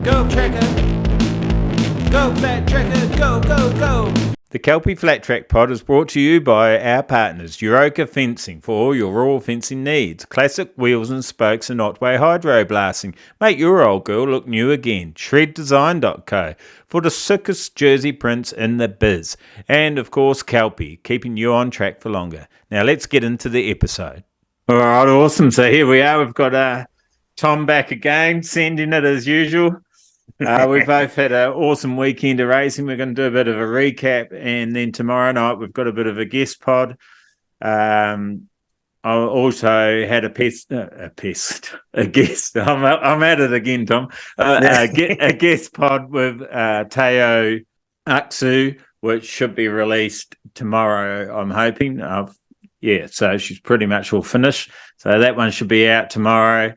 Go Tracker! Go Flat Tracker! Go, go, go! The KELPI Flat Track Pod is brought to you by our partners, Euroka Fencing, for all your raw fencing needs. Classic wheels and spokes and Otway hydro blasting. Make your old girl look new again. Shreddesign.co for the sickest jersey prints in the biz. And of course, KELPI, keeping you on track for longer. Now let's get into the episode. All right, awesome. So here we are. We've got Tom back again, sending it as usual. We've both had an awesome weekend of racing. We're going to do a bit of a recap, and then tomorrow night we've got a bit of a guest pod. I also had a guest. I'm at it again, Tom. A guest pod with Teo Aksu, which should be released tomorrow, I'm hoping. So she's pretty much all finished. So that one should be out tomorrow.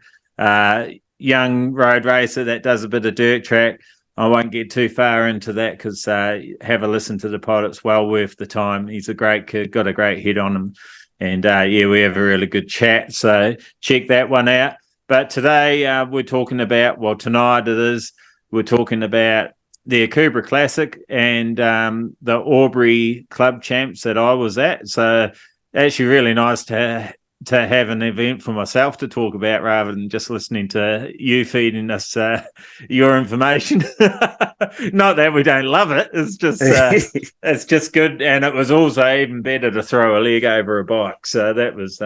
Young road racer that does a bit of dirt track. I won't get too far into that because have a listen to the pod. It's well worth the time. He's a great kid, got a great head on him. And we have a really good chat. So check that one out. But today we're talking about, tonight it is, we're talking about the Akurbra Classic and the Aubrey Club Champs that I was at. So actually really nice to have an event for myself to talk about rather than just listening to you feeding us your information. Not that we don't love it. It's just it's just good. And it was also even better to throw a leg over a bike. So that was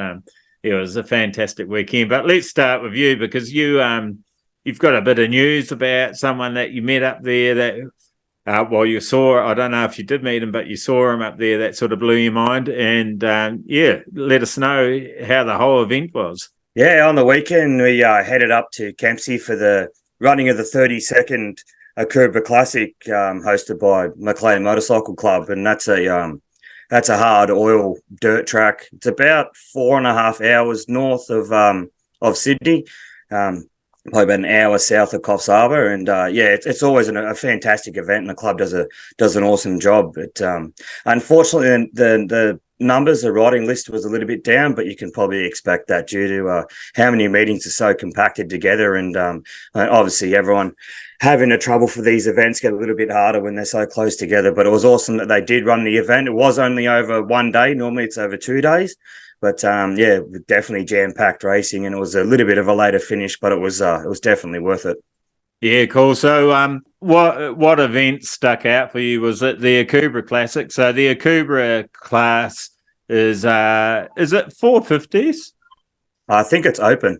it was a fantastic weekend. But let's start with you because you've got a bit of news about someone that you met up there that you saw, I don't know if you did meet him, but you saw him up there, that sort of blew your mind. And, let us know how the whole event was. Yeah, on the weekend, we headed up to Kempsey for the running of the 32nd Akurbra Classic hosted by McLean Motorcycle Club. And that's a hard oil dirt track. It's about 4.5 hours north of Sydney. Probably about an hour south of Coffs Harbour, and it's always a fantastic event, and the club does an awesome job. But unfortunately, the numbers, the riding list was a little bit down, but you can probably expect that due to how many meetings are so compacted together, and obviously everyone having a trouble for these events get a little bit harder when they're so close together. But it was awesome that they did run the event. It was only over one day. Normally it's over 2 days. But definitely jam-packed racing, and it was a little bit of a later finish, but it was definitely worth it. Yeah, cool. So, what event stuck out for you? Was it the Akurbra Classic? So the Akubra class is it 450s? I think it's open.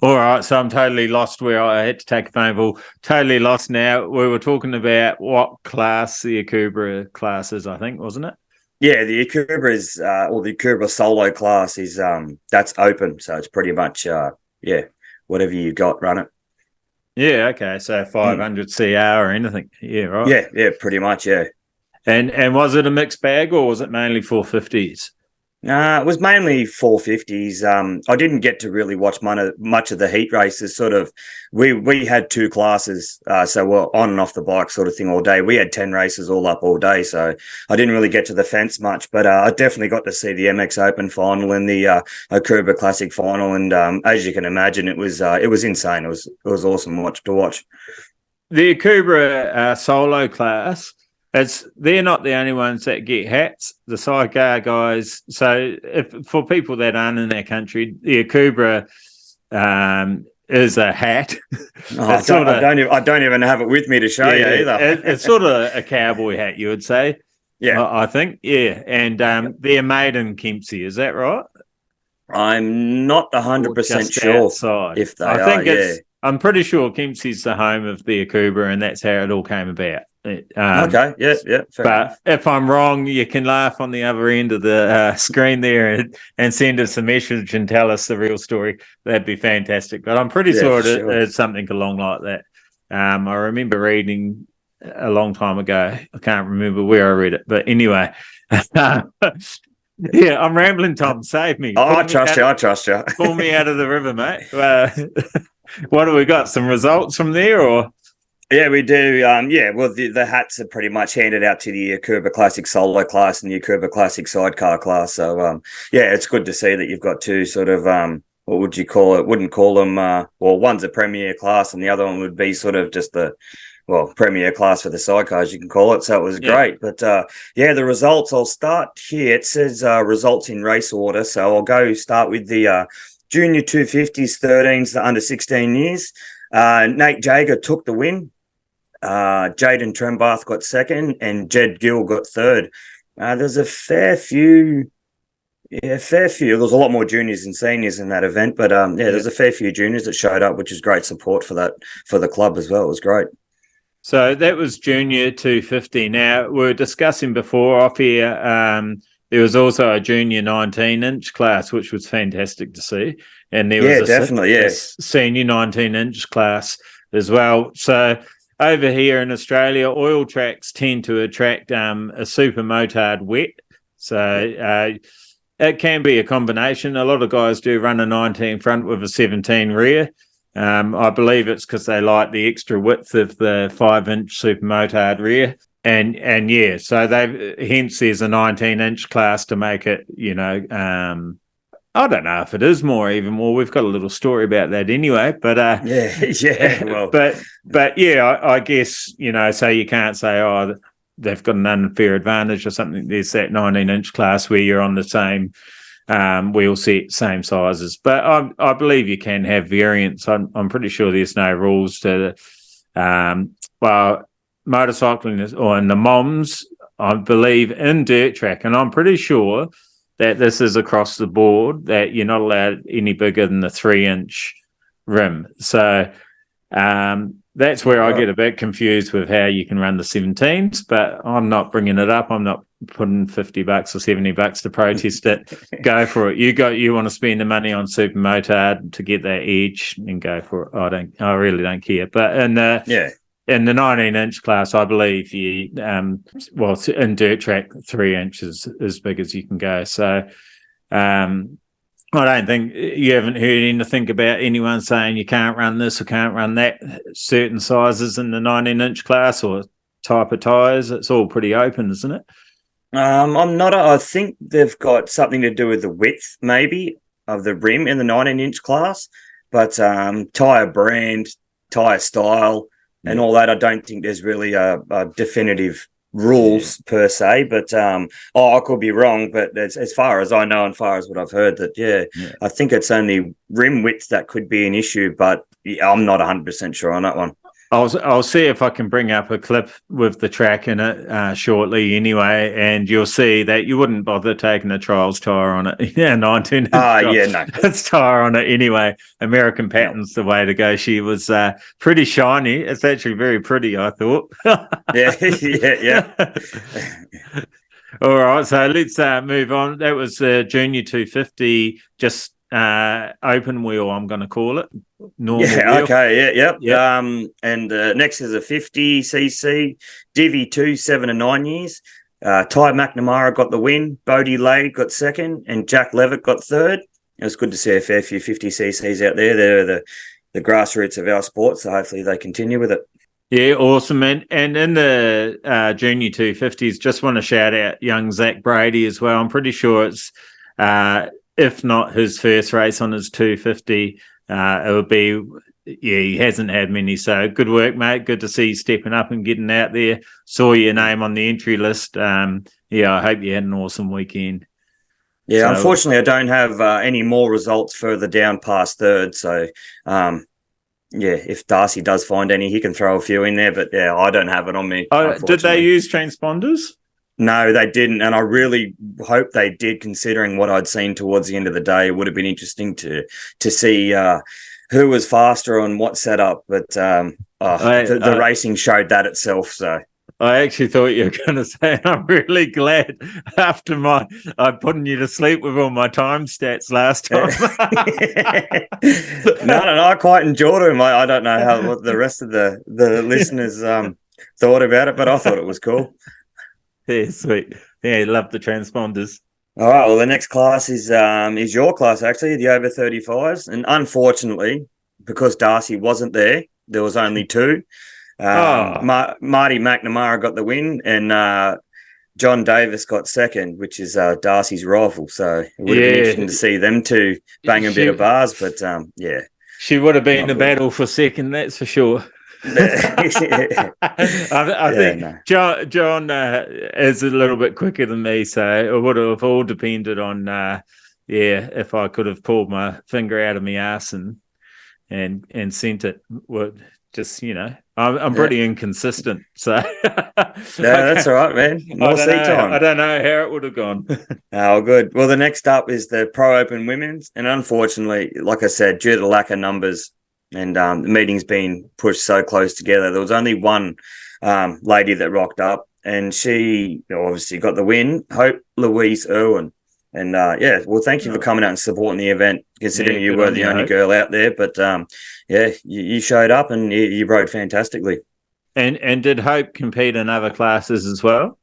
All right, so I'm totally lost where I had to take a phone call. Totally lost now. We were talking about what class the Akubra class is, I think, wasn't it? Yeah, the Akubra is, or the Akubra solo class is, that's open. So it's pretty much, whatever you got, run it. Yeah, okay. So 500 CR or anything. Yeah, right. Yeah, pretty much, yeah. And was it a mixed bag or was it mainly 450s? It was mainly 450s. I didn't get to really watch much of the heat races. Sort of, we had two classes, so we're on and off the bike sort of thing all day. We had 10 races all up all day, so I didn't really get to the fence much. But I definitely got to see the MX Open final and the Akurbra Classic final, and as you can imagine, it was insane. It was awesome to watch. The Akubra solo class. They're not the only ones that get hats. The sidecar guys. So, for people that aren't in our country, the Akubra is a hat. I don't even have it with me to show you either. It's sort of a cowboy hat, you would say. Yeah, I think. Yeah, and they're made in Kempsey. Is that right? I'm not 100% sure outside. If they are. Yeah. I'm pretty sure Kempsey's the home of the Akubra, and that's how it all came about. Okay, yeah. But enough. If I'm wrong, you can laugh on the other end of the screen there and send us a message and tell us the real story. That'd be fantastic. But I'm pretty sure it's something along like that. I remember reading a long time ago. I can't remember where I read it, but anyway. Yeah, I'm rambling, Tom. Save me. I trust you. Pull me out of the river, mate. What do we got? Some results from there, or? Yeah, we do. The hats are pretty much handed out to the Akurbra Classic solo class and the Akurbra Classic sidecar class. So, it's good to see that you've got two sort of what would you call it? Wouldn't call them. Well, one's a premier class, and the other one would be sort of just the premier class for the sidecars, you can call it. So it was great. But the results. I'll start here. It says results in race order. So I'll go start with the junior 250s, 13s, the under 16 years. Nate Jager took the win. Jaden Trembath got second, and Jed Gill got third. There's a fair few. Yeah, fair few. There was a lot more juniors and seniors in that event, but there's a fair few juniors that showed up, which is great support for the club as well. It was great. So that was junior 250. Now, we were discussing before off here, there was also a junior 19-inch class, which was fantastic to see. And there was a senior 19-inch class as well. So over here in Australia, oil tracks tend to attract a super motard wet. So it can be a combination. A lot of guys do run a 19 front with a 17 rear. I believe it's because they like the extra width of the 5-inch super motard rear. And so hence there's a 19-inch class to make it, I don't know if it is even more. We've got a little story about that anyway. But well, but I guess, so you can't say, they've got an unfair advantage or something. There's that 19-inch class where you're on the same wheel set, same sizes. But I believe you can have variants. I'm pretty sure there's no rules to motorcycling or in the MOMs, I believe in dirt track, and I'm pretty sure that this is across the board, that you're not allowed any bigger than the 3-inch rim. So that's where I get a bit confused with how you can run the 17s, but I'm not bringing it up. I'm not putting $50 or $70 to protest it. Go for it. You want to spend the money on super motard to get that edge, and go for it. I really don't care. But in the 19-inch class, I believe in dirt track, 3 inches as big as you can go. So I don't think you haven't heard anything about anyone saying you can't run this or can't run that, certain sizes in the 19-inch class or type of tyres. It's all pretty open, isn't it? I'm not. I think they've got something to do with the width, maybe, of the rim in the 19-inch class. But tyre brand, tyre style, and all that, I don't think there's really a definitive rules per se, but I could be wrong, but as far as I know and far as what I've heard, that I think it's only rim width that could be an issue, but I'm not 100% sure on that one. I'll see if I can bring up a clip with the track in it shortly anyway, and you'll see that you wouldn't bother taking a trials tyre on it. 19 it's tyre on it anyway. American Pattern's the way to go. She was pretty shiny. It's actually very pretty, I thought. yeah. All right, so let's move on. That was Junior 250, just open wheel, I'm going to call it. Normal wheel. Okay, and next is a 50cc Divi 2, 7 and 9 years. Ty McNamara got the win, Bodie Lay got second, and Jack Levitt got third. It was good to see a fair few 50cc's out there. They're the grassroots of our sport, so hopefully they continue with it. Yeah, awesome. And in the junior 250s, just want to shout out young Zach Brady as well. I'm pretty sure it's, if not his first race on his 250, it would be, he hasn't had many. So good work, mate. Good to see you stepping up and getting out there. Saw your name on the entry list. I hope you had an awesome weekend. Yeah, so, unfortunately, I don't have any more results further down past third. So, if Darcy does find any, he can throw a few in there. But, I don't have it on me. Did they use transponders? No, they didn't. And I really hope they did, considering what I'd seen towards the end of the day. It would have been interesting to see who was faster on what setup. But the racing showed that itself. So I actually thought you were going to say, I'm really glad after I putting you to sleep with all my time stats last time. No, I quite enjoyed them. I don't know what the rest of the listeners thought about it, but I thought it was cool. Yeah, sweet. Yeah, love the transponders. All right, well, the next class is your class, actually, the over 35s. And unfortunately, because Darcy wasn't there was only two. Marty McNamara got the win, and John Davis got second, which is Darcy's rival. So it would have been interesting to see them two bang a bit of bars. But yeah, she would have been in the battle for second. That's for sure. I think John is a little bit quicker than me, so it would have all depended on if I could have pulled my finger out of my ass and sent it. Would just I'm pretty inconsistent, so that's all right, man. More seat time. I don't know how it would have gone. Oh, good. Well, the next up is the Pro Open Women's, and unfortunately, like I said, due to the lack of numbers and the meetings being pushed so close together, there was only one lady that rocked up, and she obviously got the win. Hope Louise Irwin. And well, thank you for coming out and supporting the event, considering you were the only girl out there. But you showed up and you rode fantastically. And did Hope compete in other classes as well?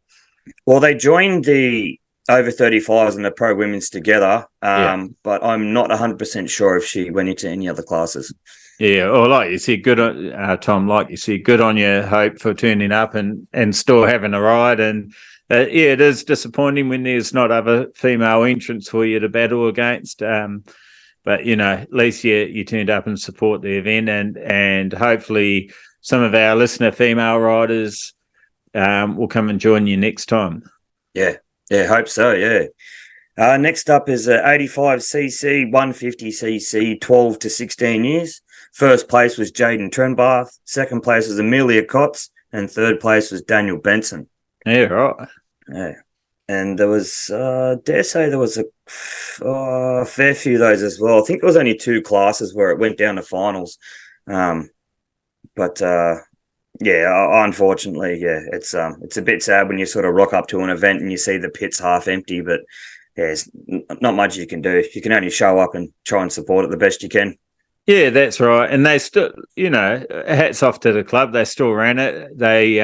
Well, they joined the over 35s and the pro women's together, but I'm not 100% sure if she went into any other classes. Yeah, or like you said, good on Tom. Like you said, good on you, Hope, for turning up and still having a ride. And it is disappointing when there's not other female entrants for you to battle against. But at least you turned up and support the event, and hopefully some of our listener female riders will come and join you next time. Yeah, hope so. Yeah. Next up is 85cc, 150cc, 12 to 16 years. First place was Jaden Trenbarth. Second place was Amelia Kotz, and third place was Daniel Benson. Yeah, right. Yeah. And there was, dare say there was a fair few of those as well. I think there was only two classes where it went down to finals. But unfortunately, it's a bit sad when you sort of rock up to an event and you see the pit's half empty, but there's not much you can do. You can only show up and try and support it the best you can. Yeah, that's right. And they still, hats off to the club. They still ran it. They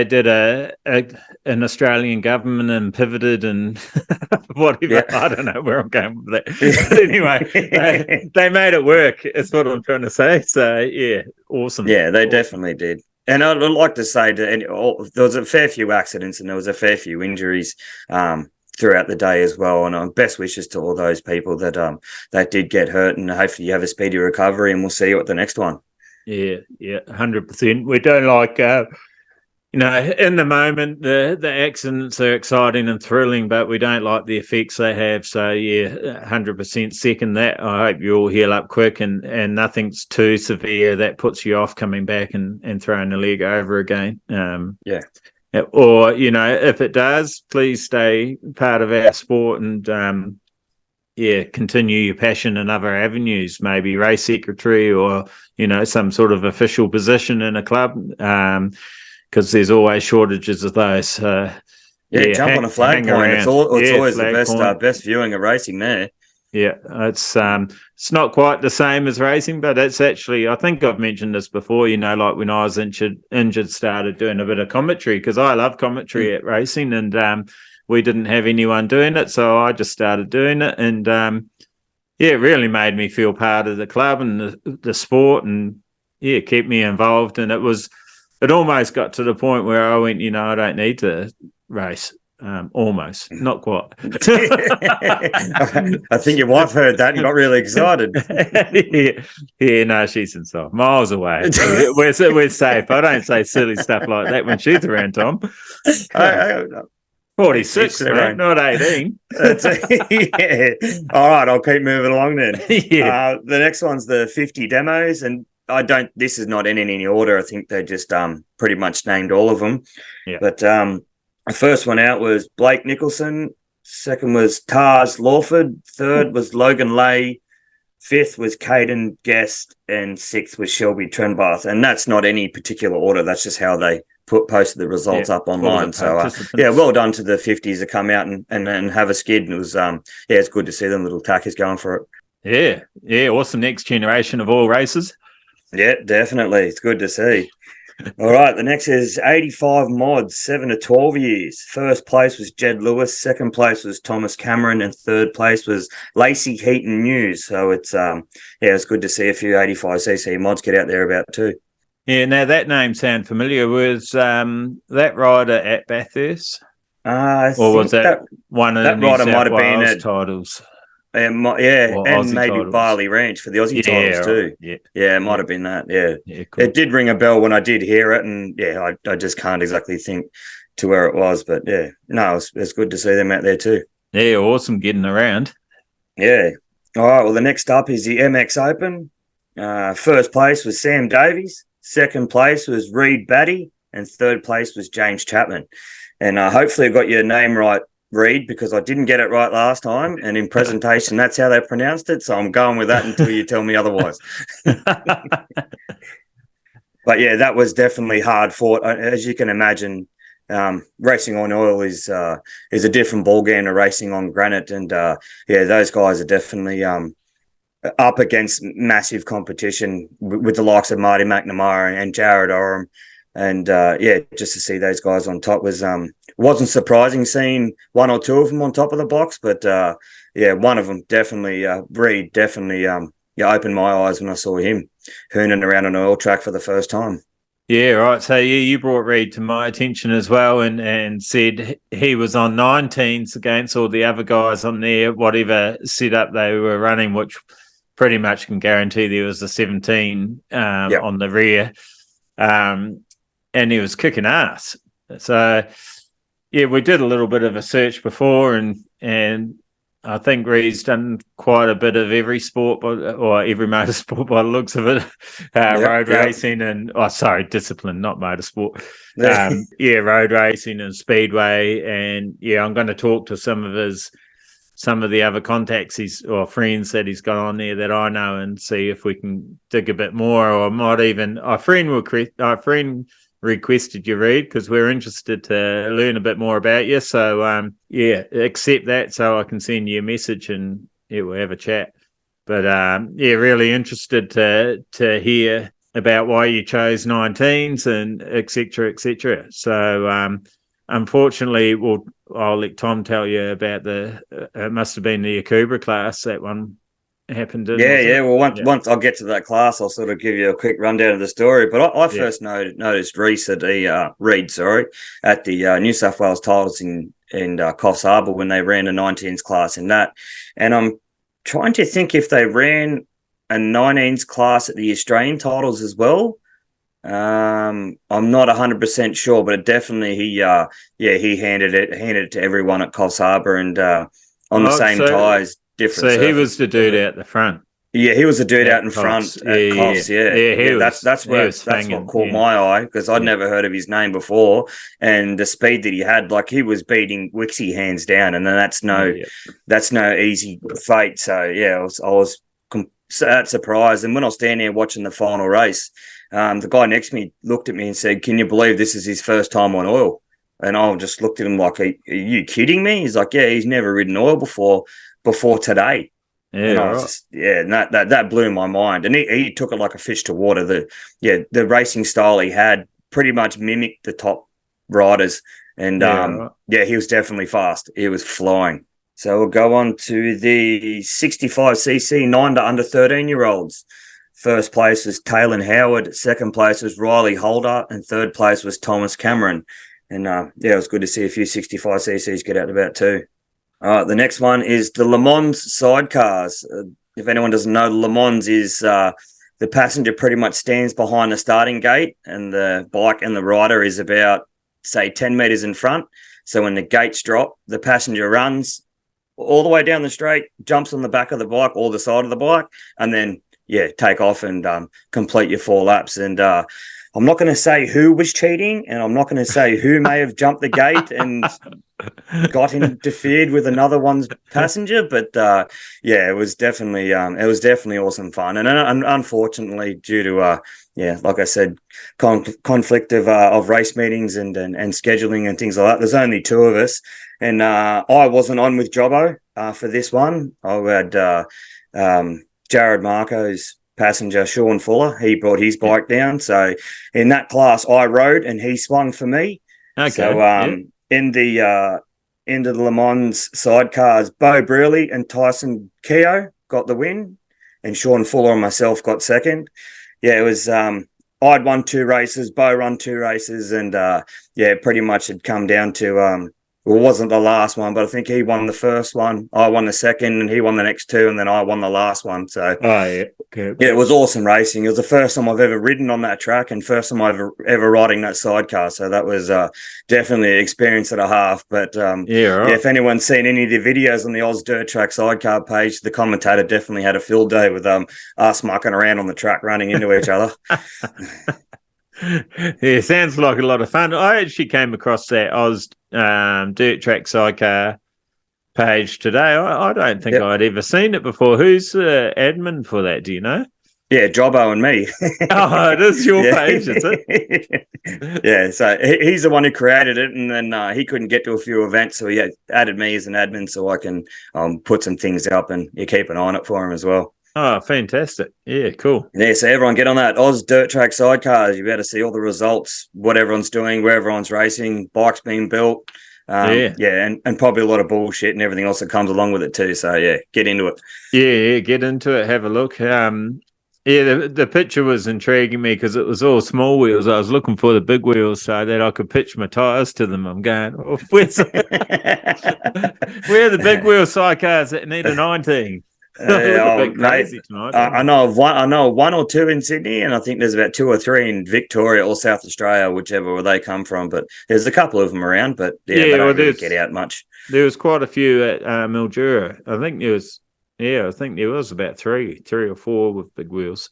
did an Australian government and pivoted and whatever. Yeah. I don't know where I'm going with that. But anyway, they made it work. Is what I'm trying to say. So yeah, awesome. Yeah, they definitely did. And I'd like to say there was a fair few accidents and there was a fair few injuries throughout the day as well. And best wishes to all those people that did get hurt. And hopefully you have a speedy recovery. And we'll see you at the next one. Yeah, 100%. We don't like. In the moment, the accidents are exciting and thrilling, but we don't like the effects they have. So, 100% second that. I hope you all heal up quick and nothing's too severe that puts you off coming back and throwing the leg over again. Or, if it does, please stay part of our sport and, continue your passion in other avenues, maybe race secretary or, some sort of official position in a club. Because there's always shortages of those. Jump on a flag point. It's always the best viewing of racing there. Yeah, it's not quite the same as racing, but it's actually, I think I've mentioned this before, like when I was injured, started doing a bit of commentary because I love commentary at racing and we didn't have anyone doing it. So I just started doing it and it really made me feel part of the club and the sport and kept me involved. And it almost got to the point where I went, I don't need to race. Almost, not quite. I think your wife heard that and got really excited. No, she's inside, miles away. We're safe. I don't say silly stuff like that when she's around, Tom. 46, mate, not 18. All right, I'll keep moving along then. The next one's the 50 demos, and this is not in any order. I think they just pretty much named all of them. Yeah. But the first one out was Blake Nicholson. Second was Tars Lawford. Third was Logan Lay. Fifth was Caden Guest. And sixth was Shelby Trenbarth. And that's not any particular order. That's just how they posted the results up online. So, well done to the 50s that come out and have a skid. And it was, it's good to see them little tackers going for it. Yeah. Awesome. Next generation of all races. Yeah, definitely. It's good to see. All right, the next is 85 mods, 7 to 12 years. First place was Jed Lewis. Second place was Thomas Cameron. And third place was Lacey Heaton News. So it's good to see a few 85cc mods get out there about too. Yeah, now that name sounds familiar. Was that rider at Bathurst? I Or was think that one of the that New rider might South have been Wales at titles and or Aussie maybe titles? Barley Ranch for the Aussie titles Yeah, too. right. Yeah, it might Yeah. have been that. Yeah, Yeah, cool. it did ring a bell when I did hear it, and yeah, I just can't exactly think to where it was, but yeah, no, it's good to see them out there too. Yeah, awesome getting around. Yeah. All right. Well, the next up is the MX Open. First place was Sam Davies. Second place was Reed Batty, and third place was James Chapman. And hopefully, I got your name right, Reed, because I didn't get it right last time. And in presentation, that's how they pronounced it. So I'm going with that until you tell me otherwise. But yeah, that was definitely hard fought. As you can imagine, racing on oil is a different ballgame to racing on granite. And yeah, those guys are definitely up against massive competition with the likes of Marty McNamara and Jared Oram. And yeah, just to see those guys on top wasn't surprising seeing one or two of them on top of the box, but yeah, one of them definitely, Reed definitely yeah, opened my eyes when I saw him hooning around an oil track for the first time. Yeah, right. So yeah, you brought Reed to my attention as well, and said he was on 19s against all the other guys on there, whatever setup they were running, which pretty much can guarantee there was a 17 Yep. on the rear, and he was kicking ass. So yeah, we did a little bit of a search before, and I think Reed's done quite a bit of every sport, or every motorsport by the looks of it. Road racing and discipline, not motorsport. Yeah, road racing and speedway, and yeah, I'm going to talk to some of the other contacts or friends that he's got on there that I know, and see if we can dig a bit more, or might even our friend requested you, Reed, because we're interested to learn a bit more about you. So yeah, accept that so I can send you a message and yeah, we'll have a chat. But yeah, really interested to hear about why you chose 19s and et cetera. So unfortunately, I'll let Tom tell you about it must have been the Akubra class that one happened in. Yeah. Well, once I'll get to that class, I'll sort of give you a quick rundown of the story. But I first noticed Reed at the New South Wales titles in Coffs Harbour when they ran a 19s class in that. And I'm trying to think if they ran a 19s class at the Australian titles as well. I'm not 100% sure, but it definitely he handed it to everyone at Coffs Harbour and on the same tyres. Different. So he was the dude out the front. Yeah, he was the dude out in front at Coffs. Yeah. That's what caught my eye, because I'd never heard of his name before, and the speed that he had, like he was beating Wixie hands down, and then that's no easy feat. So yeah, I was that surprised, and when I was standing there watching the final race, the guy next to me looked at me and said, "Can you believe this is his first time on oil?" And I just looked at him like, "Are you kidding me?" He's like, "Yeah, he's never ridden oil before today." Yeah, and I was and that blew my mind. And he took it like a fish to water. The racing style he had pretty much mimicked the top riders. And he was definitely fast. He was flying. So we'll go on to the 65cc 9 to under 13-year-olds. First place was Taylor Howard. Second place was Riley Holder. And third place was Thomas Cameron. And it was good to see a few 65cc's get out about too. The next one is the Le Mans sidecars. If anyone doesn't know, Le Mans is the passenger pretty much stands behind the starting gate, and the bike and the rider is about, say, 10 meters in front. So when the gates drop, the passenger runs all the way down the straight, jumps on the back of the bike or the side of the bike, and then, take off and complete your 4 laps. And I'm not going to say who was cheating, and I'm not going to say who may have jumped the gate and got interfered with another one's passenger, but it was definitely awesome fun. And unfortunately, due to like I said, conflict of race meetings and scheduling and things like that, there's only 2 of us, and I wasn't on with Jobbo for this one. I had Jared Marco's passenger Sean Fuller. He brought his bike down, so in that class I rode and he swung for me. Okay. So in the Le Mans sidecars, Bo Brearley and Tyson Keogh got the win, and Sean Fuller and myself got second. Yeah, it was I'd won 2 races, Bo won 2 races, and pretty much had come down to it wasn't the last one, but I think he won the first one. I won the second, and he won the next 2, and then I won the last one. So, it was awesome racing. It was the first time I've ever ridden on that track, and first time I've ever riding that sidecar. So that was definitely an experience and a half. But if anyone's seen any of the videos on the Oz Dirt Track sidecar page, the commentator definitely had a field day with us mucking around on the track, running into each other. Yeah, sounds like a lot of fun. I actually came across that Oz Dirt Track Sidecar page today. I don't think I'd ever seen it before. Who's the admin for that? Do you know? Yeah, Jobbo and me. Oh, it is your page, is it? Yeah, so he's the one who created it, and then he couldn't get to a few events, so he added me as an admin so I can put some things up and keep an eye on it for him as well. Oh, fantastic. Yeah, cool. Yeah, so everyone get on that Oz Dirt Track Sidecars. You'll be able to see all the results, what everyone's doing, where everyone's racing, bikes being built. And probably a lot of bullshit and everything else that comes along with it too. So, yeah, get into it. Yeah, get into it. Have a look. The picture was intriguing me because it was all small wheels. I was looking for the big wheels so that I could pitch my tyres to them. I'm going, where are the big wheel sidecars that need a 19? Mate, I know one or two in Sydney, and I think there's about 2 or 3 in Victoria or South Australia, whichever where they come from. But there's a couple of them around, but they don't really get out much. There was quite a few at Mildura. I think there was about 3 or 4 with big wheels.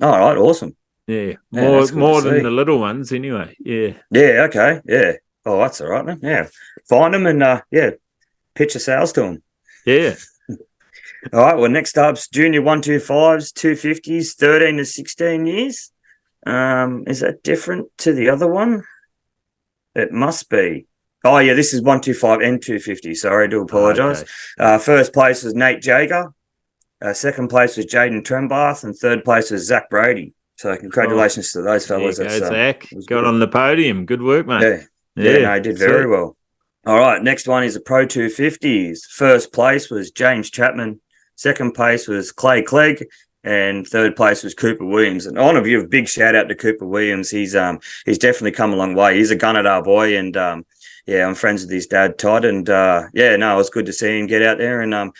All right, awesome. Yeah, more than the little ones, anyway. Yeah. Yeah. Okay. Yeah. Oh, that's all right, man. Yeah, find them and pitch your sales to them. Yeah. All right, well, next up's Junior 125s, 250s, 13 to 16 years. Is that different to the other one? It must be. Oh, yeah, this is 125 and 250. Sorry, I do apologise. Okay. First place was Nate Jager. Second place was Jaden Trembath. And third place was Zach Brady. So congratulations to those fellas. Zach. Got on the podium. Good work, mate. Yeah, he did very well. All right, next one is the Pro 250s. First place was James Chapman. Second place was Clay Clegg, and third place was Cooper Williams. And I want to give a big shout out to Cooper Williams. He's definitely come a long way. He's a Gunnedah boy, and I'm friends with his dad Todd. And it was good to see him get out there and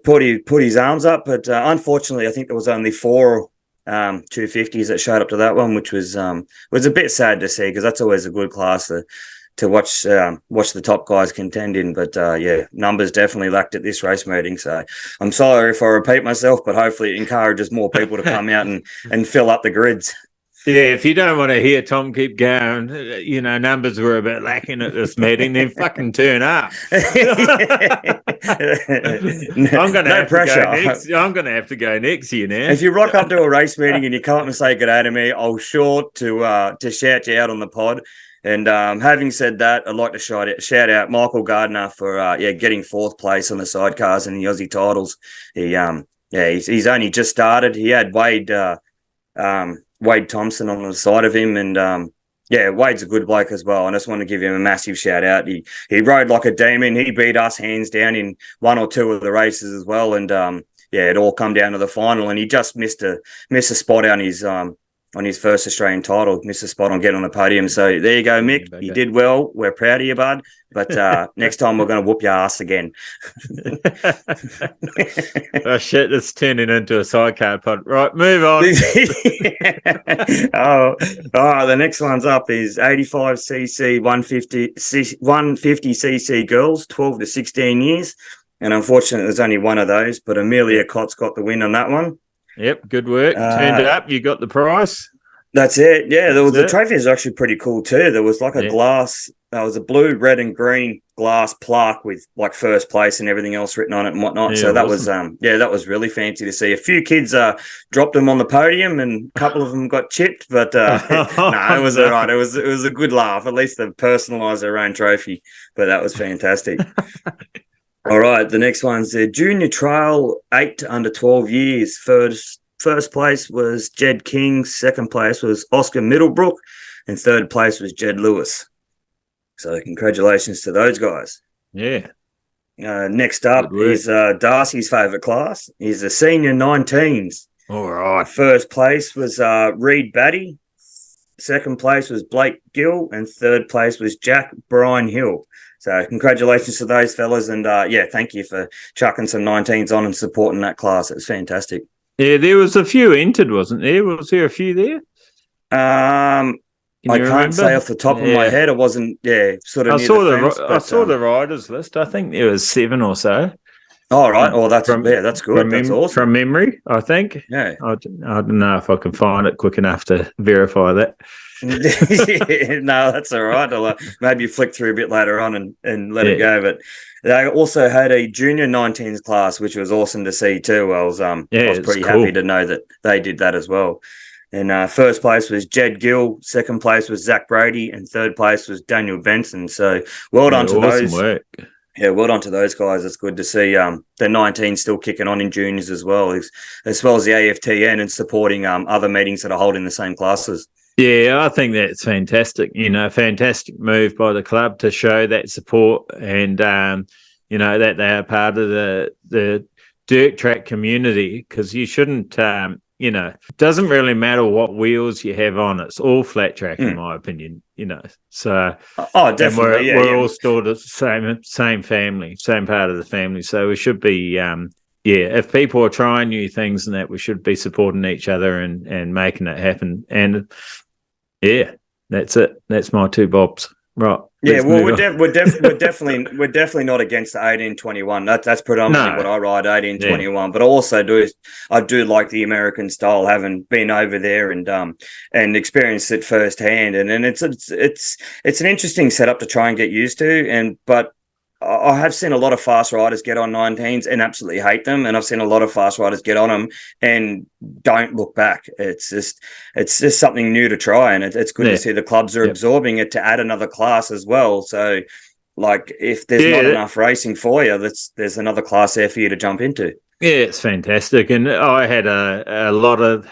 put his arms up. But unfortunately, I think there was only 4 250s that showed up to that one, which was a bit sad to see because that's always a good class to watch the top guys contend in. But numbers definitely lacked at this race meeting. So I'm sorry if I repeat myself, but hopefully it encourages more people to come out and fill up the grids. Yeah, if you don't want to hear Tom keep going, numbers were a bit lacking at this meeting, then fucking turn up. I'm going to have to go next year now. If you rock up to a race meeting and you come up and say good day to me, I'll sure to shout you out on the pod. And having said that, I'd like to shout out Michael Gardner for getting 4th place on the sidecars in the Aussie titles. He's only just started. He had Wade Thompson on the side of him, and Wade's a good bloke as well. I just want to give him a massive shout out. He rode like a demon. He beat us hands down in 1 or 2 of the races as well, and it all come down to the final, and he just missed a spot on his first Australian title, missed a spot on getting on the podium. So there you go, Mick. You did well. We're proud of you, bud. But next time we're going to whoop your ass again. Oh, shit. It's turning into a sidecar pod. Right, move on. The next one's up is 85cc, 150cc girls, 12 to 16 years. And unfortunately, there's only one of those, but Amelia Cott's got the win on that one. Yep, good work. Turned up. You got the prize. That's it. Yeah, the trophy is actually pretty cool too. There was like a glass. There was a blue, red, and green glass plaque with like first place and everything else written on it and whatnot. So that was that was really fancy to see. A few kids dropped them on the podium and a couple of them got chipped, but it was all right. It was a good laugh. At least they personalised their own trophy, but that was fantastic. All right, the next one's the Junior Trail 8 to under 12 years. First place was Jed King. Second place was Oscar Middlebrook. And third place was Jed Lewis. So congratulations to those guys. Yeah. Next up is Darcy's favourite class. He's the Senior 19s. All right. First place was Reed Batty. second place was Blake Gill, and third place was Jack Brian Hill. So congratulations to those fellas, and thank you for chucking some 19s on and supporting that class. It's fantastic. Yeah, there was a few entered, wasn't there? Was there a few there? I can't say off the top of my head. It wasn't, sort of. I saw the riders list. I think there was 7 or so. Oh, right. Oh, that's good. That's awesome. From memory, I think. Yeah. I don't know if I can find it quick enough to verify that. No, that's all right. I'll maybe flick through a bit later on and let it go. But they also had a junior 19s class, which was awesome to see too. I was pretty happy to know that they did that as well. And first place was Jed Gill, second place was Zach Brady, and third place was Daniel Benson. So well done to those. Work. Yeah, well done to those guys. It's good to see the 19 still kicking on in juniors as well as the AFTN and supporting other meetings that are holding the same classes. Yeah, I think that's fantastic. Fantastic move by the club to show that support and, that they are part of the dirt track community, because you shouldn't, it doesn't really matter what wheels you have on. It's all flat track, in my opinion, So, definitely. We're all still the same family, same part of the family. So we should be, if people are trying new things and that, we should be supporting each other and making it happen. And that's it. That's my 2 bobs. Right. Yeah, well, we're definitely not against the 1821. That's predominantly what I ride, 1821. Yeah. But I do like the American style, having been over there and experienced it firsthand. And it's an interesting setup to try and get used to. But I have seen a lot of fast riders get on 19s and absolutely hate them, and I've seen a lot of fast riders get on them and don't look back. It's just something new to try, and it's good to see the clubs are absorbing it to add another class as well. So, like, if there's not enough racing for you, there's another class there for you to jump into. Yeah, it's fantastic, and I had a lot of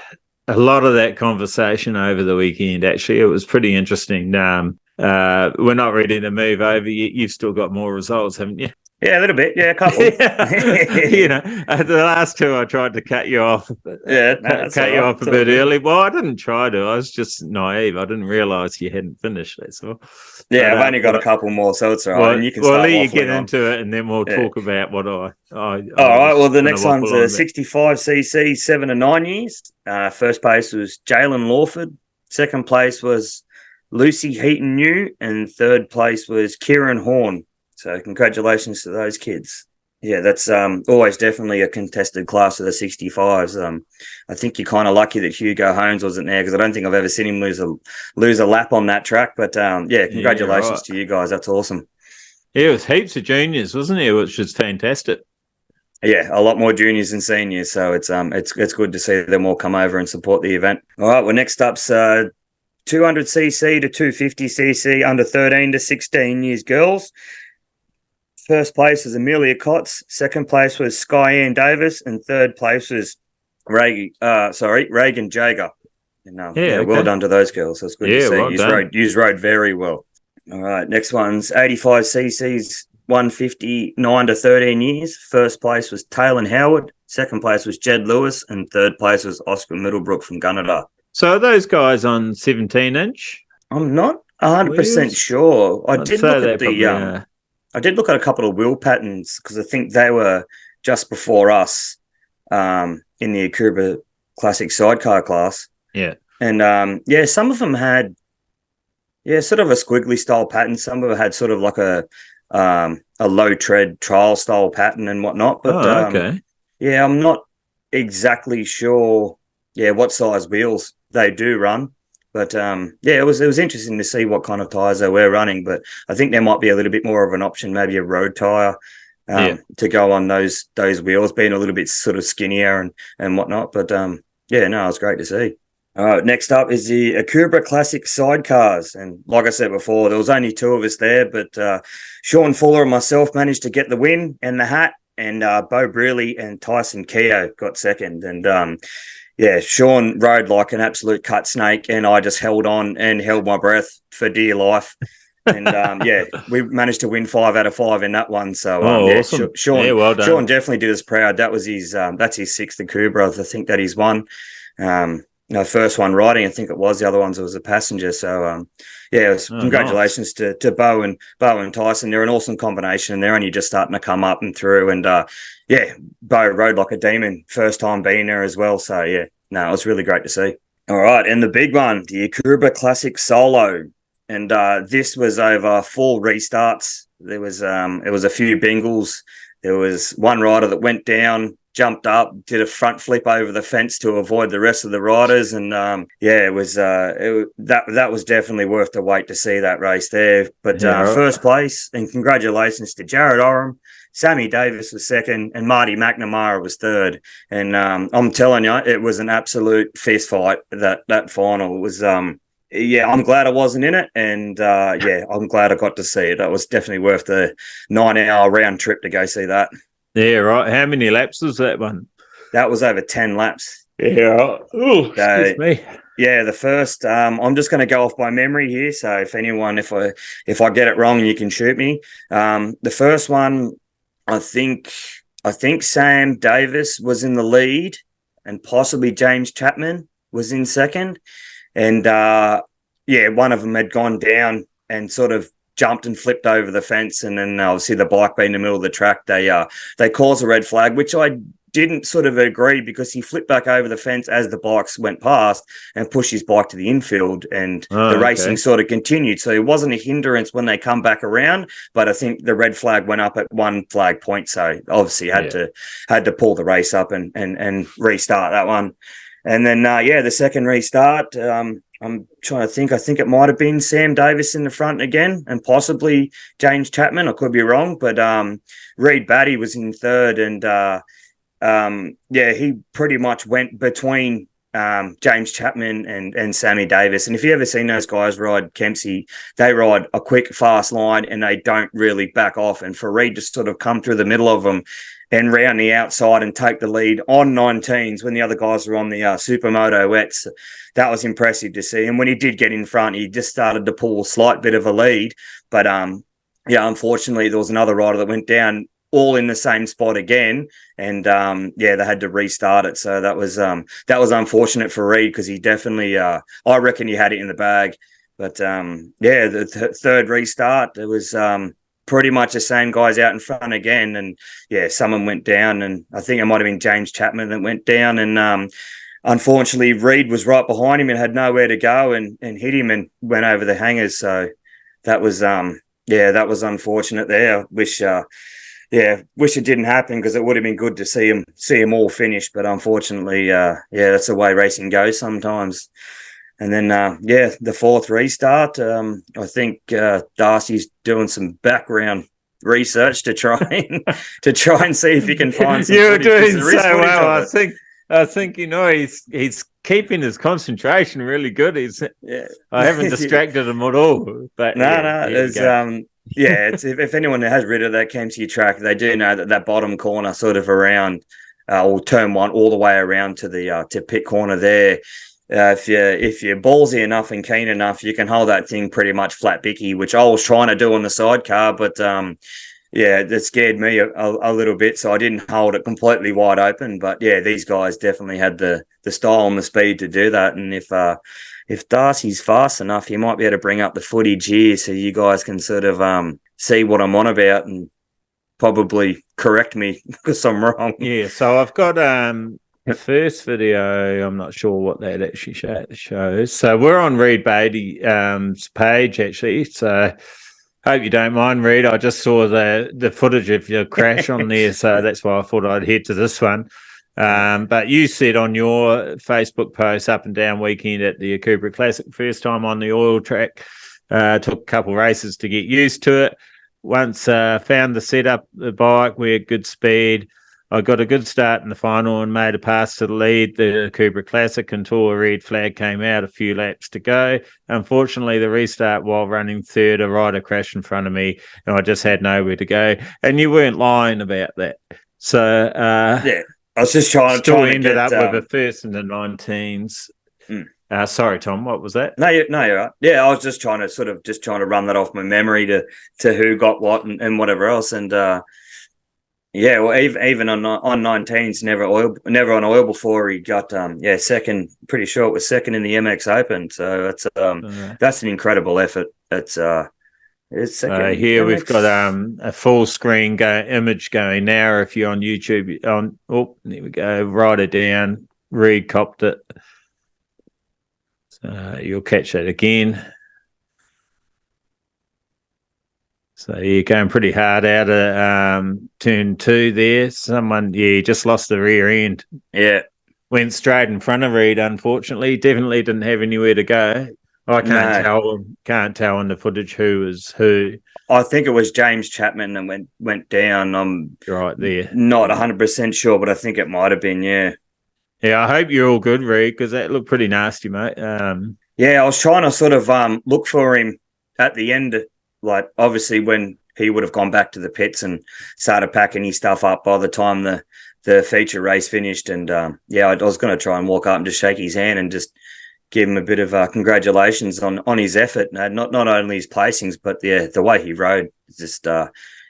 that conversation over the weekend. Actually, it was pretty interesting. We're not ready to move over. You've still got more results, haven't you? Yeah, a little bit. Yeah, a couple. The last 2 I tried to cut you off. Cut you off a bit early. Well, I didn't try to. I was just naive. I didn't realise you hadn't finished. That's all. Yeah, I've only got a couple more, so it's all right. Well, and you can let you get into it, and then we'll talk about what I all right. Well, the next one's a 65cc 7 and 9 years. First place was Jalen Lawford. Second place was Lucy Heaton New, and third place was Kieran Horn. So congratulations to those kids. Yeah, that's always definitely a contested class of the 65s. I think you're kind of lucky that Hugo Holmes wasn't there, because I don't think I've ever seen him lose a lap on that track. But congratulations to you guys. That's awesome. Yeah, it was heaps of juniors, wasn't it? Which was fantastic. Yeah, a lot more juniors and seniors. So it's good to see them all come over and support the event. All right, well, next up's 200cc to 250cc under 13 to 16 years girls. First place was Amelia Kotz. Second place was Skyanne Davis, and third place was Reagan Jager. And, well done to those girls. That's good to see. Well you rode very well. All right, next one's 85cc's 159 to 13 years. First place was Taylor Howard. Second place was Jed Lewis, and third place was Oscar Middlebrook from Gunnedah. So are those guys on 17-inch? I'm not 100% sure. I did look at a couple of wheel patterns, because I think they were just before us in the Akurbra Classic Sidecar class. Yeah. And, some of them had, sort of a squiggly style pattern. Some of them had sort of like a low tread trial style pattern and whatnot. But, okay. I'm not exactly sure, what size wheels they do run. But it was interesting to see what kind of tyres they were running. But I think there might be a little bit more of an option, maybe a road tyre to go on those wheels, being a little bit sort of skinnier and whatnot. But it was great to see. All right, next up is the Akurbra Classic Sidecars. And like I said before, there was only 2 of us there, but Sean Fuller and myself managed to get the win and the hat, and Bo Brearley and Tyson Keogh got second. And Sean rode like an absolute cut snake, and I just held on and held my breath for dear life. And we managed to win 5 out of 5 in that one. So awesome. Sean, well done. Sean definitely did us proud. That was his that's his 6th Akubra, I think, that he's won. first one riding, I think it was. The other ones it was a passenger. So yeah, congratulations to Bo and Tyson. They're an awesome combination, and they're only just starting to come up and through. And yeah, Bo rode like a demon first time being there as well. So yeah, no, it was really great to see. All right, and the big one, the Akurbra Classic Solo, and this was over 4 restarts. There was it was a few bingles. There was one rider that went down, jumped up, did a front flip over the fence to avoid the rest of the riders, and yeah, it was that was definitely worth the wait to see that race there. But first place, and congratulations to Jared Oram. Sammy Davis was second, and Marty McNamara was third. And I'm telling you, it was an absolute fist fight. That final was, yeah, I'm glad I wasn't in it, and yeah, I'm glad I got to see it. That was definitely worth the 9-hour round trip to go see that. Yeah, right. How many laps was that one? That was over 10 laps. Yeah. Oh, excuse me. Yeah, the first. I'm just going to go off by memory here. So if I get it wrong, you can shoot me. The first one, I think Sam Davis was in the lead, and possibly James Chapman was in second. And yeah, one of them had gone down and sort of jumped and flipped over the fence, and then obviously the bike being in the middle of the track, they caused a red flag, which I didn't sort of agree, because he flipped back over the fence as the bikes went past and pushed his bike to the infield, and the racing sort of continued. So it wasn't a hindrance when they come back around, but I think the red flag went up at one flag point, so obviously had to pull the race up and restart that one. And then yeah, the second restart, I'm trying to think. I think it might have been Sam Davis in the front again, and possibly James Chapman. I could be wrong, but Reed Batty was in third, and yeah, he pretty much went between James Chapman and Sammy Davis. And if you ever seen those guys ride Kempsey, they ride a quick, fast line, and they don't really back off. And for Reed to sort of come through the middle of them and round the outside and take the lead on 19s when the other guys were on the Supermoto wets, that was impressive to see. And when he did get in front, he just started to pull a slight bit of a lead. But yeah, unfortunately, there was another rider that went down all in the same spot again, and yeah, they had to restart it. So that was unfortunate for Reed, because he definitely, I reckon he had it in the bag. But yeah, the third restart, it was pretty much the same guys out in front again, and yeah, someone went down, and I think it might have been James Chapman that went down, and unfortunately Reed was right behind him and had nowhere to go, and hit him and went over the hangers. So that was yeah, that was unfortunate there. Wish it didn't happen, because it would have been good to see him all finish, but unfortunately yeah, that's the way racing goes sometimes. And then, yeah, the fourth restart, I think Darcy's doing some background research to try and see if he can find some. You're doing so well. I think you know he's keeping his concentration really good. I haven't distracted him at all. But it's yeah, it's if anyone has ridden that Kempsey track, they do know that bottom corner, sort of around or turn one all the way around to the to pit corner there. If you're ballsy enough and keen enough, you can hold that thing pretty much flat bicky, which I was trying to do on the sidecar, but yeah, that scared me a little bit, so I didn't hold it completely wide open. But yeah, these guys definitely had the style and the speed to do that. And if Darcy's fast enough, he might be able to bring up the footage here so you guys can sort of see what I'm on about and probably correct me because I'm wrong. Yeah, so I've got the first video, I'm not sure what that actually shows. So we're on Reed Beatty's page, actually. So hope you don't mind, Reed. I just saw the footage of your crash on there, so that's why I thought I'd head to this one. But you said on your Facebook post, up and down weekend at the Akubra Classic, first time on the oil track, took a couple races to get used to it. Once found the setup, the bike, we had good speed. I got a good start in the final and made a pass to the lead, the Akubra Classic, until a red flag came out, a few laps to go. Unfortunately, the restart while running third, a rider crashed in front of me, and I just had nowhere to go. And you weren't lying about that. So, yeah, I was just trying to ended get, up with a first in the 19s. Sorry, Tom, what was that? No, you're right. Yeah, I was just trying to run that off my memory to who got what and whatever else. And Yeah, well, even on 19s, never on oil before. He got second. Pretty sure it was second in the MX Open. So that's an incredible effort. It's second. Here we've got MX. a full screen image going now. If you're on YouTube, there we go. Write it down. Reed copped it. So you'll catch that again. So you're going pretty hard out of turn 2 there. Someone, just lost the rear end. Yeah. Went straight in front of Reed, unfortunately. Definitely didn't have anywhere to go. I can't tell in the footage who was who. I think it was James Chapman and went down. I'm right there. Not 100% sure, but I think it might have been, yeah. Yeah, I hope you're all good, Reed, because that looked pretty nasty, mate. Yeah, I was trying to sort of look for him at the end, like obviously when he would have gone back to the pits and started packing his stuff up by the time the feature race finished. And I was going to try and walk up and just shake his hand and just give him a bit of congratulations on his effort. Not only his placings, but the way he rode. Just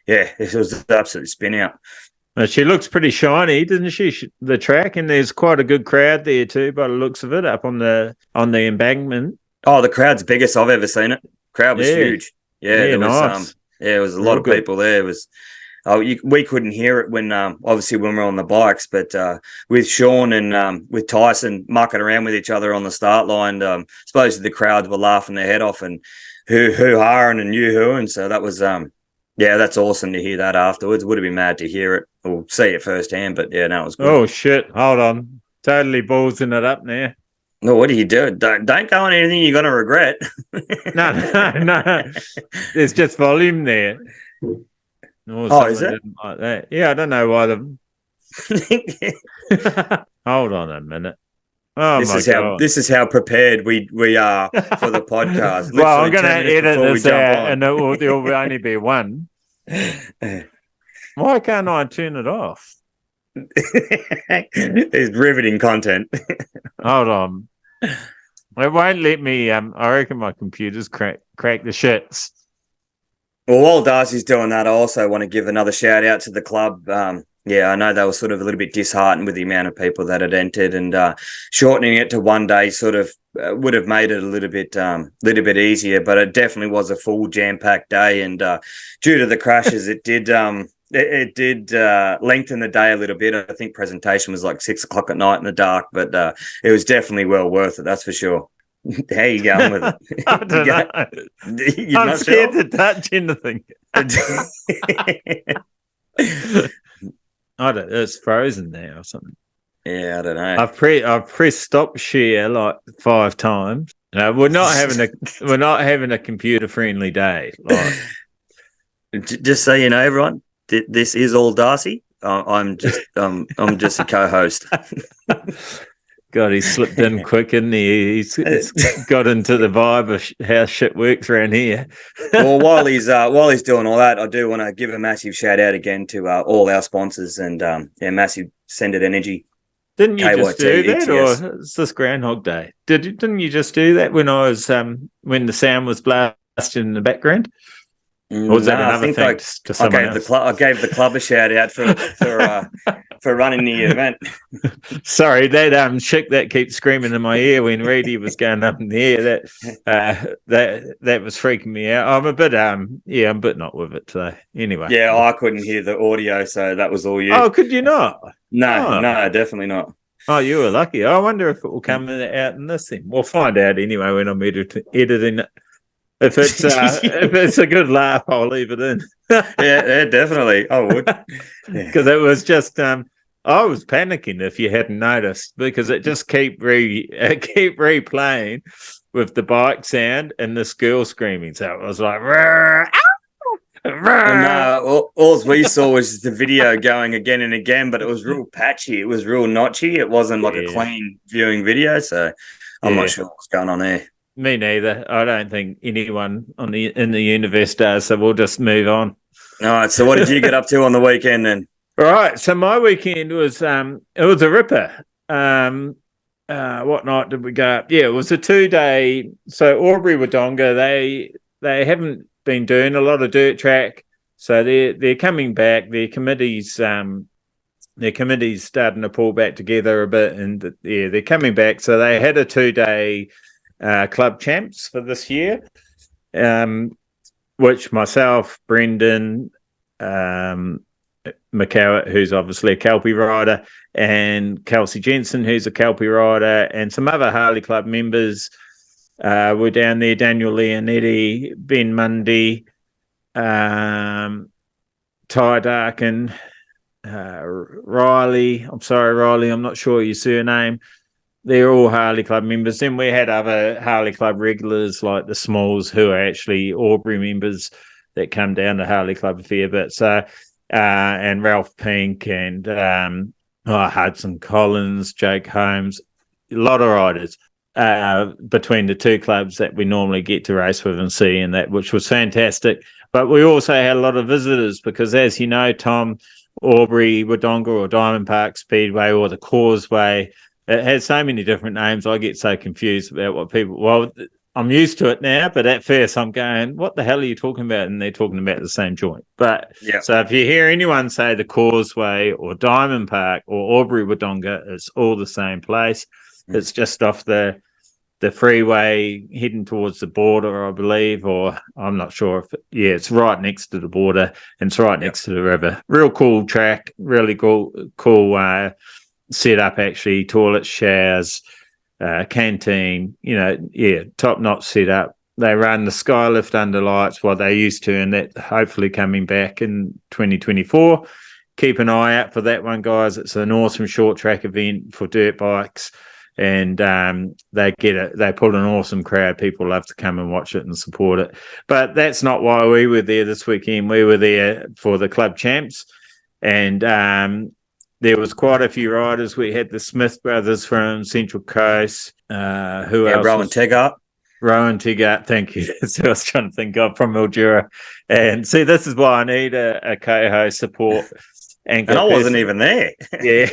it was an absolute spin out. She looks pretty shiny, doesn't she? The track, and there's quite a good crowd there too, by the looks of it, up on the embankment. Oh, the crowd's biggest I've ever seen it. Crowd was huge. Yeah, there was nice. There was a lot of people there. It was we couldn't hear it when obviously when we were on the bikes, but with Sean and with Tyson mucking around with each other on the start line, supposedly the crowds were laughing their head off and hoo-haaing and yoo-hooing. So that was that's awesome to hear that afterwards. Would have been mad to hear it or see it firsthand, but no, it was good. Oh shit! Hold on, totally ballsing it up now. No, what do you do? Don't go on anything you're going to regret. No. There's just volume there. Is it? Like that. Yeah, I don't know why Hold on a minute. Oh this is how prepared we are for the podcast. Well, I'm going to edit this out, and there will only be one. Why can't I turn it off? It's riveting content. Hold on. It won't let me. I reckon my computer's crack the shits. Well, while Darcy's doing that, I also want to give another shout out to the club. I know they were sort of a little bit disheartened with the amount of people that had entered, and shortening it to one day sort of would have made it a little bit easier. But it definitely was a full jam-packed day, and due to the crashes, it did lengthen the day a little bit. I think presentation was like 6 o'clock at night in the dark, but it was definitely well worth it. That's for sure. How you going with it? I don't know. I'm scared to touch anything. It's frozen now or something. Yeah, I don't know. I've pressed stop share like 5 times. No, we're not having a computer friendly day. Like, just so you know, everyone, this is all Darcy. I'm just a co-host. God, he slipped in quick, and he's got into the vibe of how shit works around here. Well, while he's doing all that, I do want to give a massive shout out again to all our sponsors and massive Send It Energy. Didn't you just do that, or is this Groundhog Day? Didn't you just do that when I was when the sound was blasting in the background? Or was that another thing to someone else? I gave the club a shout out for running the event. Sorry, that chick that keeps screaming in my ear when Reedy was going up in the air, that was freaking me out. I'm a bit I'm a bit not with it today. Anyway. Yeah, I couldn't hear the audio, so that was all you. Oh, could you not? No, definitely not. Oh, you were lucky. I wonder if it will come out in this thing. We'll find out anyway when I'm editing it. If it's a good laugh, I'll leave it in. yeah, definitely. I would. Because it was just I was panicking if you hadn't noticed, because it just keep replaying with the bike sound and this girl screaming. So it was like all we saw was the video going again and again, but it was real patchy. It was real notchy. It wasn't like a clean viewing video, so I'm not sure what's going on there. Me neither. I don't think anyone in the universe does, so we'll just move on. All right, so what did you get up to on the weekend then? All right, so my weekend was it was a ripper. What night did we go up? Yeah, it was a 2-day. So Aubrey Wodonga, they haven't been doing a lot of dirt track So they're coming back. Their committee's starting to pull back together a bit, and they're coming back. So they had a 2-day club champs for this year, which myself, Brendan, McCowett, who's obviously a KELPI rider, and Kelsey Jensen, who's a KELPI rider, and some other Harley Club members were down there. Daniel Leonetti, Ben Mundy, Ty Darkin, Riley. I'm sorry, Riley, I'm not sure your surname. They're all Harley Club members. Then we had other Harley Club regulars like the Smalls, who are actually Aubrey members that come down to Harley Club a fair bit. So, and Ralph Pink and Hudson Collins, Jake Holmes, a lot of riders between the two clubs that we normally get to race with and see, and that, which was fantastic. But we also had a lot of visitors because, as you know, Tom, Aubrey Wodonga or Diamond Park Speedway or the Causeway, it has so many different names. I get so confused about what people. Well, I'm used to it now, but at first I'm going, "What the hell are you talking about?" And they're talking about the same joint. But so if you hear anyone say the Causeway or Diamond Park or Aubrey Wodonga, it's all the same place. It's just off the freeway heading towards the border, I believe, or I'm not sure if it's right next to the border and it's right next to the river. Real cool track, really cool setup, actually. Toilet, showers, canteen, top-notch setup. They run the skylift under lights, what they used to, and that hopefully coming back in 2024. Keep an eye out for that one, guys. It's an awesome short track event for dirt bikes, and they pull an awesome crowd. People love to come and watch it and support it. But that's not why we were there this weekend. We were there for the club champs, and there was quite a few riders. We had the Smith brothers from Central Coast. Who else? Rowan Teggart, thank you. That's who I was trying to think of, from Mildura. And see, this is why I need a co-host support. And I wasn't even there. Yeah.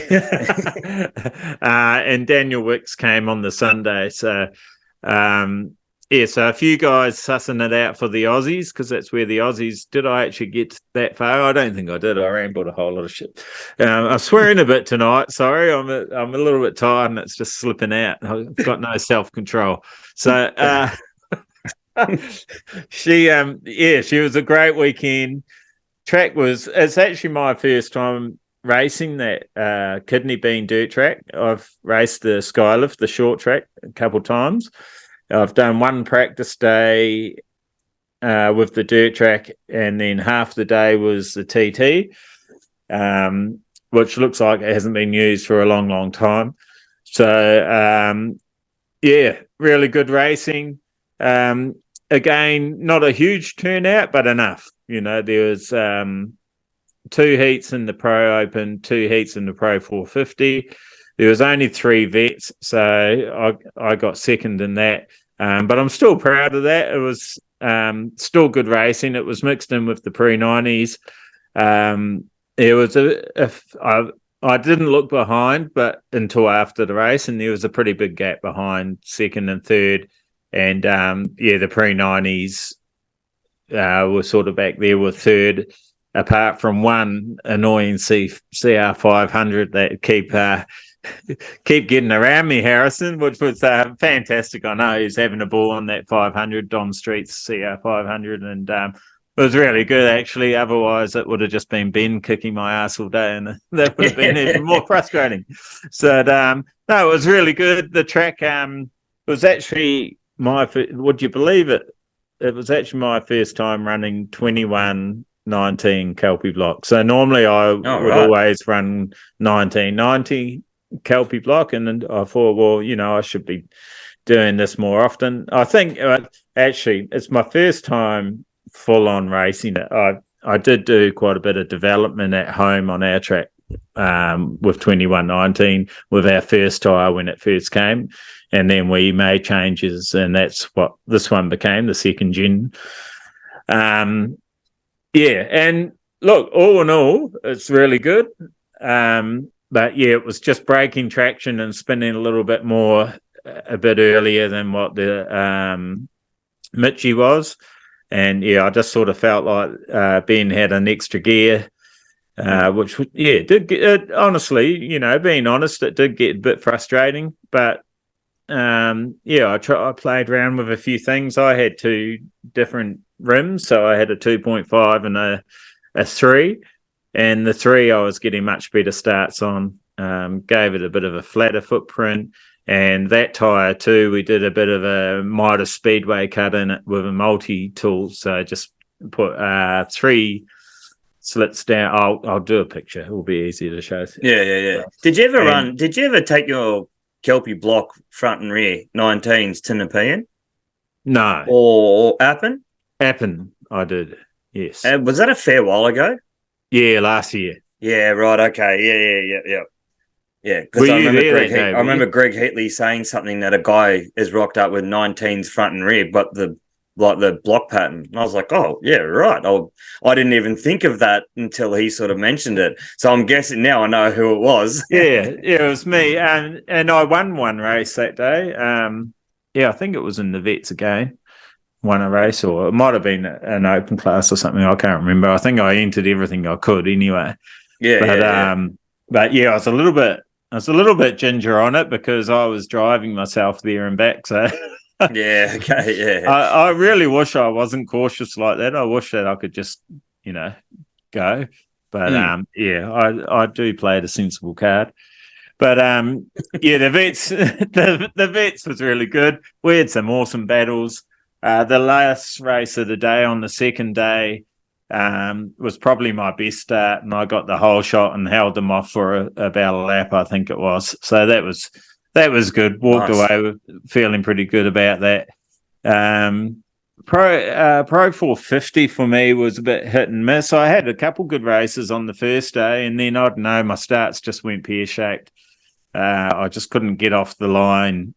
And Daniel Wicks came on the Sunday. So, so a few guys sussing it out for the Aussies, because that's where the Aussies. Did I actually get that far? I don't think I did. I rambled a whole lot of shit. I'm swearing a bit tonight. Sorry, I'm a little bit tired and it's just slipping out. I've got no self-control. So she was a great weekend. It's actually my first time racing that kidney bean dirt track. I've raced the Skylift, the short track, a couple of times. I've done one practice day with the dirt track, and then half the day was the TT, which looks like it hasn't been used for a long, long time. So, really good racing. Again, not a huge turnout, but enough. There was 2 heats in the Pro Open, 2 heats in the Pro 450. There was only 3 vets, so I got second in that. But I'm still proud of that. It was still good racing. It was mixed in with the pre-90s. It was I didn't look behind, but until after the race, and there was a pretty big gap behind second and third. And the pre-90s were sort of back there with third, apart from one annoying CR500 that keep getting around me, Harrison, which was fantastic. I know he's having a ball on that 500, Don Street's CR500, and it was really good, actually. Otherwise, it would have just been Ben kicking my ass all day, and that would have been even more frustrating. So, no, it was really good. The track was actually would you believe it? It was actually my first time running 2119 KELPI block. So normally I would always run 1990 KELPI block, and then I thought, well, I should be doing this more often. I think actually it's my first time full on racing it. I did do quite a bit of development at home on our track with 2119 with our first tyre when it first came, and then we made changes, and that's what this one became, the second gen. And look, all in all, it's really good. But it was just braking traction and spinning a little bit more, a bit earlier than what the Mitchie was. And I just sort of felt like Ben had an extra gear, which did get, honestly, being honest, it did get a bit frustrating. But I played around with a few things. I had 2 different rims, so I had a 2.5 and a 3, and the 3 I was getting much better starts on. Gave it a bit of a flatter footprint, and that tyre too, we did a bit of a Midas Speedway cut in it with a multi-tool, so just put 3 slits down. I'll do a picture, it will be easier to show. Yeah. Did you ever take your KELPI block front and rear 19s to Nepean? No. Or Appen? Appen, I did, yes. Was that a fair while ago? Yeah, last year. Yeah, right, okay. Yeah, because I remember Greg Heatley saying something that a guy is rocked up with 19s front and rear, but the block pattern. And I was like, oh, yeah, right. I didn't even think of that until he sort of mentioned it. So I'm guessing now I know who it was. yeah, it was me. And I won one race that day. I think it was in the Vets again. Won a race, or it might have been an open class or something. I can't remember. I think I entered everything I could anyway. But I was a little bit ginger on it because I was driving myself there and back. So I really wish I wasn't cautious like that. I wish that I could just, go. But I do play the sensible card. But the Vets, the Vets was really good. We had some awesome battles. The last race of the day, on the second day, was probably my best start, and I got the whole shot and held them off for about a lap, I think it was. So that was good. Walked away with feeling pretty good about that. Pro 450 for me was a bit hit and miss. I had a couple good races on the first day, and then I don't know, my starts just went pear-shaped. I just couldn't get off the line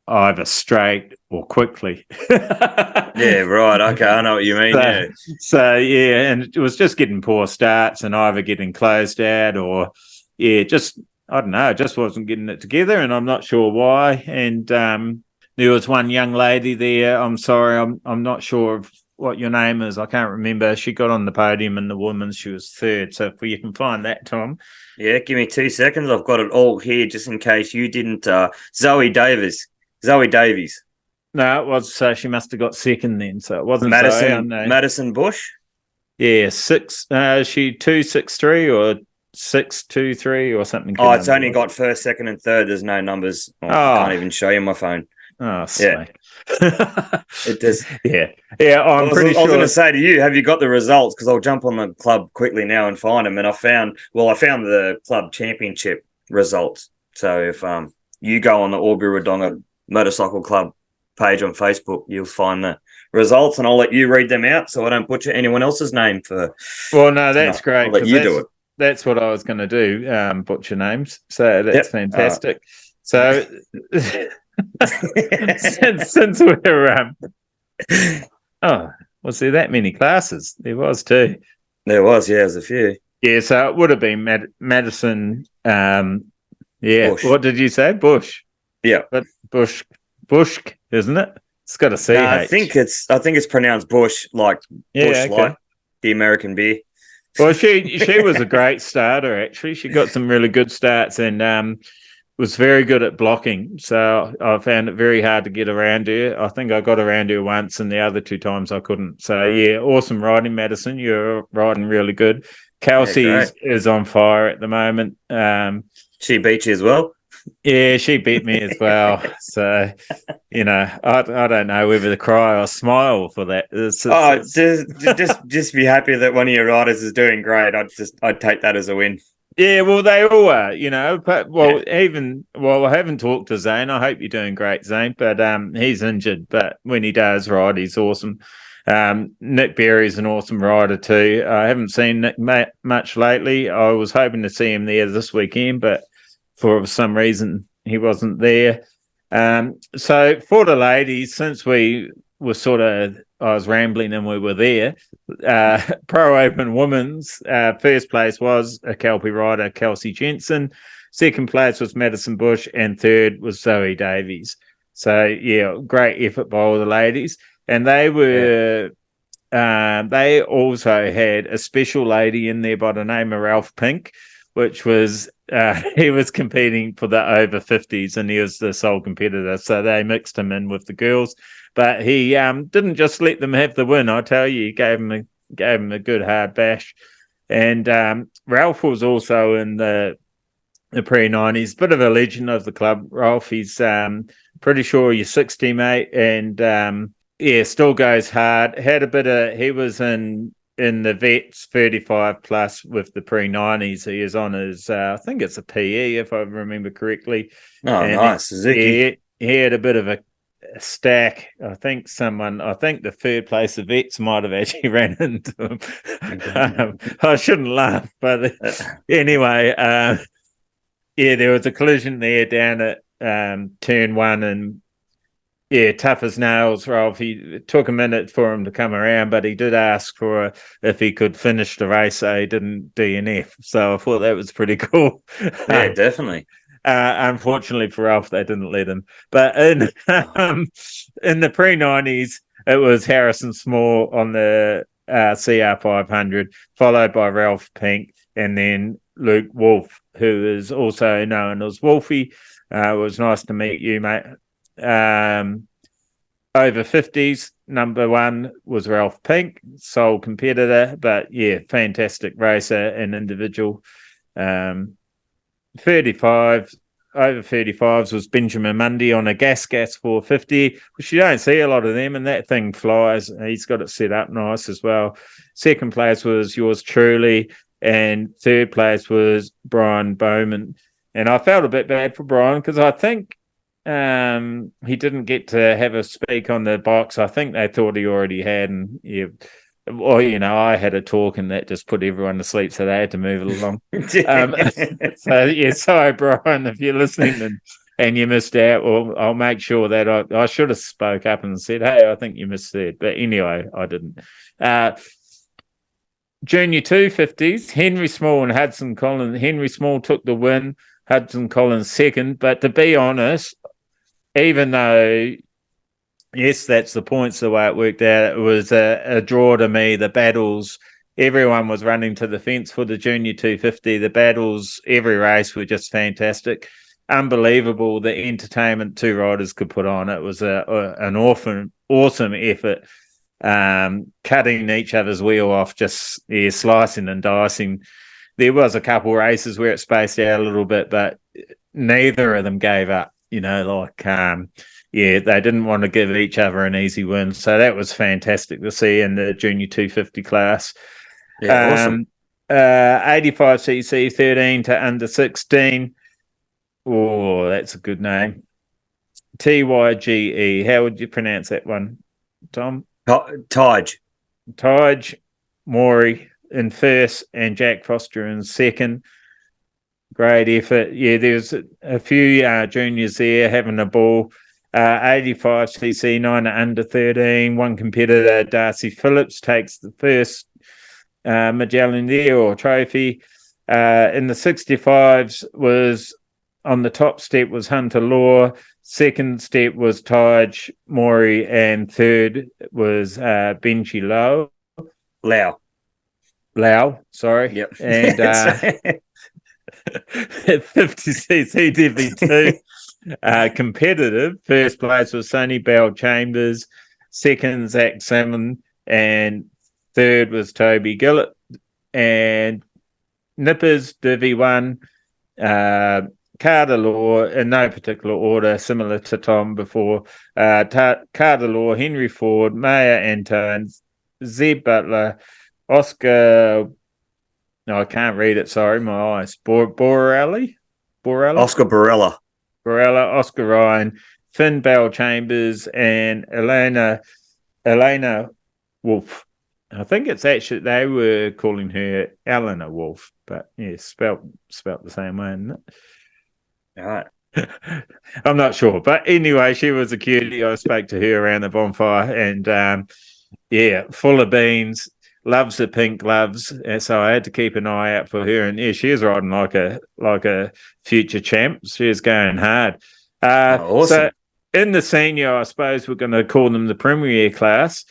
either straight or quickly. Yeah, right. Okay, I know what you mean. And it was just getting poor starts and either getting closed out or just I don't know, just wasn't getting it together, and I'm not sure why. And there was one young lady there. I'm sorry, I'm not sure of what your name is. I can't remember. She got on the podium in the women's. She was 3rd. So if you can find that, Tom. Yeah, give me 2 seconds. I've got it all here just in case you didn't. Zoe Davies. No, it was. She must have got 2nd then. So it wasn't Madison Bush. Yeah, 6. She 263 or 623 or something. Oh, it's only got 1st, 2nd, and 3rd. There's no numbers. I can't even show you my phone. Oh, yeah. It does. Yeah. I was going to say to you, have you got the results? Because I'll jump on the club quickly now and find them. And I found the club championship results. So if you go on the Albury Wodonga Motorcycle Club page on Facebook, you'll find the results, and I'll let you read them out so I don't butcher anyone else's name for. Well, no, that's great. I'll let you do it. That's what I was going to do, butcher names. So that's fantastic. So since we're was there that many classes? There was too. There was, yeah, there's a few. Yeah, so it would have been Madison. Bush. What did you say? Bush. Yeah, but Bush, isn't it? It's got a CH. I think it's pronounced Bush, like Bush Light, the American beer. Well, she was a great starter. Actually, she got some really good starts and was very good at blocking. So I found it very hard to get around her. I think I got around her once, and the other 2 times I couldn't. So yeah, awesome riding, Madison. You're riding really good. Kelsey is on fire at the moment. She beat you as well. Yeah, she beat me as well. So, I don't know whether to cry or smile for that. Just be happy that one of your riders is doing great. I'd take that as a win. Yeah, well, they all are, But I haven't talked to Zane. I hope you're doing great, Zane. But he's injured. But when he does ride, he's awesome. Nick Berry's an awesome rider too. I haven't seen Nick much lately. I was hoping to see him there this weekend, but for some reason he wasn't there. So for the ladies, since we were I was rambling and we were there, Pro Open Women's, first place was a KELPI rider, Kelsey Jensen. Second place was Madison Bush, and 3rd was Zoe Davies. So yeah, great effort by all the ladies. And they were they also had a special lady in there by the name of Ralph Pink, which was he was competing for the over 50s, and he was the sole competitor. So they mixed him in with the girls, but he didn't just let them have the win. I tell you, he gave him a good hard bash. And Ralph was also in the pre-90s, bit of a legend of the club. Ralph, he's pretty sure you're 60, mate, and still goes hard. He was in the vets 35 plus with the pre-90s. He is on his I think it's a PE if I remember correctly. Oh, and nice. He had a bit of a stack. I think the third place of vets might have actually ran into him. I shouldn't laugh, but anyway, there was a collision there down at turn one, and tough as nails, Ralph. It took a minute for him to come around, but he did ask for if he could finish the race, so he didn't DNF. So I thought that was pretty cool. Yeah, definitely. Unfortunately for Ralph, they didn't let him. But in the pre-90s, it was Harrison Small on the CR 500, followed by Ralph Pink, and then Luke Wolf, who is also known as Wolfie. It was nice to meet you, mate. Over 50s, number one was Ralph Pink, sole competitor, but fantastic racer and individual. 35 over 35s was Benjamin Mundy on a gas 450, which you don't see a lot of them, and that thing flies. He's got it set up nice as well. Second place was yours truly, and third place was Brian Bowman. And I felt a bit bad for Brian because I think he didn't get to have a speak on the box. I think they thought he already had, and I had a talk and that just put everyone to sleep, so they had to move it along. Sorry, Brian, if you're listening and you missed out, well, I'll make sure that I should have spoke up and said, hey, I think you missed that. But anyway, I didn't. Junior 250s, Henry Small and Hudson Collins. Henry Small took the win, Hudson Collins second. But to be honest, even though, yes, that's the points, the way it worked out, it was a draw to me. The battles, everyone was running to the fence for the Junior 250. The battles, every race were just fantastic. Unbelievable the entertainment two riders could put on. It was an awesome effort, cutting each other's wheel off, just slicing and dicing. There was a couple races where it spaced out a little bit, but neither of them gave up. They didn't want to give each other an easy win. So that was fantastic to see in the Junior 250 class. Yeah, awesome. 85cc, 13 to under 16. Oh, that's a good name. TYGE. How would you pronounce that one, Tom? Taj Maury in first and Jack Foster in second. Great effort. Yeah, there's a few juniors there having a ball. 85cc, 9 to under 13. One competitor, Darcy Phillips, takes the first medallion there or trophy. In the 65s was on the top step was Hunter Law. Second step was Taj Maury, and third was Benji Lau. Sorry. Yep. And 50cc DV2 competitive. First place was Sonny Bell Chambers. Second, Zach Salmon. And third was Toby Gillett. And Nippers, Div1, Carter Law, in no particular order, similar to Tom before. Carter Law, Henry Ford, Maya Antone, Zeb Butler, Oscar. No, I can't read it. Sorry, my eyes. Borelli? Oscar Borella, Oscar Ryan, Finn Bell Chambers, and Elena Wolf. I think it's actually, they were calling her Eleanor Wolf, but yeah, spelt the same way, isn't it? All right. I'm not sure. But anyway, she was a cutie. I spoke to her around the bonfire, and full of beans. Loves the pink gloves, and so I had to keep an eye out for her. And yeah, she was riding like a future champ. She was going hard. Awesome. So in the senior, I suppose we're going to call them the Premier class.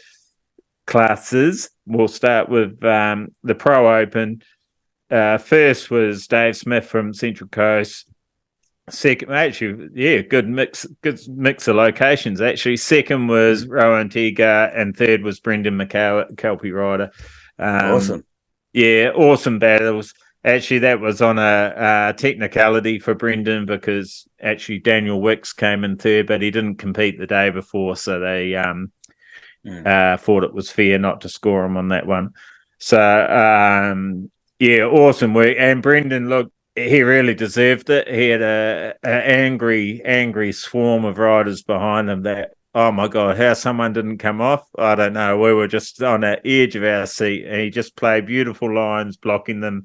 classes. We'll start with the Pro Open. First was Dave Smith from Central Coast. Second, actually, yeah, good mix of locations. Actually, second was Rowan Tiga, and third was Brendan McCall, KELPI rider. Awesome. Yeah, awesome battles. Actually, that was on a technicality for Brendan because actually Daniel Wicks came in third, but he didn't compete the day before, so they thought it was fair not to score him on that one. So, yeah, awesome work. And Brendan, look, he really deserved it. He had an angry swarm of riders behind him that, oh my God, how someone didn't come off, I don't know. We were just on the edge of our seat. And he just played beautiful lines, blocking them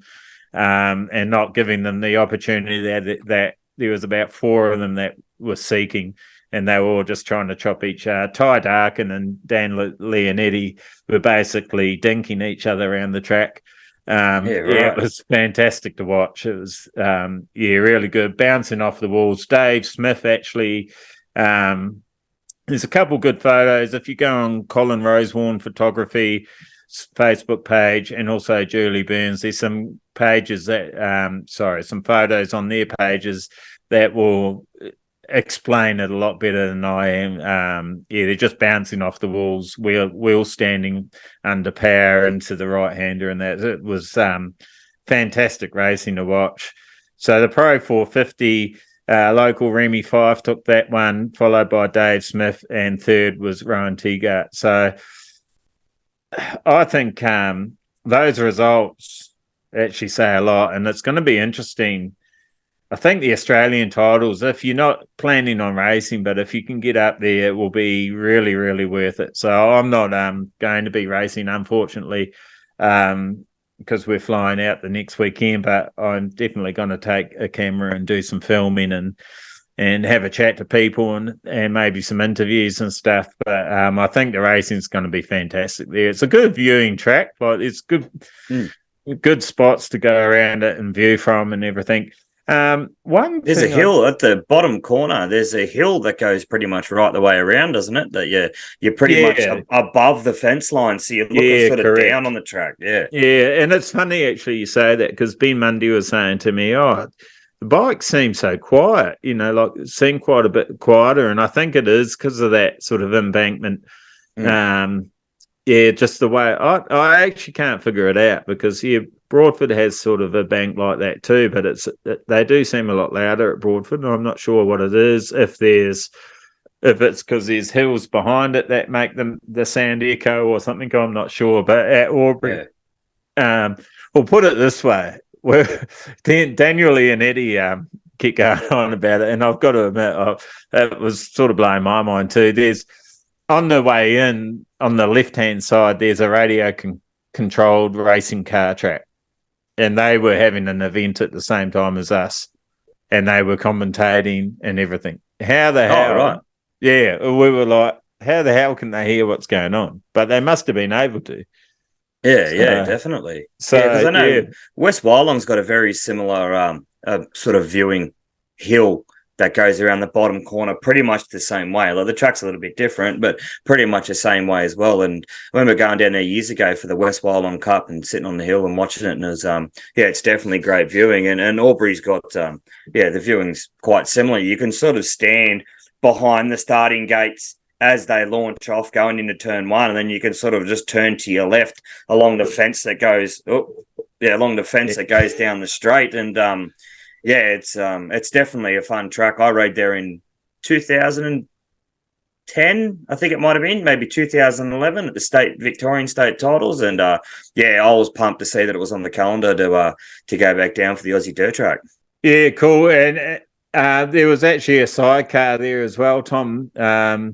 and not giving them the opportunity that there was about four of them that were seeking, and they were all just trying to chop each other. Ty Darkin and Dan Leonetti were basically dinking each other around the track. It was fantastic to watch. It was really good, bouncing off the walls. Dave Smith actually, there's a couple good photos. If you go on Colin Rosewarne Photography Facebook page and also Julie Burns, there's some pages that some photos on their pages that will explain it a lot better than I am. They're just bouncing off the walls, wheel standing under power into the right hander, and that it was fantastic racing to watch. So the Pro 450 local Remy Fife took that one, followed by Dave Smith, and third was Rowan Teagart. So I think those results actually say a lot, and it's going to be interesting. I think the Australian titles, if you're not planning on racing, but if you can get up there, it will be really, really worth it. So I'm not going to be racing, unfortunately, because we're flying out the next weekend, but I'm definitely going to take a camera and do some filming and have a chat to people and maybe some interviews and stuff. But I think the racing is going to be fantastic there. It's a good viewing track. Like, it's good spots to go around it and view from and everything. There's a hill at the bottom corner. There's a hill that goes pretty much right the way around, doesn't it? That you're pretty much above the fence line, so you're looking sort of down on the track. Yeah, and it's funny actually you say that, because Ben Mundy was saying to me, "Oh, the bike seems so quiet. Like it seemed quite a bit quieter," and I think it is because of that sort of embankment. Just the way I actually can't figure it out, because Broadford has sort of a bank like that too, but they do seem a lot louder at Broadford, and I'm not sure what it is. If it's because there's hills behind it that make the sound echo or something, I'm not sure. But at Aubrey, we'll put it this way: Daniel and Eddie keep going on about it, and I've got to admit, it was sort of blowing my mind too. There's on the way in on the left-hand side, there's a radio controlled racing car track. And they were having an event at the same time as us, and they were commentating and everything. How the hell? Oh, right. Yeah, we were like, how the hell can they hear what's going on? But they must have been able to. Yeah, definitely. So, because I know West Wyalong's got a very similar sort of viewing hill that goes around the bottom corner pretty much the same way. Like, the track's a little bit different, but pretty much the same way as well. And I remember going down there years ago for the West Wyalong Cup and sitting on the hill and watching it, and it was it's definitely great viewing. And Albury's got the viewing's quite similar. You can sort of stand behind the starting gates as they launch off going into turn one, and then you can sort of just turn to your left along the fence that goes that goes down the straight. And it's definitely a fun track. I rode there in 2010, I think it might have been, maybe 2011 at the Victorian state titles, and I was pumped to see that it was on the calendar to go back down for the Aussie Dirt Track. Yeah, cool. And there was actually a sidecar there as well, Tom. I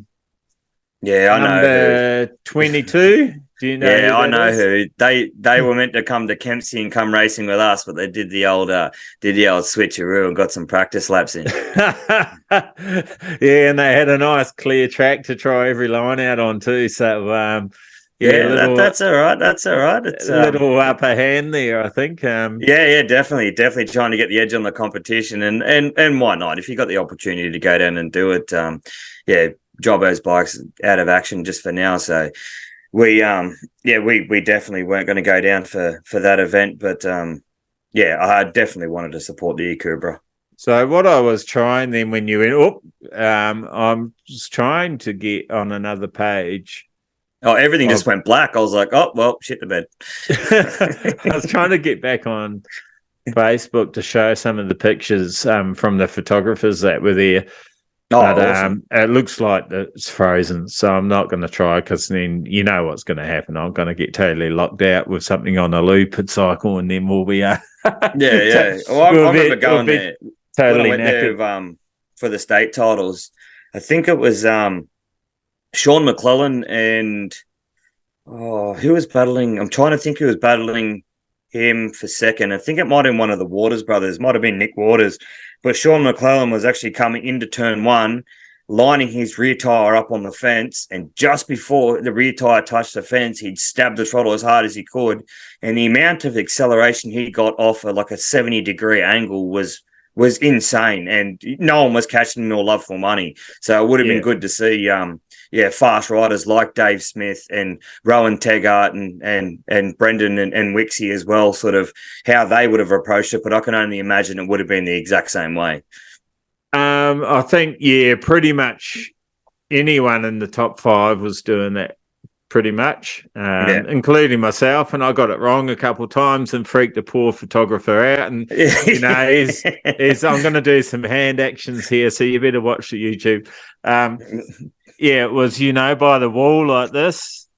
know. 22. Do you know? Yeah, I know who. They were meant to come to Kempsey and come racing with us, but they did the old switcheroo and got some practice laps in. And they had a nice clear track to try every line out on too. So that's all right. That's all right. It's a little upper hand there, I think. Definitely trying to get the edge on the competition, and why not? If you got the opportunity to go down and do it, Jobbo's bike's out of action just for now, so. we definitely weren't going to go down for that event, but I definitely wanted to support the Akubra. So what I was trying then when you went, I'm just trying to get on another page. Oh, everything just went black. I was like, oh, well, shit the bed. I was trying to get back on Facebook to show some of the pictures from the photographers that were there. Oh, but awesome. It looks like it's frozen, so I'm not going to try because then you know what's going to happen. I'm going to get totally locked out with something on a loop and cycle, and then we'll be yeah. Well, I remember going there totally when I went there for the state titles. I think it was Sean McClellan and who was battling? I'm trying to think who was battling him for second. I think it might have been one of the Waters brothers. Might have been Nick Waters. But Sean McClellan was actually coming into turn one, lining his rear tyre up on the fence. And just before the rear tyre touched the fence, he'd stabbed the throttle as hard as he could. And the amount of acceleration he got off like a 70-degree angle was insane. And no one was catching nor love for money. So it would have been good to see fast riders like Dave Smith and Rowan Teggart and Brendan and Wixie as well, sort of how they would have approached it. But I can only imagine it would have been the exact same way. I think, pretty much anyone in the top 5 was doing that pretty much, including myself. And I got it wrong a couple of times and freaked the poor photographer out. And, I'm going to do some hand actions here, so you better watch the YouTube. It was, by the wall like this.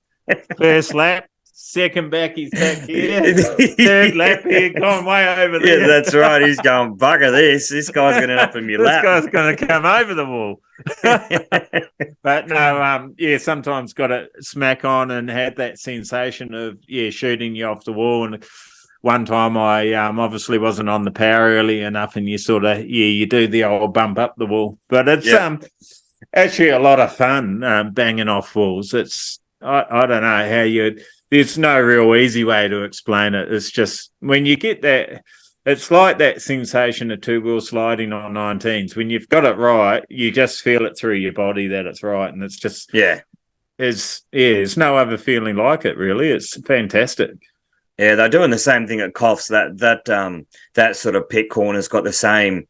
First lap, second back, he's back here. Third lap, here, gone way over there. Yeah, that's right. He's going, bugger this. This guy's going to end up in your lap. This guy's going to come over the wall. But no, sometimes got to smack on and had that sensation of, shooting you off the wall. And one time I obviously wasn't on the power early enough, and you sort of, you do the old bump up the wall. But it's actually a lot of fun banging off walls. It's I don't know how there's no real easy way to explain it. It's just when you get that, it's like that sensation of two-wheel sliding on 19s. When you've got it right, you just feel it through your body that it's right, and it's just there's no other feeling like it really. It's fantastic. Yeah, they're doing the same thing at Coffs. That sort of pit corner's got the same.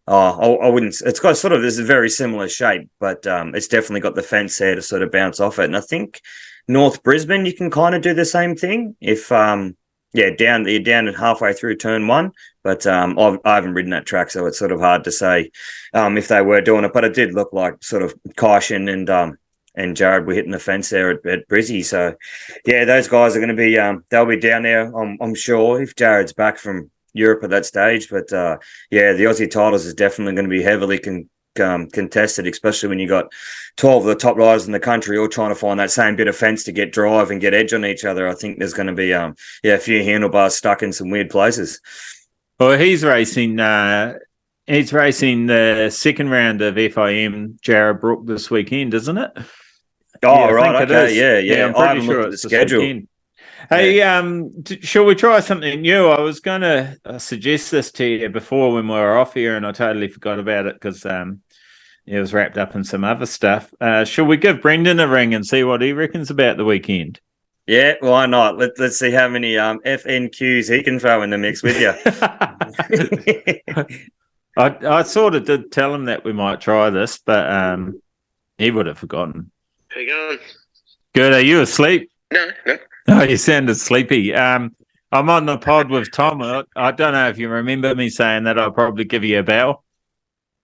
I wouldn't. It's got sort of this very similar shape, but it's definitely got the fence there to sort of bounce off it. And I think North Brisbane, you can kind of do the same thing if you're down and halfway through turn one. But I haven't ridden that track, so it's sort of hard to say if they were doing it. But it did look like sort of Kaishan and Jared were hitting the fence there at Brizzy. So those guys are going to be they'll be down there. I'm sure if Jared's back from Europe at that stage, but the Aussie titles is definitely going to be heavily contested, especially when you got 12 of the top riders in the country all trying to find that same bit of fence to get drive and get edge on each other. I think there's going to be a few handlebars stuck in some weird places. Well, he's racing the second round of FIM Jarrah Brook this weekend, isn't it? Oh, right, okay, yeah. I'm pretty sure it's the schedule. Hey, shall we try something new? I was going to suggest this to you before when we were off here, and I totally forgot about it because it was wrapped up in some other stuff. Shall we give Brendan a ring and see what he reckons about the weekend? Yeah, why not? Let's see how many FNQs he can throw in the mix with you. I sort of did tell him that we might try this, but he would have forgotten. How you going? Good. Are you asleep? No. Oh, you sounded sleepy. I'm on the pod with Tom. I don't know if you remember me saying that I'll probably give you a bell.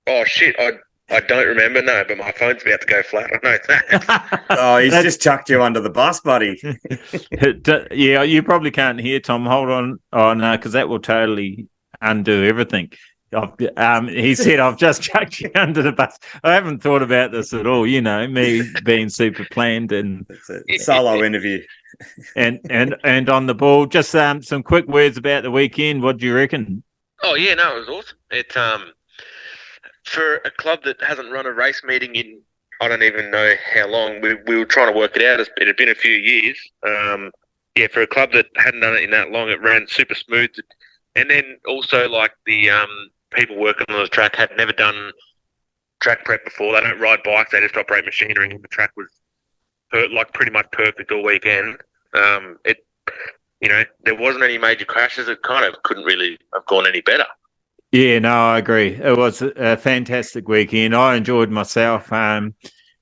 Oh, shit. I don't remember, no, but my phone's about to go flat. I know that. Oh, he's just chucked you under the bus, buddy. Yeah, you probably can't hear, Tom. Hold on. Oh, no, because that will totally undo everything. He said, I've just chucked you under the bus. I haven't thought about this at all, me being super planned and solo interview. And on the ball, just some quick words about the weekend. What do you reckon? Oh, yeah, no, it was awesome. It's for a club that hasn't run a race meeting in, I don't even know how long, we were trying to work it out. It had been a few years. For a club that hadn't done it in that long, it ran super smooth. And then also, like, the people working on the track had never done track prep before. They don't ride bikes, they just operate machinery. And the track was pretty much perfect all weekend. There wasn't any major crashes. It kind of couldn't really have gone any better. Yeah, no, I agree. It was a fantastic weekend. I enjoyed myself.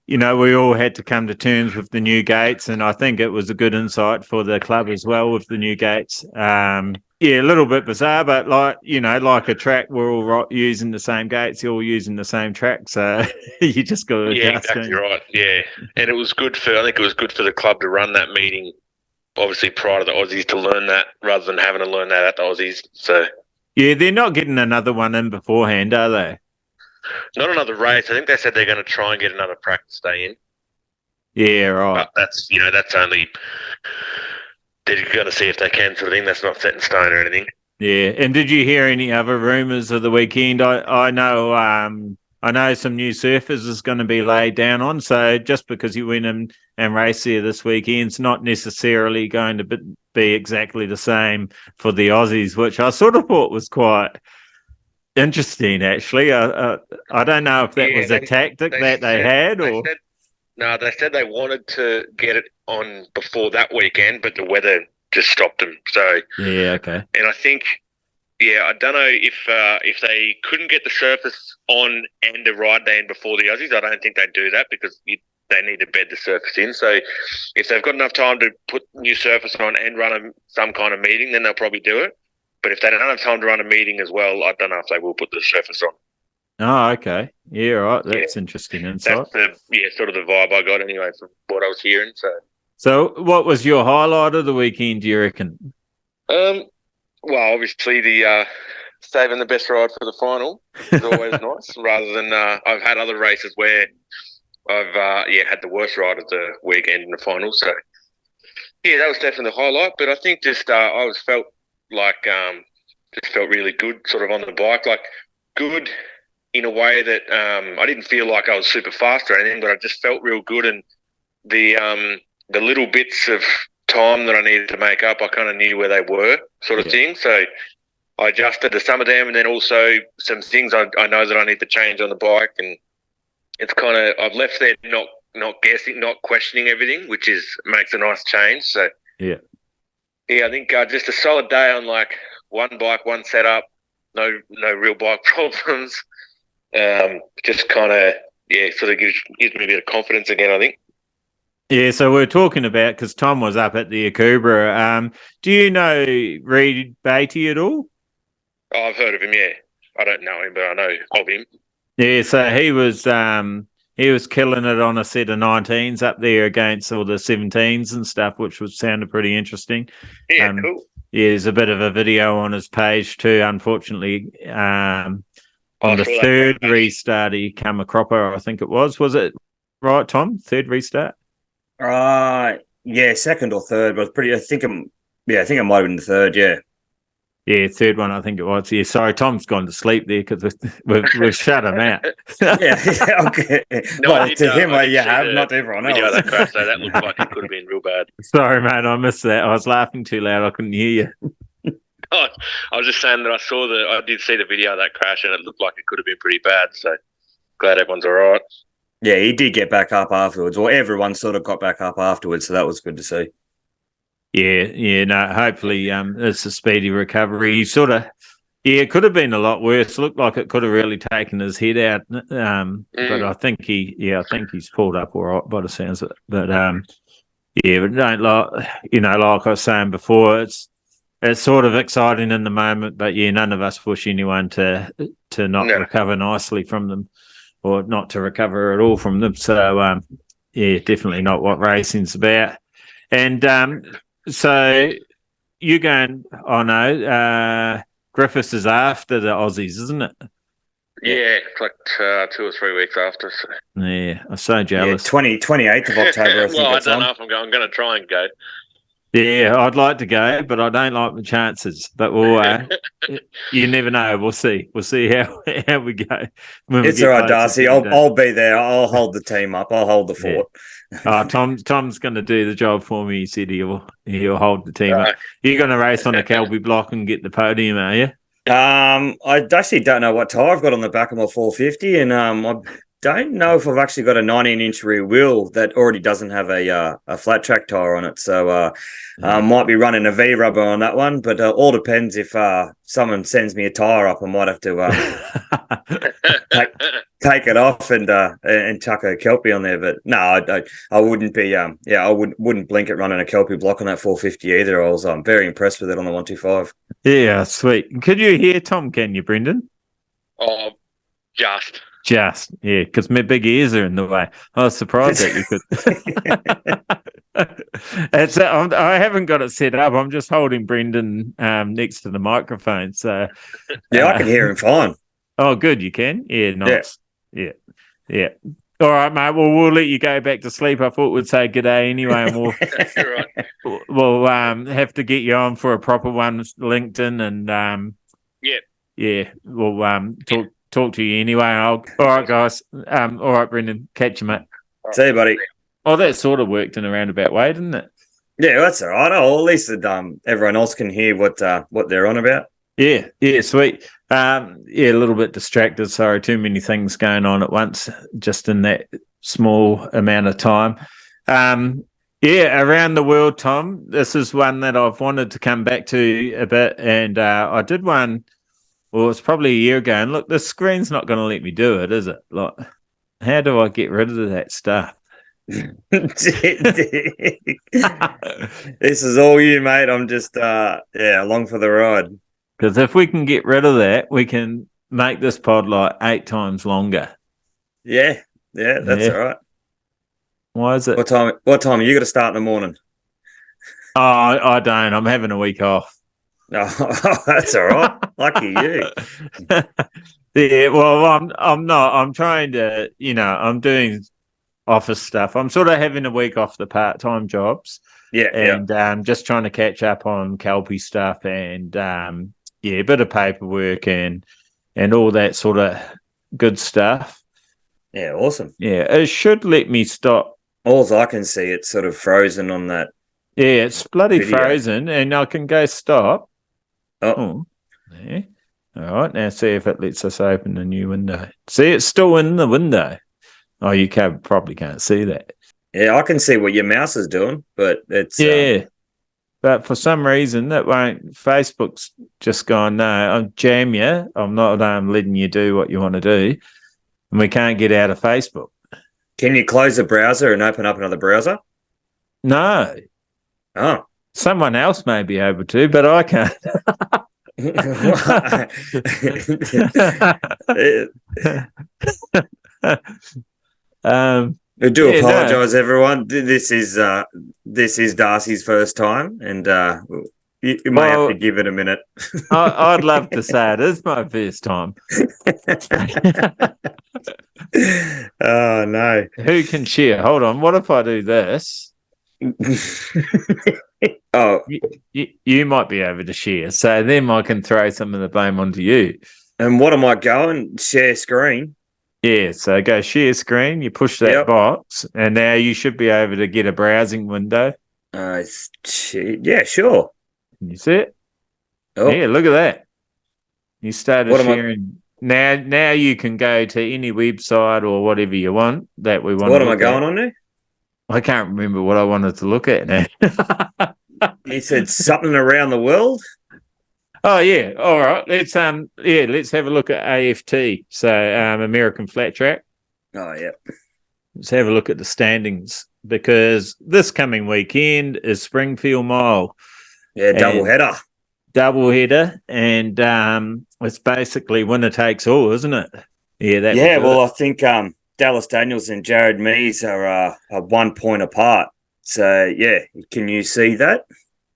We all had to come to terms with the new gates, and I think it was a good insight for the club as well with the new gates. A little bit bizarre, but like a track, we're all using the same gates, you're all using the same track, so you just got to adjust. Yeah, exactly right. Yeah, and I think it was good for the club to run that meeting, obviously prior to the Aussies, to learn that rather than having to learn that at the Aussies. So yeah, they're not getting another one in beforehand, are they? Not another race. I think they said they're going to try and get another practice day in. Yeah, right. But that's only, they're going to see if they can, sort of thing. That's not set in stone or anything. Yeah, and did you hear any other rumours of the weekend? I know some new surfers is going to be laid down on. So just because you win and race there this weekend, it's not necessarily going to be exactly the same for the Aussies, which I sort of thought was quite interesting. Actually, I don't know if that was a tactic that they had, or they said they wanted to get it on before that weekend, but the weather just stopped them. So yeah, okay. And I think, I don't know if they couldn't get the surface on and a ride day in before the Aussies. I don't think they'd do that because they need to bed the surface in. So if they've got enough time to put new surface on and run some kind of meeting, then they'll probably do it. But if they don't have time to run a meeting as well, I don't know if they will put the surface on. Oh, okay. Yeah, right. That's interesting insight. That's sort of the vibe I got anyway from what I was hearing. So what was your highlight of the weekend, do you reckon? Well, obviously the saving the best ride for the final is always nice, rather than I've had other races where I've had the worst ride of the weekend in the final. So yeah, that was definitely the highlight. But I think just I felt really good sort of on the bike, like good in a way that I didn't feel like I was super fast or anything, but I just felt real good. And the little bits of time that I needed to make up, I kind of knew where they were, sort of thing. So I adjusted to some of them, and then also some things I know that I need to change on the bike. And it's kind of, I've left there not guessing, not questioning everything, which makes a nice change. So yeah, I think just a solid day on like one bike, one setup, no real bike problems. Just kind of sort of gives me a bit of confidence again, I think. Yeah, so we're talking about, because Tom was up at the Akubra. Do you know Reed Beatty at all? Oh, I've heard of him, yeah. I don't know him, but I know of him. Yeah, so he was killing it on a set of 19s up there against all the 17s and stuff, which sounded pretty interesting. Yeah, cool. Yeah, there's a bit of a video on his page too, unfortunately. On the third restart, he came a cropper, I think it was. Was it right, Tom? Third restart? Yeah, second or third, but I think it might have been the third, yeah. Yeah, third one, I think it was. Yeah, sorry, Tom's gone to sleep there because we've shut him out. yeah, okay. No, well, to him, you have, not to everyone else. That crash, so that looked like it could have been real bad. Sorry, mate, I missed that. I was laughing too loud. I couldn't hear you. Oh, I was just saying that I did see the video of that crash, and it looked like it could have been pretty bad. So glad everyone's all right. Yeah, he did get back up afterwards, or everyone sort of got back up afterwards, so that was good to see. Yeah, no, hopefully it's a speedy recovery. He sort of, it could have been a lot worse. Looked like it could have really taken his head out. But I think he's pulled up all right by the sounds of it. But but don't like I was saying before, it's sort of exciting in the moment, but none of us push anyone to not recover nicely from them, or not to recover at all from them. So definitely not what racing's about. And so you're going, Griffiths is after the Aussies, isn't it? Yeah, it's like 2 or 3 weeks after. So. Yeah, I'm so jealous. 28th of October, I think. Well, I don't know if I'm going to try and go. Yeah, I'd like to go, but I don't like the chances. But we'll, you never know. We'll see. We'll see how we go. It's all right, Darcy. I'll be there. I'll hold the team up. I'll hold the fort. Tom's going to do the job for me. He said he'll hold the team up. You're going to race on the KELPI block and get the podium, are you? I actually don't know what tire I've got on the back of my 450, and don't know if I've actually got a 19-inch rear wheel that already doesn't have a flat track tire on it. So might be running a V rubber on that one, but all depends if someone sends me a tire up. I might have to take it off and chuck a KELPI on there. But no, I wouldn't be I wouldn't blink at running a KELPI block on that 450 either. I was very impressed with it on the 125. Yeah, sweet. Could you hear Tom? Can you, Brendan? Oh, just. Yeah, because my big ears are in the way. I was surprised that you could. I haven't got it set up. I'm just holding Brendan next to the microphone. So yeah, I can hear him fine. Oh, good. You can? Yeah, nice. Yeah. All right, mate. Well, we'll let you go back to sleep. I thought we'd say good day anyway, and we'll have to get you on for a proper one with LinkedIn, and we'll talk to you anyway. All right, guys. All right, Brendan. Catch you, mate. See you, buddy. Oh, that sort of worked in a roundabout way, didn't it? Yeah, that's all right. Oh, at least everyone else can hear what they're on about. Yeah, sweet. A little bit distracted. Sorry, too many things going on at once, just in that small amount of time. Around the world, Tom. This is one that I've wanted to come back to a bit, and I did one. Well, it's probably a year ago, and look, the screen's not going to let me do it, is it? Like, how do I get rid of that stuff? This is all you, mate. I'm just along for the ride. Because if we can get rid of that, we can make this pod like 8 times longer. Yeah, that's all right. Why is it? What time are you got to start in the morning? Oh, I don't. I'm having a week off. Oh, that's all right. Lucky you. Yeah, well, I'm not. I'm trying to, I'm doing office stuff. I'm sort of having a week off the part-time jobs. And just trying to catch up on KELPI stuff and a bit of paperwork and all that sort of good stuff. Yeah, awesome. Yeah, it should let me stop. All I can see, it's sort of frozen on that. Yeah, it's bloody video. Frozen, and I can go stop. Oh. Yeah. All right, now see if it lets us open a new window. See, it's still in the window. Oh, you probably can't see that. Yeah, I can see what your mouse is doing, but it's... but for some reason, that won't... Facebook's just gone, no, I'll jam you. I'm not letting you do what you want to do. And we can't get out of Facebook. Can you close the browser and open up another browser? No. Oh. Someone else may be able to, but I can't. I do apologise, everyone. This is Darcy's first time, and you might have to give it a minute. I'd love to say it is my first time. Oh no! Who can share? Hold on. What if I do this? You might be able to share, so then I can throw some of the blame onto you. And what am I going? Share screen. Yeah, so go share screen. You push that box, and now you should be able to get a browsing window. Yeah, sure. Can you see it? Oh. Yeah, look at that. You started sharing. Now you can go to any website or whatever you want that we want. What am I going on there? I can't remember what I wanted to look at now. You said something around the world. Oh yeah, all right. Let's have a look at AFT. So American Flat Track. Oh yeah. Let's have a look at the standings because this coming weekend is Springfield Mile. Yeah, double header, and it's basically winner takes all, isn't it? Yeah, I think Dallas Daniels and Jared Mees are 1 point apart. So yeah, can you see that?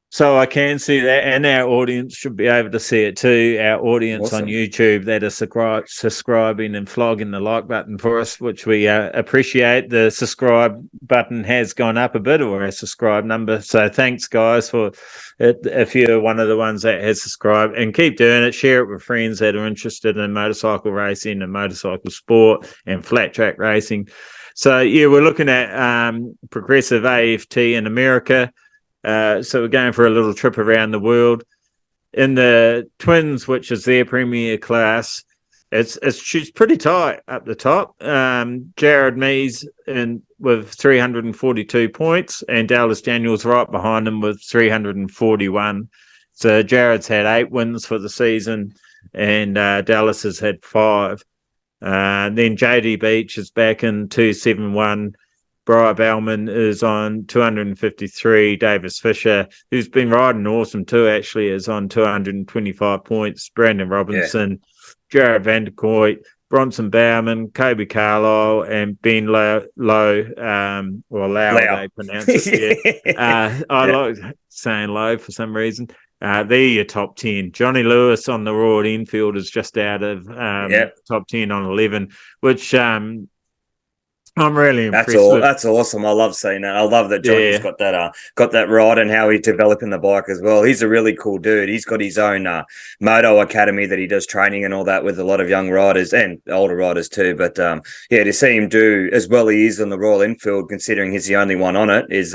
So I can see that, and our audience should be able to see it too. Our audience on YouTube that are subscribing and flogging the like button for us, which we appreciate. The subscribe button has gone up a bit, or our subscribe number. So thanks, guys, for it. If you're one of the ones that has subscribed, and keep doing it. Share it with friends that are interested in motorcycle racing and motorcycle sport and flat track racing. So yeah, we're looking at progressive AFT in America. So we're going for a little trip around the world. In the Twins, which is their premier class, she's pretty tight up the top. Jared Mees with 342 points, and Dallas Daniels right behind him with 341. So Jared's had 8 wins for the season, and Dallas has had 5. Then JD Beach is back in 271. Brian Bellman is on 253. Davis Fisher, who's been riding awesome too, actually, is on 225 points. Brandon Robinson, Jared Vanderkooy, Bronson Bauman, Kobe Carlisle, and Ben Lowe, or Lau, they pronounce it. I like saying Lowe for some reason. They're your top 10. Johnny Lewis on the Royal Enfield is just out of top 10 on 11, which I'm really impressed. That's awesome. I love seeing that. I love that Johnny's got that ride and how he's developing the bike as well. He's a really cool dude. He's got his own moto academy that he does training and all that with a lot of young riders and older riders too. But to see him do as well he is on the Royal Enfield, considering he's the only one on it, is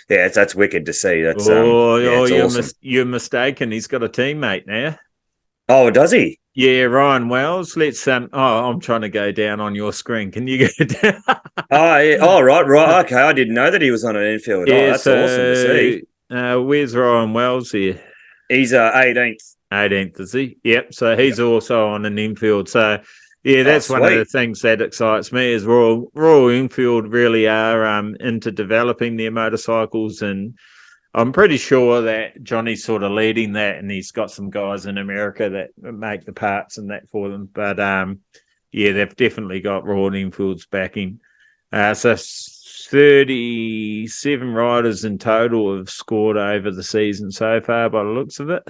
that's wicked to see. That's awesome. You're mistaken. He's got a teammate now. Oh, does he? Yeah, Ryan Wells. Let's. I'm trying to go down on your screen. Can you go down? Right. Okay, I didn't know that he was on an infield. Yeah, that's awesome to see. Where's Ryan Wells here? He's 18th. 18th, is he? Yep. So he's also on an infield. So that's one of the things that excites me is Royal Enfield really are into developing their motorcycles, and I'm pretty sure that Johnny's sort of leading that, and he's got some guys in America that make the parts and that for them. But they've definitely got Royal Enfield's backing. So 37 riders in total have scored over the season so far by the looks of it.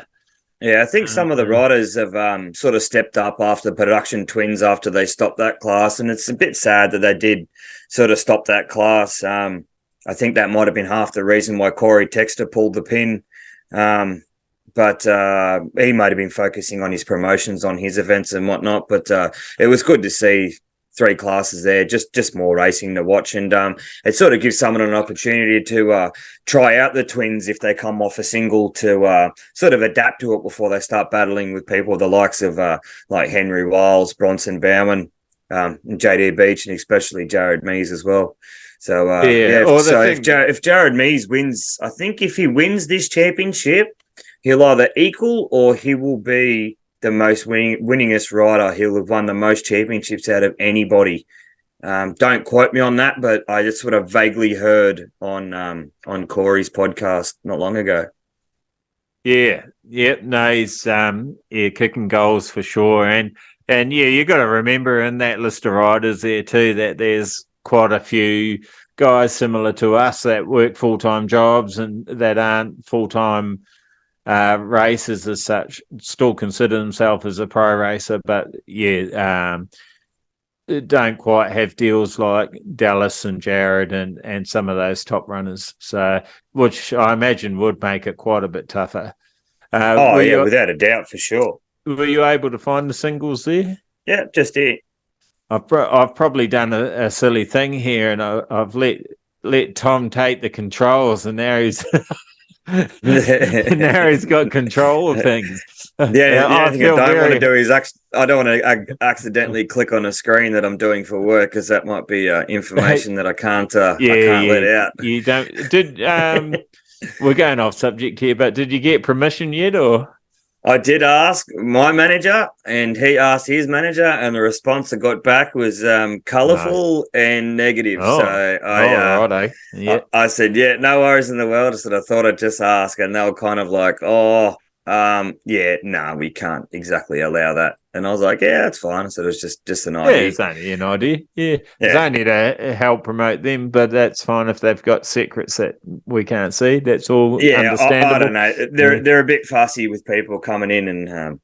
Yeah, I think some of the riders have sort of stepped up after Production Twins after they stopped that class, and it's a bit sad that they did sort of stop that class. I think that might have been half the reason why Corey Texter pulled the pin. But he might have been focusing on his promotions on his events and whatnot. But it was good to see 3 classes there, just more racing to watch. And it sort of gives someone an opportunity to try out the twins if they come off a single, to sort of adapt to it before they start battling with people, the likes of like Henry Wiles, Bronson Bauman, and JD Beach, and especially Jared Mees as well. So, if Jared Mees wins, I think if he wins this championship, he'll either equal or he will be the most winningest rider. He'll have won the most championships out of anybody. Don't quote me on that, but I just sort of vaguely heard on Corey's podcast not long ago. Yeah. No, he's kicking goals for sure. And you got to remember in that list of riders there too that there's quite a few guys similar to us that work full-time jobs and that aren't full-time racers as such, still consider themselves as a pro racer, but don't quite have deals like Dallas and Jared and some of those top runners. So, which I imagine would make it quite a bit tougher. Without a doubt, for sure. Were you able to find the singles there? Yeah, just it. I've probably done a silly thing here, and I've let Tom take the controls, and now he's got control of things. The only thing I don't want to do is I don't want to accidentally click on a screen that I'm doing for work, because that might be information that I can't let out. You don't we're going off subject here, but did you get permission yet, or? I did ask my manager, and he asked his manager, and the response I got back was colourful and negative. So I said, no worries in the world. I said, I thought I'd just ask, and they were kind of like, we can't exactly allow that. And I was like, yeah, that's fine. So it was just an idea. Yeah, it's only an idea. Yeah. It's only to help promote them, but that's fine if they've got secrets that we can't see. That's all understandable. I don't know. They're a bit fussy with people coming in and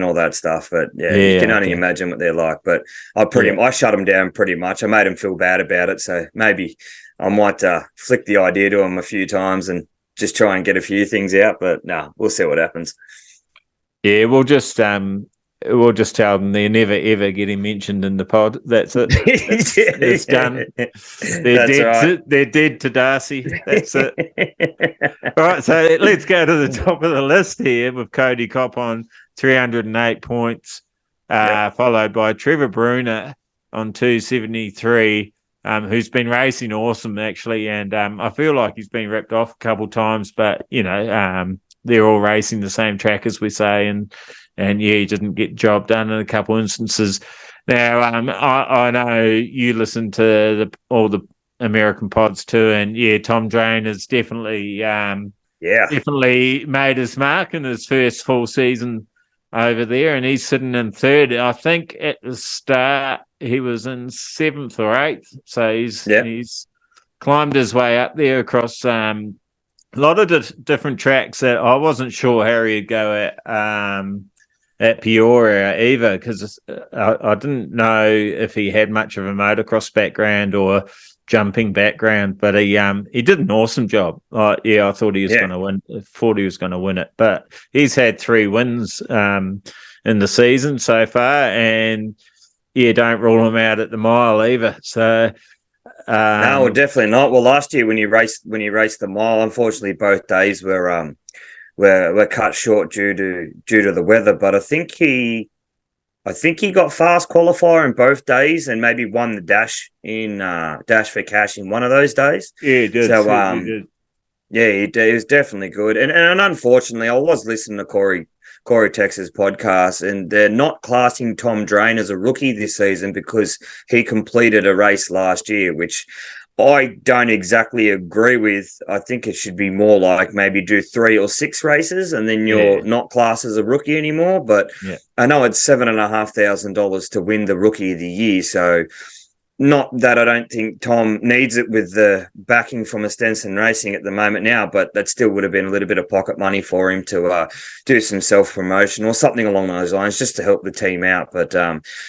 all that stuff. But you can only imagine what they're like. But I shut them down pretty much. I made them feel bad about it. So maybe I might flick the idea to them a few times and just try and get a few things out. But no, we'll see what happens. Yeah, we'll just tell them they're never ever getting mentioned in the pod. That's it. It's done. They're dead. Right. They're dead to Darcy. That's it. All right, so let's go to the top of the list here with Cody Kopp on 308 points. followed by Trevor Bruner on 273, who's been racing awesome, actually. And I feel like he's been ripped off a couple times, but, they're all racing the same track, as we say. And he didn't get job done in a couple instances. Now, I know you listen to all the American pods too, and Tom Drain has definitely made his mark in his first full season over there, and he's sitting in third. I think at the start he was in 7th or 8th, so he's climbed his way up there across a lot of different tracks that I wasn't sure Harry would go at Peoria either, because I didn't know if he had much of a motocross background or jumping background, but he did an awesome job. I thought he was going to win. Thought he was going to win it, but he's had 3 wins in the season so far, and don't rule him out at the mile either. So no, definitely not. Well, last year when he raced the mile, unfortunately both days were cut short due to the weather. But I think he got fast qualifier in both days and maybe won the dash for cash in one of those days. Yeah, he did. So he did. Yeah, he did. It was definitely good. And unfortunately, I was listening to Corey Tex's podcast, and they're not classing Tom Drain as a rookie this season because he completed a race last year, which I don't exactly agree with. I think it should be more like maybe do 3 or 6 races and then you're not classed as a rookie anymore. But I know it's $7,500 to win the Rookie of the Year. So not that I don't think Tom needs it with the backing from Stenson Racing at the moment now, but that still would have been a little bit of pocket money for him to do some self-promotion or something along those lines just to help the team out. But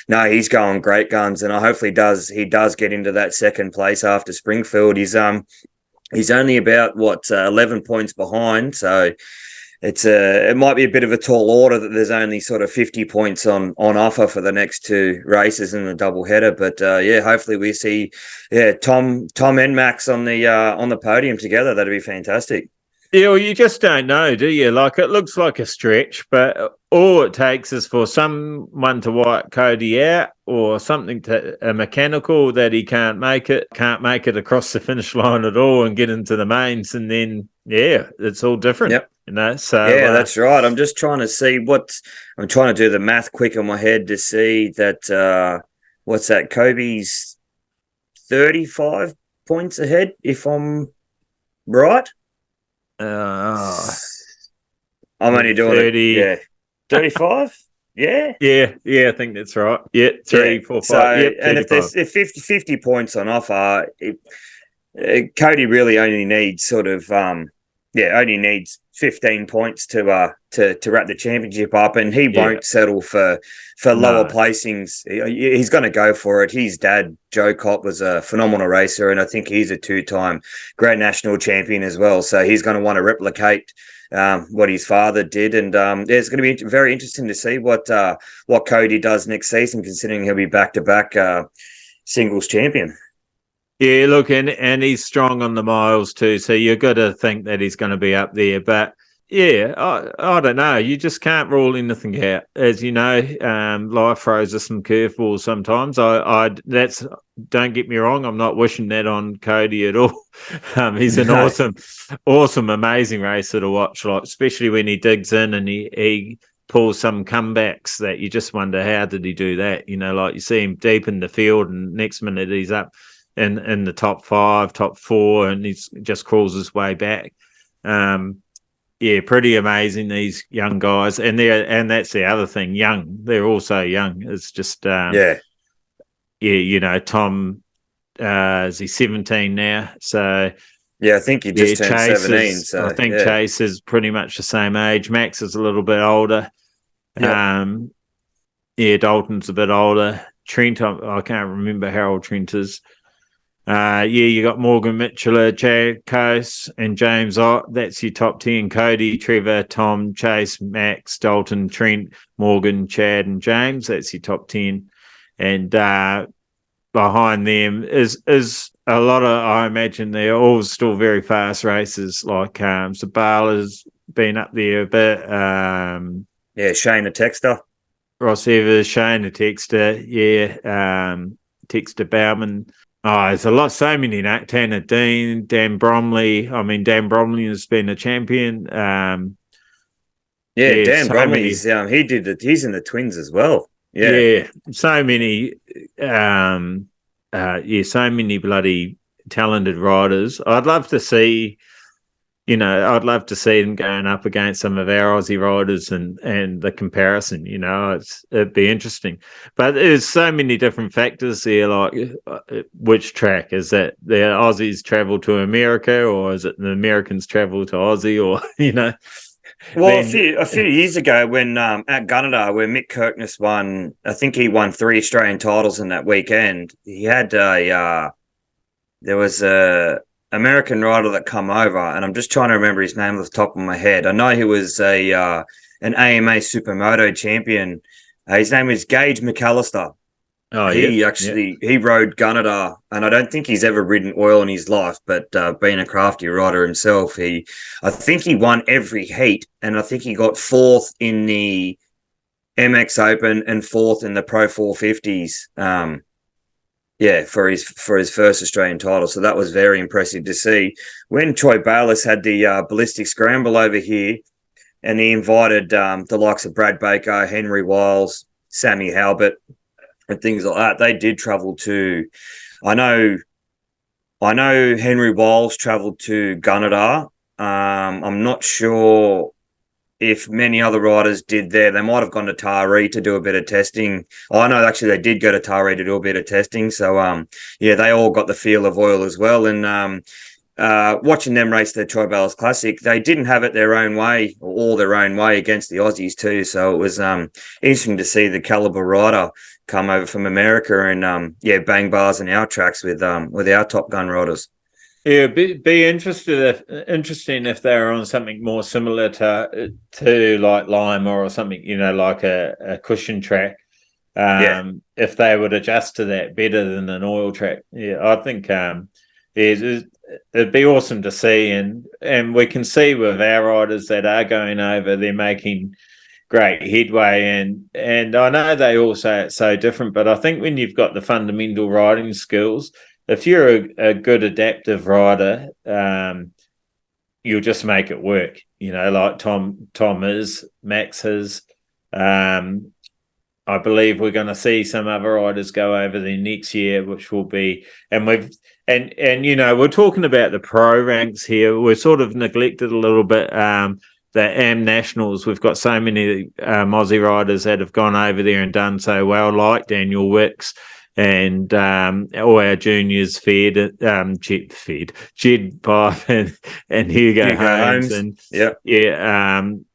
no, he's going great guns, and I hopefully he does get into that second place after Springfield. He's only about 11 points behind, so it might be a bit of a tall order that there's only sort of 50 points on offer for the next 2 races in the double header. But hopefully we see Tom and Max on the podium together. That'd be fantastic. Yeah, well, you just don't know, do you? Like, it looks like a stretch, but all it takes is for someone to wipe Cody out or something a mechanical that he can't make it across the finish line at all and get into the mains, and then it's all different. Yep. So that's right. I'm just trying to see I'm trying to do the math quick in my head to see that what's that? Kobe's 35 points ahead, if I'm right. I'm only doing 30. 35. Yeah, I think that's right. 3, 4, 5. So, and if 35. there's 50 points on offer, Cody really only needs only needs 15 points to wrap the championship up, and he won't settle for lower placings. He's going to go for it. His dad, Joe Cott, was a phenomenal racer, and I think he's a 2-time Grand National champion as well. So he's going to want to replicate what his father did, and it's going to be very interesting to see what Cody does next season, considering he'll be back-to-back singles champion. Yeah, look, and he's strong on the miles too, so you've got to think that he's going to be up there. But I don't know. You just can't rule anything out, as you know. Life throws us some curveballs sometimes. Don't get me wrong. I'm not wishing that on Cody at all. He's an awesome, amazing racer to watch. Like, especially when he digs in and he pulls some comebacks that you just wonder, how did he do that? Like, you see him deep in the field, and next minute he's up in the top 5, top 4, and he just crawls his way back. Pretty amazing, these young guys, and that's the other thing. They're all so young. It's just Tom. Is he 17 now? So I think he just turned 17. So I think Chase is pretty much the same age. Max is a little bit older. Dalton's a bit older. Trent, I can't remember how old Trent is. You got Morgan Mitchell, Chad Coase, and James Ott. That's your top 10. Cody, Trevor, Tom, Chase, Max, Dalton, Trent, Morgan, Chad, and James. That's your top 10. And behind them is a lot of, I imagine they're all still very fast racers. Like Zabala's been up there a bit. Shane the Texter. Ross Evers, Shane, a texter, texter Bauman. Oh, there's so many. Tanner Dean, Dan Bromley. I mean, Dan Bromley has been a champion. Dan Bromley's he did it. He's in the Twins as well. Yeah, so many. So many bloody talented riders. I'd love to see them going up against some of our Aussie riders and the comparison. It'd be interesting. But there's so many different factors there, like which track is that the Aussies travel to America, or is it the Americans travel to Aussie, or Well, a few years ago, when at Gunnedah, where Mick Kirkness won, I think he won 3 Australian titles in that weekend. He had there was a American rider that come over, and I'm just trying to remember his name off the top of my head. I know he was an AMA Supermoto champion. His name is Gage McAllister. Oh, he rode Gunnedah, and I don't think he's ever ridden oil in his life, but being a crafty rider himself, I think he won every heat, and I think he got 4th in the MX Open and 4th in the Pro 450s. For his first Australian title. So that was very impressive to see. When Troy Bayliss had the ballistic scramble over here, and he invited the likes of Brad Baker, Henry Wiles, Sammy Halbert, and things like that, they did travel to. I know Henry Wiles travelled to Gunnedah. I'm not sure if many other riders did there. They might have gone to Taree to do a bit of testing. I know actually they did go to Taree to do a bit of testing. So they all got the feel of oil as well. And watching them race the Troy Bayliss Classic, they didn't have it their own way, or all their own way, against the Aussies too. So it was interesting to see the caliber rider come over from America and bang bars in our tracks with our Top Gun riders. Yeah, be interesting if they're on something more similar to like Lima or something, like a cushion track. If they would adjust to that better than an oil track. Yeah, I think it'd be awesome to see, and we can see with our riders that are going over, they're making great headway, and I know they all say it's so different, but I think when you've got the fundamental riding skills, if you're a good adaptive rider, you'll just make it work. Like Tom is, Max is. I believe we're going to see some other riders go over there next year, which will be, and we're talking about the pro ranks here. We're sort of neglected a little bit. The AM Nationals, we've got so many Aussie riders that have gone over there and done so well, like Daniel Wicks and all our juniors, Jed Pipe and Hugo Holmes. And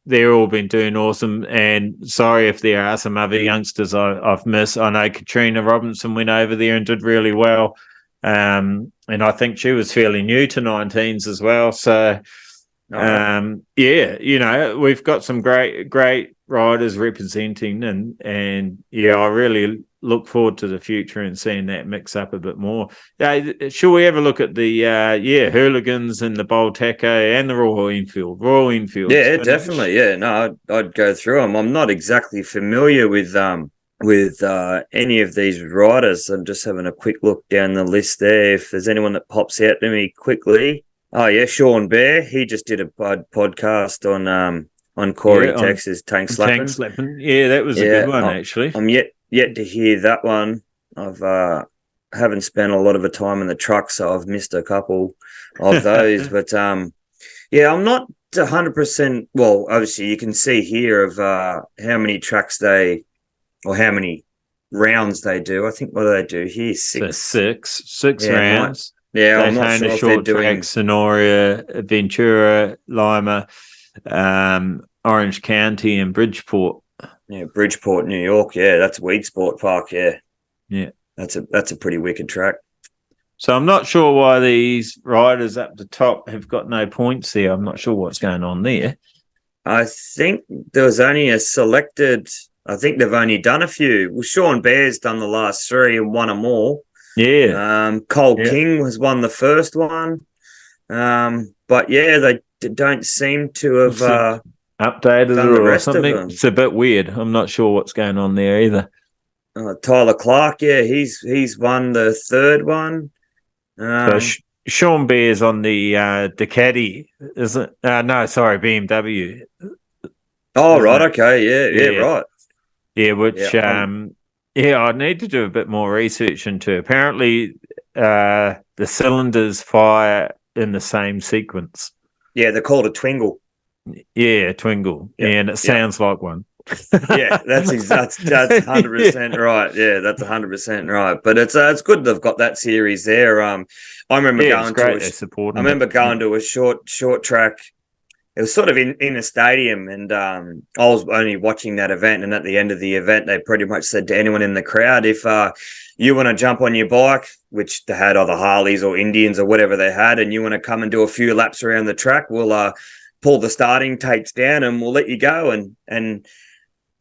they're all been doing awesome. And sorry if there are some other youngsters I've missed. I know Katrina Robinson went over there and did really well. And I think she was fairly new to 19s as well. So, we've got some great riders representing, and I really look forward to the future and seeing that mix up a bit more. Should we ever look at the Hurligans and the Boltaco and the Royal Enfield? Yeah, definitely. Yeah, no, I'd go through them. I'm not exactly familiar with any of these riders. I'm just having a quick look down the list there. If there's anyone that pops out to me quickly. Oh yeah, Sean Bear. He just did a podcast on Corey Tex's Tank Slapping. Yeah, that was a good one actually. I'm yet to hear that one. I've haven't spent a lot of the time in the truck, so I've missed a couple of those. But I'm not 100%. Well, obviously you can see here of how many tracks how many rounds they do. I think what do they do here? Six rounds. I'm not sure if they're doing Sonoria, Ventura, Lima, Orange County, and Bridgeport. Yeah, Bridgeport, New York. Yeah, that's Weed Sport Park. Yeah, that's a pretty wicked track. So I'm not sure why these riders up the top have got no points there. I'm not sure what's going on there. I think there was only a selected. I think they've only done a few. Well, Sean Bear's done the last 3 and won them all. Yeah. Cole King was won the first one. But they don't seem to have updated Done the or rest of something. them. It's a bit weird. I'm not sure what's going on there either. Tyler Clark, yeah, he's won the third one. So Sean Bear's on the Ducati, isn't? No, sorry, BMW. Oh, right, okay, yeah, right. Yeah, which Yeah, I need to do a bit more research into. Apparently, the cylinders fire in the same sequence. yeah, they're called a twingle. Yeah, twingle, and it sounds like one. Yeah, that's 100% right. Yeah, that's 100% right. But it's good they've got that series there. I remember going to a short track. It was sort of in a stadium, and I was only watching that event. And at the end of the event, they pretty much said to anyone in the crowd, if you want to jump on your bike, which they had either Harleys or Indians or whatever they had, and you want to come and do a few laps around the track, we'll pull the starting tapes down and we'll let you go. And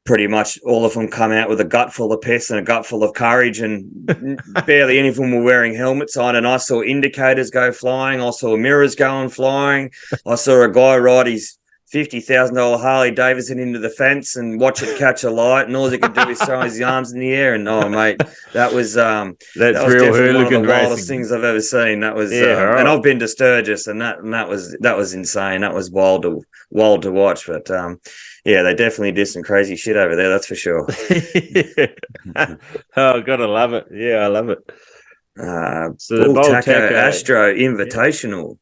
pretty much all of them come out with a gut full of piss and a gut full of courage, and barely any of them were wearing helmets on. And I saw indicators go flying. I saw mirrors going flying. I saw a guy ride his $50,000 Harley Davidson into the fence and watch it catch a light, and all he could do is throw his arms in the air. And mate, that was that's definitely real one of the hooligan wildest racing things I've ever seen. That was and I've been to Sturgis, and that was insane. That was wild to watch. But yeah, they definitely did some crazy shit over there, that's for sure. Oh, gotta love it. Yeah, I love it. So the Bull Taco Astro Invitational.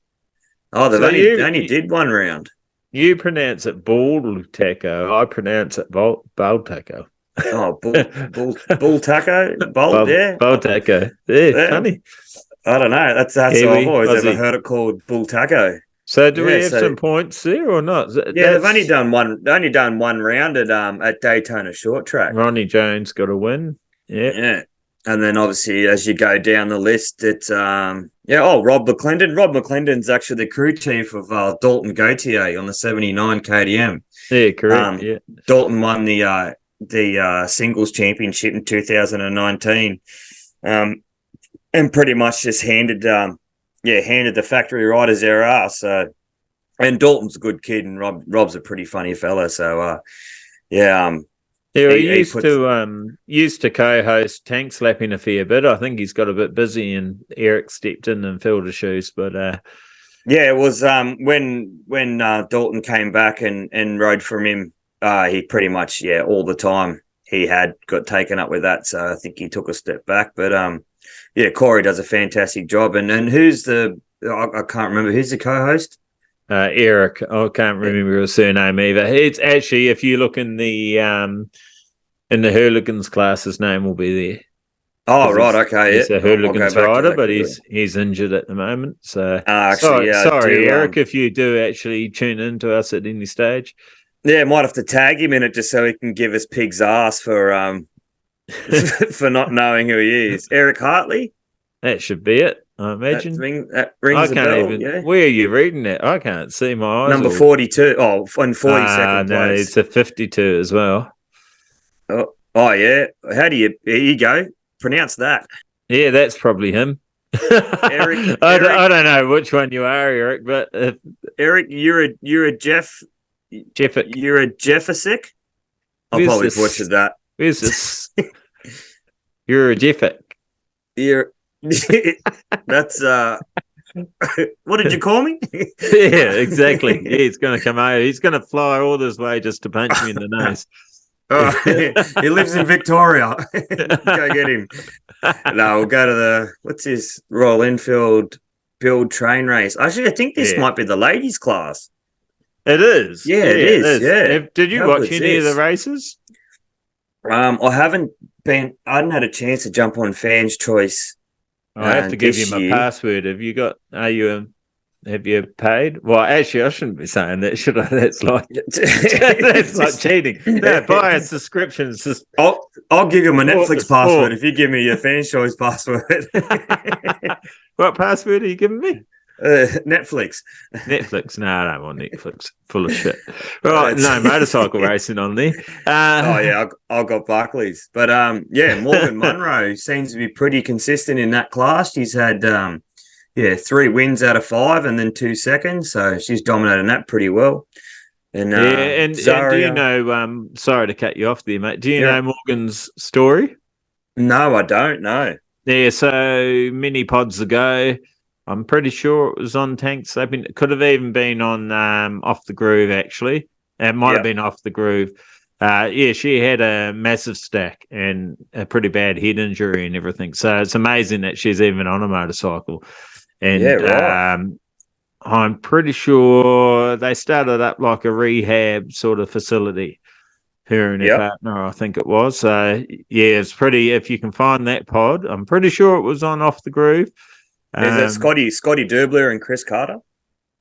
Oh, they only did one round. You pronounce it Bull Taco. I pronounce it Bull Taco. Oh, Bull Taco? Bull, yeah. Bull Taco. Yeah, funny. I don't know. That's Kiwi, I've always ever heard it called Bull Taco. So do we have some points there or not? Yeah, they've only done one round at Daytona Short Track. Ronnie Jones got a win. Yeah. And then obviously as you go down the list, it's Rob McClendon. Rob McClendon's actually the crew chief of Dalton Gautier on the 79 KTM. Yeah, correct. Dalton won the singles championship in 2019. And pretty much just handed the factory riders their ass. And Dalton's a good kid, and Rob's a pretty funny fella. So he used to co-host Tank Slapping a fair bit. I think he's got a bit busy, and Eric stepped in and filled his shoes. But it was when Dalton came back and rode from him. He pretty much all the time he had got taken up with that. So I think he took a step back. But Corey does a fantastic job. And who's I can't remember who's the co-host. Eric, I can't remember his surname either. It's actually, if you look in the hooligans class, his name will be there. Oh, right, okay. He's a hooligans rider, but he's injured at the moment. So sorry, Eric, if you do actually tune in to us at any stage. Yeah, might have to tag him in it just so he can give us pig's ass for for not knowing who he is. Eric Hartley? That should be it. I imagine. That rings a bell. Where are you reading it? I can't see my eyes. Number 42. Oh, in 42nd place. No, it's a 52 as well. Oh, yeah. Here you go. Pronounce that. Yeah, that's probably him. Eric. I don't know which one you are, Eric, but Eric, you're a Jeff. Jeffick. You're a Jeffersick. I'll probably butcher that. Where's this? You're a Jeffick. That's what did you call me? Yeah, exactly. Yeah, he's going to come over. He's going to fly all this way just to punch me in the nose. He lives in Victoria. Go get him. No, we'll go to what's his Royal Enfield build train race. Actually, I think this might be the ladies' class. It is. Yeah, it is. Yeah. Did you watch any of the races? I haven't been. I hadn't had a chance to jump on Fans Choice. I have to give you my password. Have you got? Have you paid? Well, actually, I shouldn't be saying that, should I? That's like cheating. No, buy a subscription. I'll give you my Netflix password if you give me your Fans Choice password. What password are you giving me? Netflix. No, I don't want Netflix. Full of shit. Right, no motorcycle racing on there. I've got Barclays, but Morgan Munro seems to be pretty consistent in that class. She's had 3 wins out of 5 and then 2 seconds, so she's dominating that pretty well. And and do you Zaria. know? Sorry to cut you off there, mate. Do you know Morgan's story? No, I don't know. Yeah, so many pods ago, I'm pretty sure it was on Tanks. It could have even been on Off the Groove, actually. It might have been Off the Groove. She had a massive stack and a pretty bad head injury and everything. So it's amazing that she's even on a motorcycle. And I'm pretty sure they started up like a rehab sort of facility. Her and her partner, I think it was. So it's pretty. If you can find that pod, I'm pretty sure it was on Off the Groove. Is it Scotty Dubler and Chris Carter?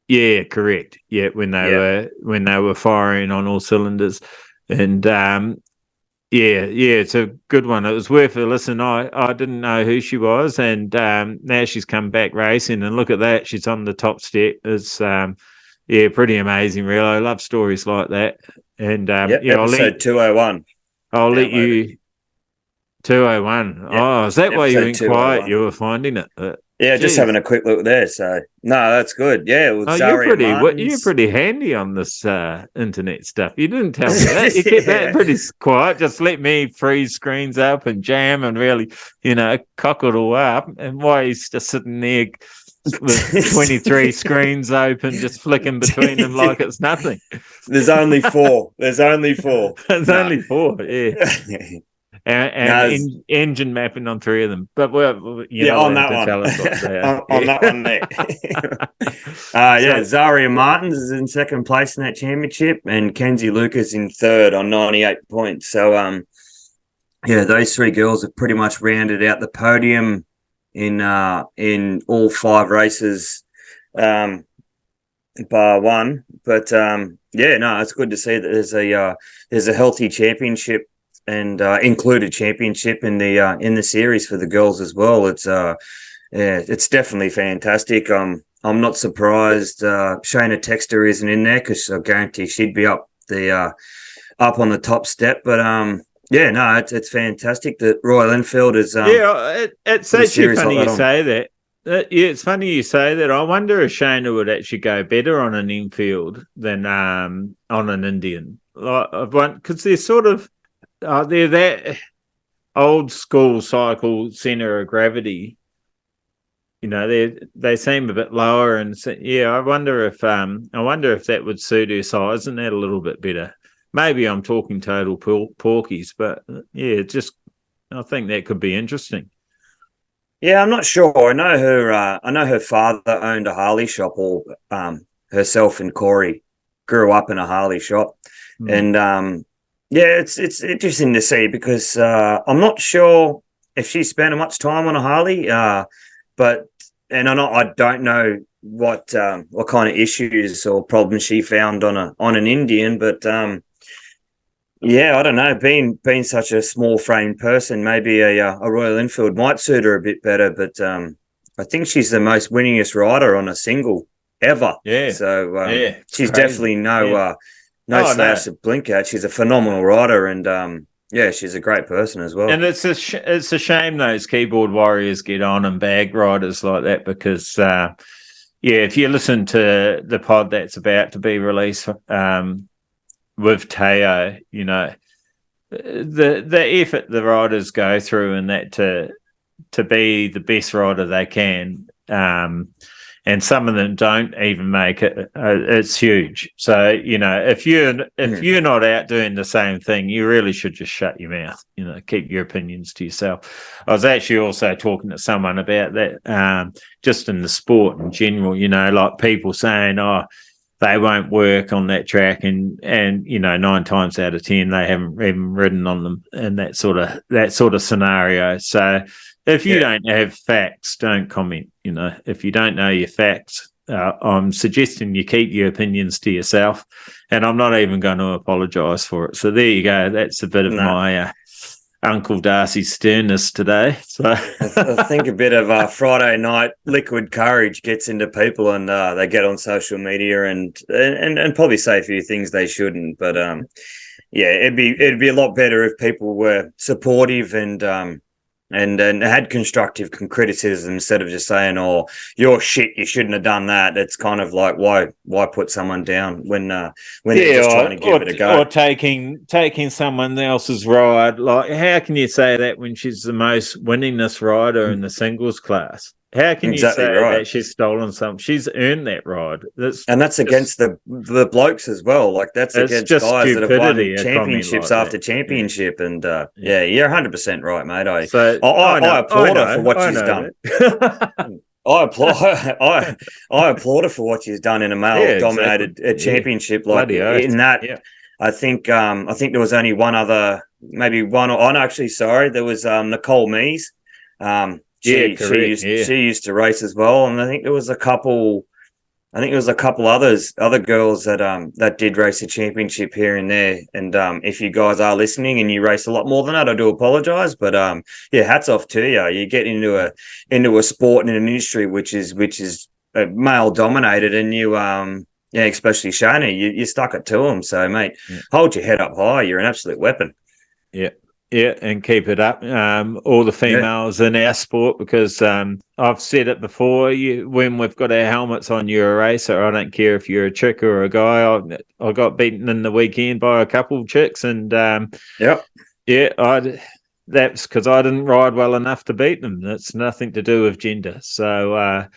Yeah, correct. Yeah, when they were firing on all cylinders, and it's a good one. It was worth a listen. I didn't know who she was, and now she's come back racing, and look at that, she's on the top step. It's pretty amazing. Really, I love stories like that. And episode 201. I'll let you 201. Yep. Oh, is that why you went quiet? You were finding it. Just having a quick look there. So no, that's good. Yeah, with you're pretty handy on this internet stuff. You didn't tell me that. You kept that pretty quiet. Just let me freeze screens up and jam and really, cock it all up. And why he's just sitting there with 23 screens open, just flicking between them like it's nothing. There's only four. There's only four. Only four, yeah. And engine mapping on 3 of them. But on that one. Tell us what they are. on that one there. Zaria Martins is in second place in that championship, and Kenzie Lucas in third on 98 points. So, those 3 girls have pretty much rounded out the podium in all 5 races, bar one. But it's good to see that there's a healthy championship and included championship in the series for the girls as well. It's definitely fantastic. I'm not surprised Shayna Texter isn't in there, because I guarantee she'd be up on the top step. But it's fantastic that Royal Enfield is. It's actually funny you say that. It's funny you say that. I wonder if Shayna would actually go better on an Enfield than on an Indian, because they're sort of they're that old school cycle center of gravity. They seem a bit lower, and I wonder if that would suit her size. Isn't that a little bit better? Maybe I'm talking total porkies, but I think that could be interesting. Yeah, I'm not sure. I know her father owned a Harley shop, or herself and Corey grew up in a Harley shop, and it's interesting to see, because I'm not sure if she spent much time on a Harley, but I don't know what kind of issues or problems she found on an Indian, but. I don't know. Being such a small framed person, maybe a Royal Enfield might suit her a bit better. But I think she's the most winningest rider on a single ever. Yeah. So she's definitely no slash to blink at. She's a phenomenal rider, and she's a great person as well. And it's a shame those keyboard warriors get on and bag riders like that, because if you listen to the pod that's about to be released. With Teo, the effort the riders go through and that to be the best rider they can, and some of them don't even make it. It's huge. So if you're not out doing the same thing, you really should just shut your mouth. Keep your opinions to yourself. I was actually also talking to someone about that, just in the sport in general. Like people saying, "Oh, they won't work on that track," and 9 times out of 10 they haven't even ridden on them, and that sort of scenario. So if you don't have facts, don't comment. If you don't know your facts, I'm suggesting you keep your opinions to yourself, and I'm not even going to apologise for it. So there you go. That's a bit of my Uncle Darcy's sternness today. So I think a bit of Friday night liquid courage gets into people, and they get on social media and probably say a few things they shouldn't. But it'd be a lot better if people were supportive and and had constructive criticism instead of just saying, "Oh, you're shit, you shouldn't have done that." It's kind of like, why put someone down when they're just trying to give it a go, or taking someone else's ride. Like, how can you say that when she's the most winningest rider in the singles class? How can exactly you say right. that she's stolen something? She's earned that ride. That's against the blokes as well. Like, that's against guys that have won championships after championship. Yeah. And yeah, you're 100% right, mate. I applaud her for what she's done. I applaud her for what she's done in a male-dominated championship. Like in that, I think there was only one other, maybe one. Oh, no, actually, sorry, there was Nicole Mees. She used to race as well, and I think there was a couple. I think there was a couple other girls that did race a championship here and there. And if you guys are listening and you race a lot more than that, I do apologize. But yeah, hats off to you. You get into a sport and an industry which is male dominated, and you especially Shani, you stuck it to them. So mate, hold your head up high. You're an absolute weapon. Yeah. Yeah, and keep it up. All the females in our sport, because I've said it before. When we've got our helmets on, you're a racer. I don't care if you're a chick or a guy. I got beaten in the weekend by a couple of chicks, and that's because I didn't ride well enough to beat them. That's nothing to do with gender. So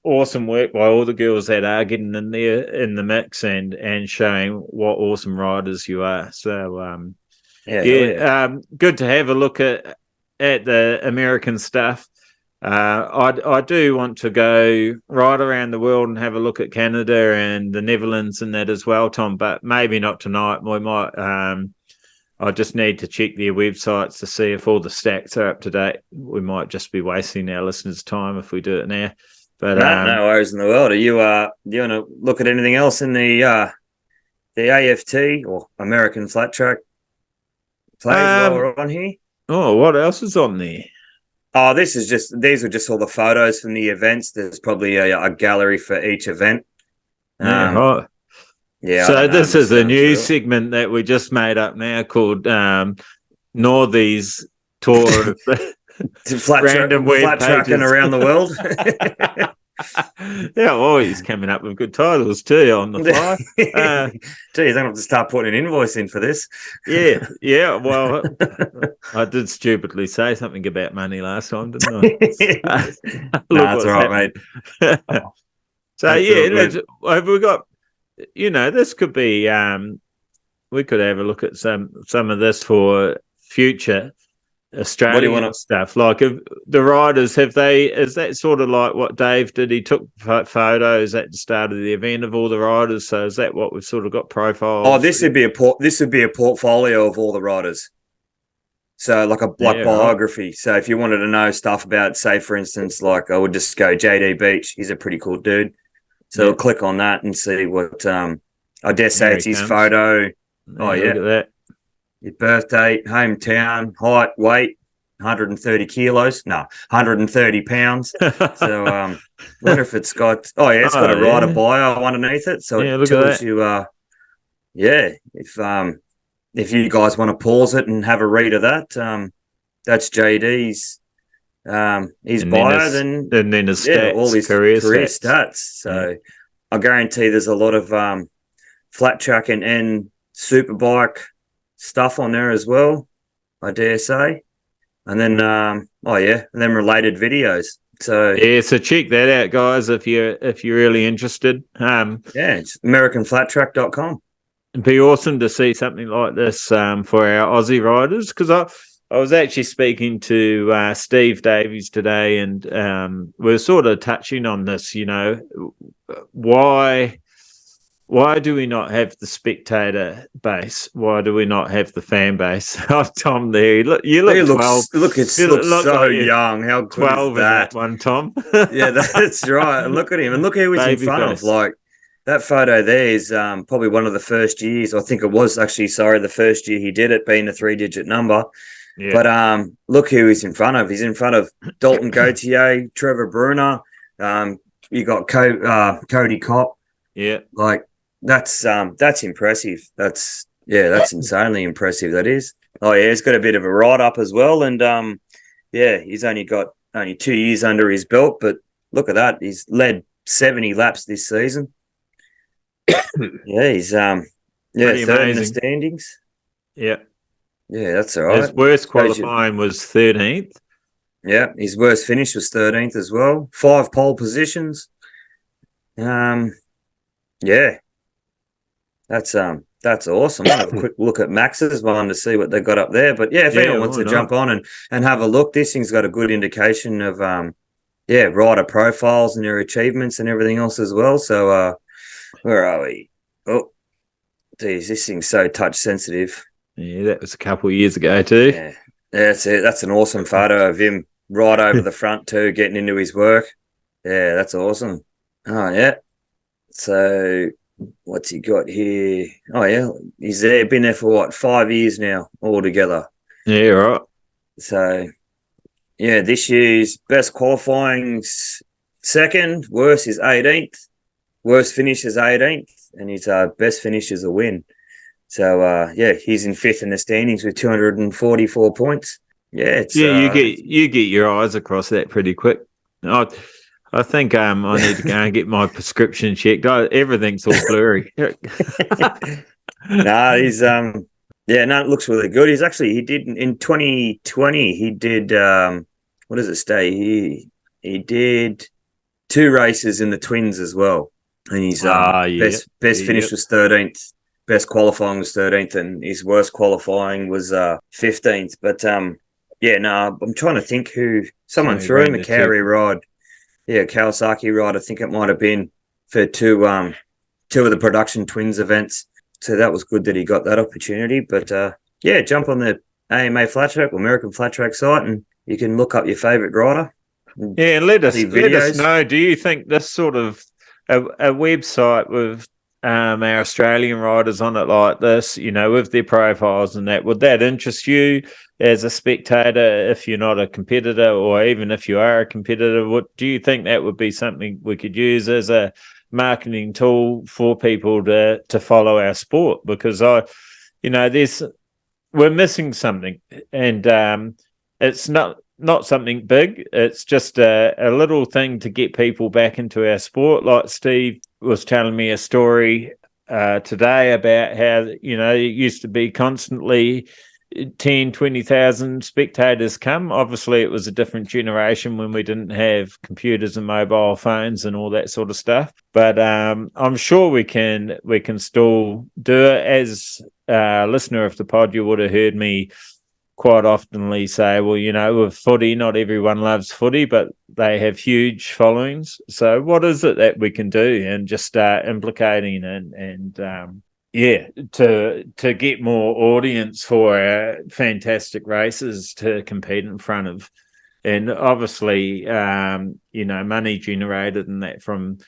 awesome work by all the girls that are getting in there in the mix and showing what awesome riders you are. So. Good to have a look at the American stuff. I do want to go right around the world and have a look at Canada and the Netherlands and that as well, Tom. But maybe not tonight. We might. I just need to check their websites to see if all the stats are up to date. We might just be wasting our listeners' time if we do it now. But no worries in the world. Are you do you want to look at anything else in the AFT or American Flat Track? While we're on here. Oh, what else is on there? Oh, these are just all the photos from the events. There's probably a gallery for each event. So this is a new segment that we just made up now called Northies Tour of Random flat tracking around the world. Yeah, always coming up with good titles too on the fly. Geez, I'm gonna have to start putting an invoice in for this. Yeah. Well, I did stupidly say something about money last time, didn't I? That's all right, mate. So have we got? This could be. We could have a look at some of this for future Australian stuff. Like, if the riders, is that sort of like what Dave did? He took photos at the start of the event of all the riders. So is that what we've sort of got profiles? Oh, this would be a portfolio of all the riders. So like biography. Right. So if you wanted to know stuff about, say, for instance, like I would just go JD Beach. He's a pretty cool dude. So click on that and see what I dare say it's his photo. Oh yeah, look at that. Your birthday, hometown, height, weight, 130 kilos. No, 130 pounds. So wonder if it's got it's got a rider bio underneath it. So it tells you if you guys want to pause it and have a read of that, that's JD's his bio, then his stats, all his career stats. So I guarantee there's a lot of flat track and superbike stuff on there as well, I dare say. And then and then related videos. So so check that out, guys, if you're really interested. It's AmericanFlatTrack.com. It'd be awesome to see something like this for our Aussie riders, because I was actually speaking to Steve Davies today, and we're sort of touching on this, why do we not have the spectator base? Why do we not have the fan base? Oh, Tom, there you look 12. Look, it looks so young. How good 12 is that? One, Tom. Yeah, that's right. Look at him, and look who he's in front of. Like, that photo there is probably one of the first years. I think it was actually, the first year he did it, being a 3-digit number. Yeah. But look who he's in front of. He's in front of Dalton Gautier, Trevor Bruner. You got Cody Kopp. Yeah, like. That's impressive. That's insanely impressive. That is. Oh yeah, he's got a bit of a ride up as well, and he's only got 2 years under his belt, but look at that, he's led 70 laps this season. He's Pretty third in the amazing. standings. Yeah, That's all right. his worst qualifying was 13th. Yeah, his worst finish was 13th as well. 5 pole positions. That's awesome. I'll have a quick look at Max's one to see what they got up there. But if anyone wants to jump on and have a look, this thing's got a good indication of rider profiles and their achievements and everything else as well. So where are we? Oh, geez, this thing's so touch sensitive. Yeah, that was a couple of years ago too. Yeah, that's it. That's an awesome photo of him right over the front too, getting into his work. Yeah, that's awesome. Oh yeah. So what's he got here? Oh yeah, he's there. Been there for what, 5 years now altogether. Yeah, right. So yeah, this year's best qualifying second, worst is 18th, worst finish is 18th, and his best finish is a win. So he's in 5th in the standings with 244 points. Yeah, you get your eyes across that pretty quick. I think I need to go and get my prescription checked. Everything's all blurry. He's it looks really good. He did in 2020. He did what does it say? He did 2 races in the twins as well, and his best finish was 13th. Best qualifying was 13th, and his worst qualifying was 15th. But I'm trying to think who someone threw him a carry ride. Yeah, Kawasaki ride. I think it might have been for two of the production twins events. So that was good that he got that opportunity. But jump on the AMA Flat Track or American Flat Track site, and you can look up your favourite rider. Yeah, and let us know. Do you think this sort of a website with our Australian riders on it like this, with their profiles and that, would that interest you as a spectator if you're not a competitor, or even if you are a competitor? What do you think that would be something we could use as a marketing tool for people to follow our sport? Because we're missing something, and it's not something big. It's just a little thing to get people back into our sport. Like Steve was telling me a story today about how, it used to be constantly 10, 20,000 spectators come. Obviously, it was a different generation when we didn't have computers and mobile phones and all that sort of stuff. But I'm sure we can still do it. As a listener of the pod, you would have heard me quite oftenly say, well, with footy, not everyone loves footy, but they have huge followings. So what is it that we can do, and just start implicating and to get more audience for our fantastic races to compete in front of? And obviously, money generated and that from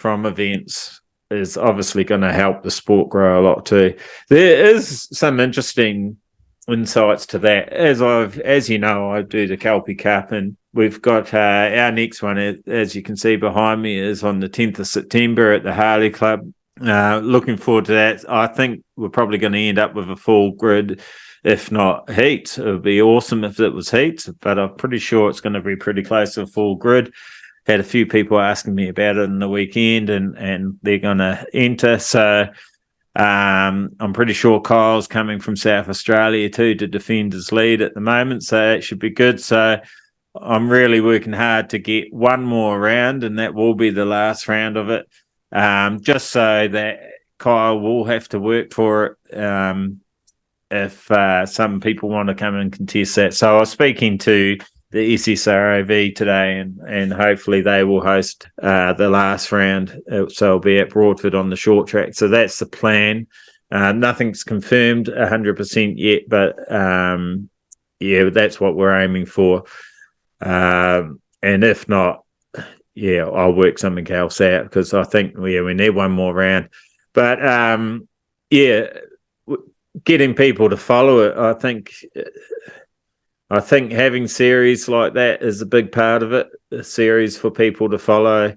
events is obviously going to help the sport grow a lot too. There is some interesting insights to that. As you know, I do the KELPI Cup, and we've got our next one, as you can see behind me, is on the 10th of September at the Harley Club. Looking forward to that. I think we're probably going to end up with a full grid, if not heat. It would be awesome if it was heat, but I'm pretty sure it's going to be pretty close to a full grid. Had a few people asking me about it in the weekend, and they're going to enter. So I'm pretty sure Kyle's coming from South Australia too to defend his lead at the moment, so that should be good. So I'm really working hard to get one more round, and that will be the last round of it, just so that Kyle will have to work for it if some people want to come and contest that. So I was speaking to the SSROV today, and hopefully they will host the last round. So it'll be at Broadford on the short track. So that's the plan. Nothing's confirmed 100% yet, but that's what we're aiming for. And if not, I'll work something else out, because I think we need one more round. But getting people to follow it, I think having series like that is a big part of it, a series for people to follow.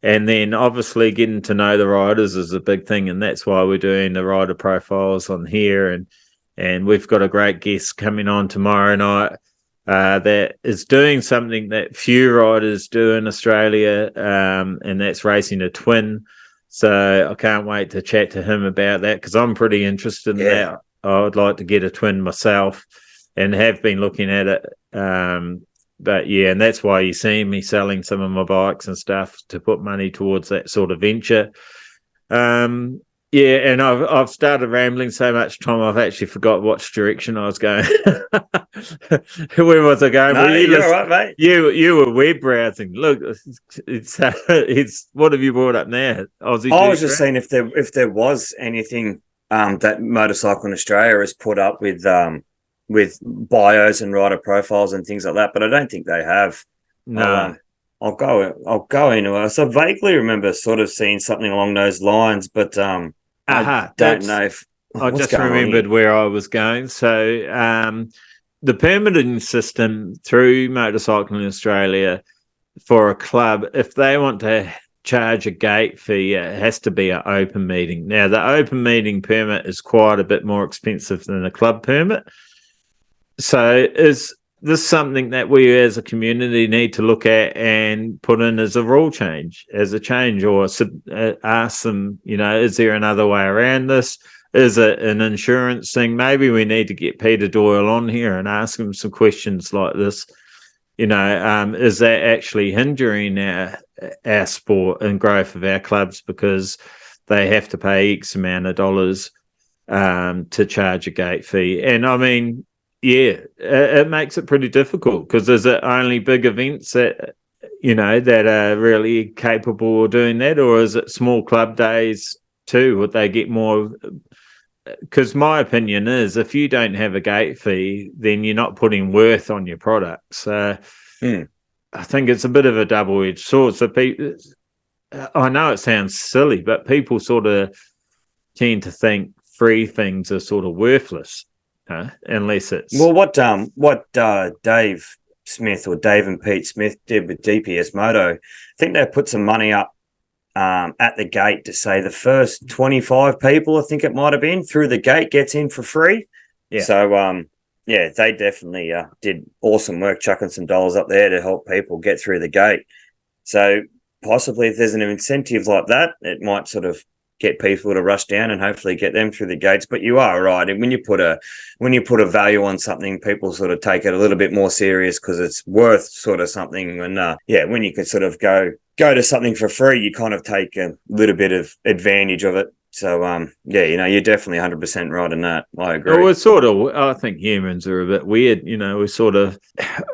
And then obviously getting to know the riders is a big thing, and that's why we're doing the rider profiles on here. And and we've got a great guest coming on tomorrow night that is doing something that few riders do in Australia, and that's racing a twin. So I can't wait to chat to him about that, because I'm pretty interested in that. I would like to get a twin myself and have been looking at it. But yeah, and that's why you see me selling some of my bikes and stuff to put money towards that sort of venture. Yeah, and I've started rambling so much, Tom, I've actually forgot which direction I was going. Where was I going? No, you're all right, mate. You were web browsing. Look, it's what have you brought up now? I was just saying if there was anything that Motorcycle in Australia has put up with bios and rider profiles and things like that, but I don't think they have. No. I'll go into it. So I vaguely remember sort of seeing something along those lines, but I don't know if I just remembered where I was going. So the permitting system through Motorcycle in Australia for a club, if they want to charge a gate fee, it has to be an open meeting. Now, the open meeting permit is quite a bit more expensive than a club permit. So is this something that we as a community need to look at and put in as a rule change, or ask them, is there another way around this? Is it an insurance thing? Maybe we need to get Peter Doyle on here and ask him some questions like this. Is that actually hindering our sport and growth of our clubs because they have to pay X amount of dollars to charge a gate fee? And I mean, yeah, it makes it pretty difficult, because is it only big events that that are really capable of doing that, or is it small club days too? Would they get more? Because my opinion is, if you don't have a gate fee, then you're not putting worth on your product. So I think it's a bit of a double-edged sword. So people, I know it sounds silly, but people sort of tend to think free things are sort of worthless. Unless it's what Dave Smith or Dave and Pete Smith did with DPS Moto. I think they put some money up at the gate to say the first 25 people, I think it might have been, through the gate gets in for free. Yeah. So they definitely did awesome work chucking some dollars up there to help people get through the gate. So possibly if there's an incentive like that, it might sort of get people to rush down and hopefully get them through the gates. But you are right. And when you put a value on something, people sort of take it a little bit more serious because it's worth sort of something. And when you could sort of go to something for free, you kind of take a little bit of advantage of it. So you're definitely 100% right in that. I agree. Well, it's sort of, I think humans are a bit weird. We sort of,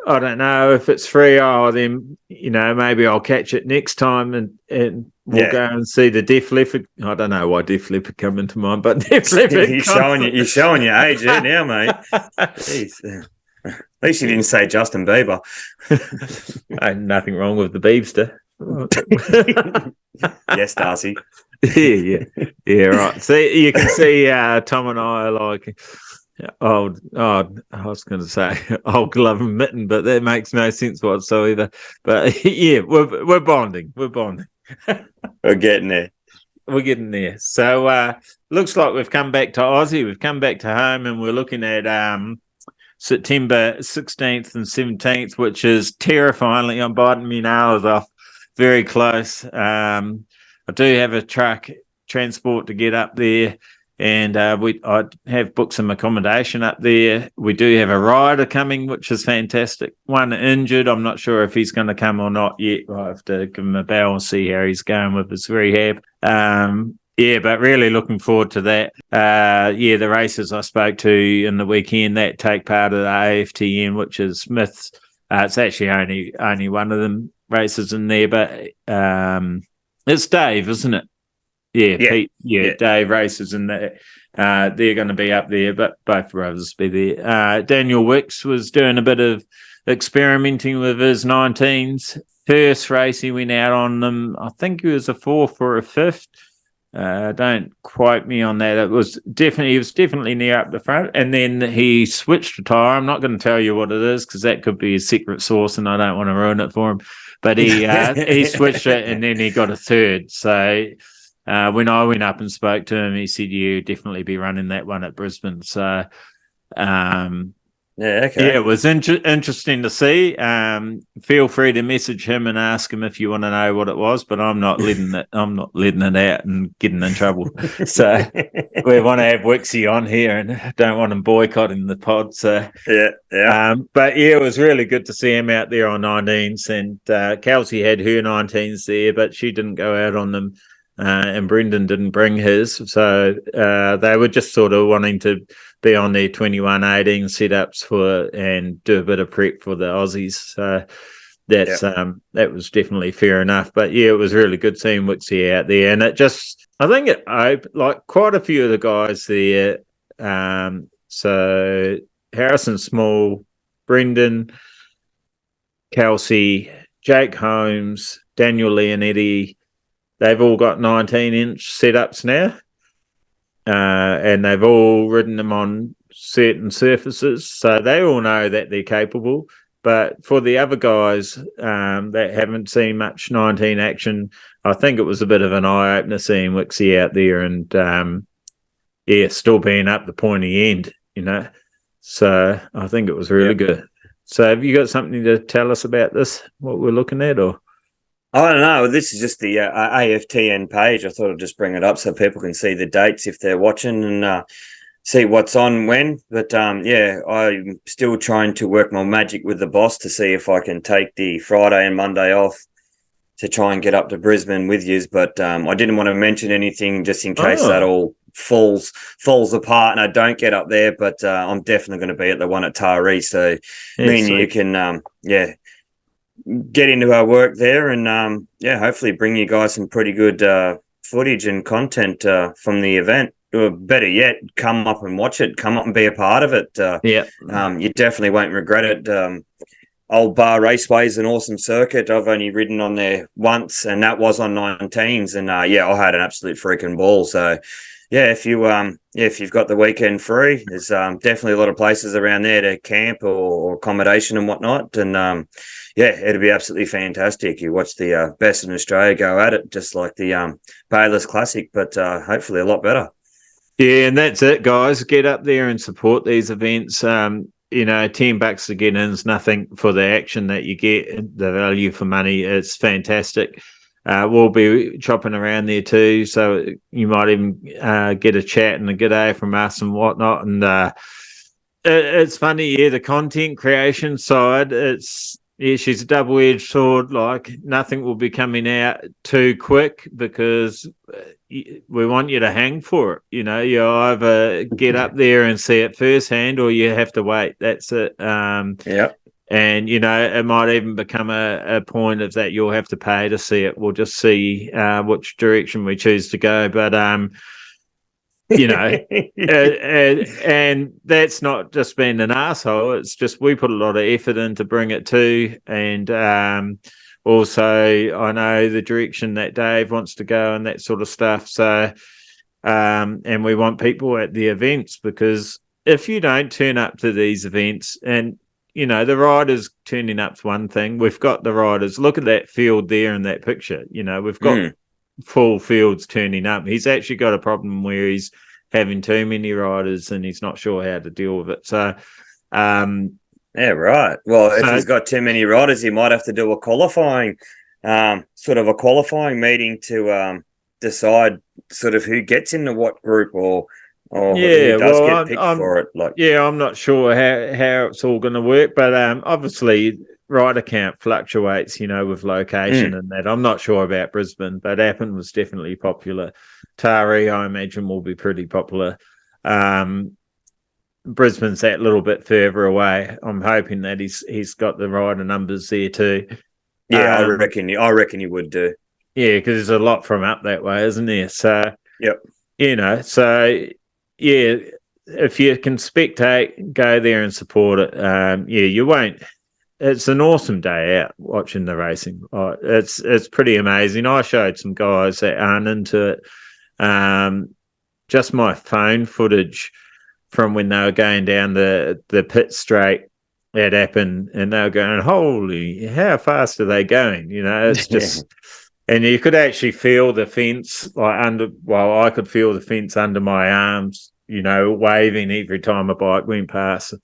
I don't know if it's free. Then maybe I'll catch it next time and we'll go and see the Def Leppard. I don't know why Def Leppard come into mind, but Def Leppard. You're showing your age here now, mate. Jeez. At least you didn't say Justin Bieber. Ain't nothing wrong with the Beebster. Yes, Darcy. Yeah, right. See, you can see Tom and I are like old. Oh, I was going to say old glove and mitten, but that makes no sense whatsoever. But yeah, we're bonding. We're bonding. We're getting there. We're getting there. So looks like we've come back to Aussie. We've come back to home, and we're looking at September 16th and 17th, which is terrifyingly. I'm biting me nails off. Very close. I do have a truck transport to get up there, and I have booked some accommodation up there. We do have a rider coming, which is fantastic. One injured. I'm not sure if he's going to come or not yet. I'll have to give him a bell and see how he's going with his rehab. But really looking forward to that. The races I spoke to in the weekend that take part of the AFTN, which is Smith's. It's actually only one of them races in there, but it's Dave, isn't it? Yeah, Pete. Yeah, Dave races in there. They're going to be up there, but both brothers will be there. Daniel Wicks was doing a bit of experimenting with his 19s. First race he went out on them. I think he was a fourth or a fifth. Don't quote me on that. He was definitely near up the front, and then he switched a tire. I'm not going to tell you what it is because that could be a secret sauce, and I don't want to ruin it for him. But he switched it, and then he got a third. So when I went up and spoke to him, he said, "You definitely be running that one at Brisbane." So, okay. Yeah, it was interesting to see. Feel free to message him and ask him if you want to know what it was, but I'm not letting it. I'm not letting it out and getting in trouble. So we want to have Wixie on here and don't want him boycotting the pod. So yeah. But yeah, it was really good to see him out there on 19s, and Kelsey had her 19s there, but she didn't go out on them. And Brendan didn't bring his, so they were just sort of wanting to be on their 21-18 setups and do a bit of prep for the Aussies. So that's that was definitely fair enough. But yeah, it was really good seeing Wixie out there, and I think like quite a few of the guys there. So Harrison Small, Brendan, Kelsey, Jake Holmes, Daniel Leonetti. They've all got 19-inch setups now, and they've all ridden them on certain surfaces, so they all know that they're capable. But for the other guys that haven't seen much 19 action, I think it was a bit of an eye-opener seeing Wixie out there and, still being up the pointy end, So I think it was really good. So have you got something to tell us about this, what we're looking at, or...? I don't know. This is just the AFTN page. I thought I'd just bring it up so people can see the dates if they're watching and see what's on when. But I'm still trying to work my magic with the boss to see if I can take the Friday and Monday off to try and get up to Brisbane with yous. But I didn't want to mention anything just in case that all falls apart and I don't get up there. But I'm definitely going to be at the one at Taree. So me and you can, get into our work there and hopefully bring you guys some pretty good footage and content from the event, or better yet, come up and watch it, come up and be a part of it. You definitely won't regret it. Old Bar Raceway is an awesome circuit. I've only ridden on there once and that was on 19s and I had an absolute freaking ball. So if you've got the weekend free, there's definitely a lot of places around there to camp or accommodation and whatnot. And it'll be absolutely fantastic. You watch the best in Australia go at it, just like the Bayless Classic, but hopefully a lot better. Yeah, and that's it, guys. Get up there and support these events. $10 to get in is nothing for the action that you get, the value for money. It's fantastic. We'll be chopping around there too, so you might even get a chat and a g'day from us and whatnot. And it's funny, the content creation side, she's a double-edged sword. Like, nothing will be coming out too quick because we want you to hang for it. You either get up there and see it firsthand or you have to wait. That's it. And, it might even become a point of that you'll have to pay to see it. We'll just see which direction we choose to go. But, and that's not just being an asshole. It's just we put a lot of effort in to bring it to. And also, I know the direction that Dave wants to go and that sort of stuff. So, and we want people at the events, because if you don't turn up to these events and the riders turning up's one thing. We've got the riders. Look at that field there in that picture. We've got full fields turning up. He's actually got a problem where he's having too many riders and he's not sure how to deal with it. So, right. Well, if he's got too many riders, he might have to do a qualifying meeting to decide sort of who gets into what group or who does get picked for it. I'm not sure how it's all going to work, but obviously rider count fluctuates, with location and that. I'm not sure about Brisbane, but Appin was definitely popular. Taree, I imagine, will be pretty popular. Brisbane's that little bit further away. I'm hoping that he's got the rider numbers there too. Yeah, I reckon you would do. Yeah, because there's a lot from up that way, isn't there? So if you can spectate, go there and support it. You won't. It's an awesome day out watching the racing. It's pretty amazing. I showed some guys that aren't into it just my phone footage from when they were going down the pit straight at Appin, and they were going, holy, how fast are they going? It's just and you could actually feel the fence I could feel the fence under my arms, waving every time a bike went past.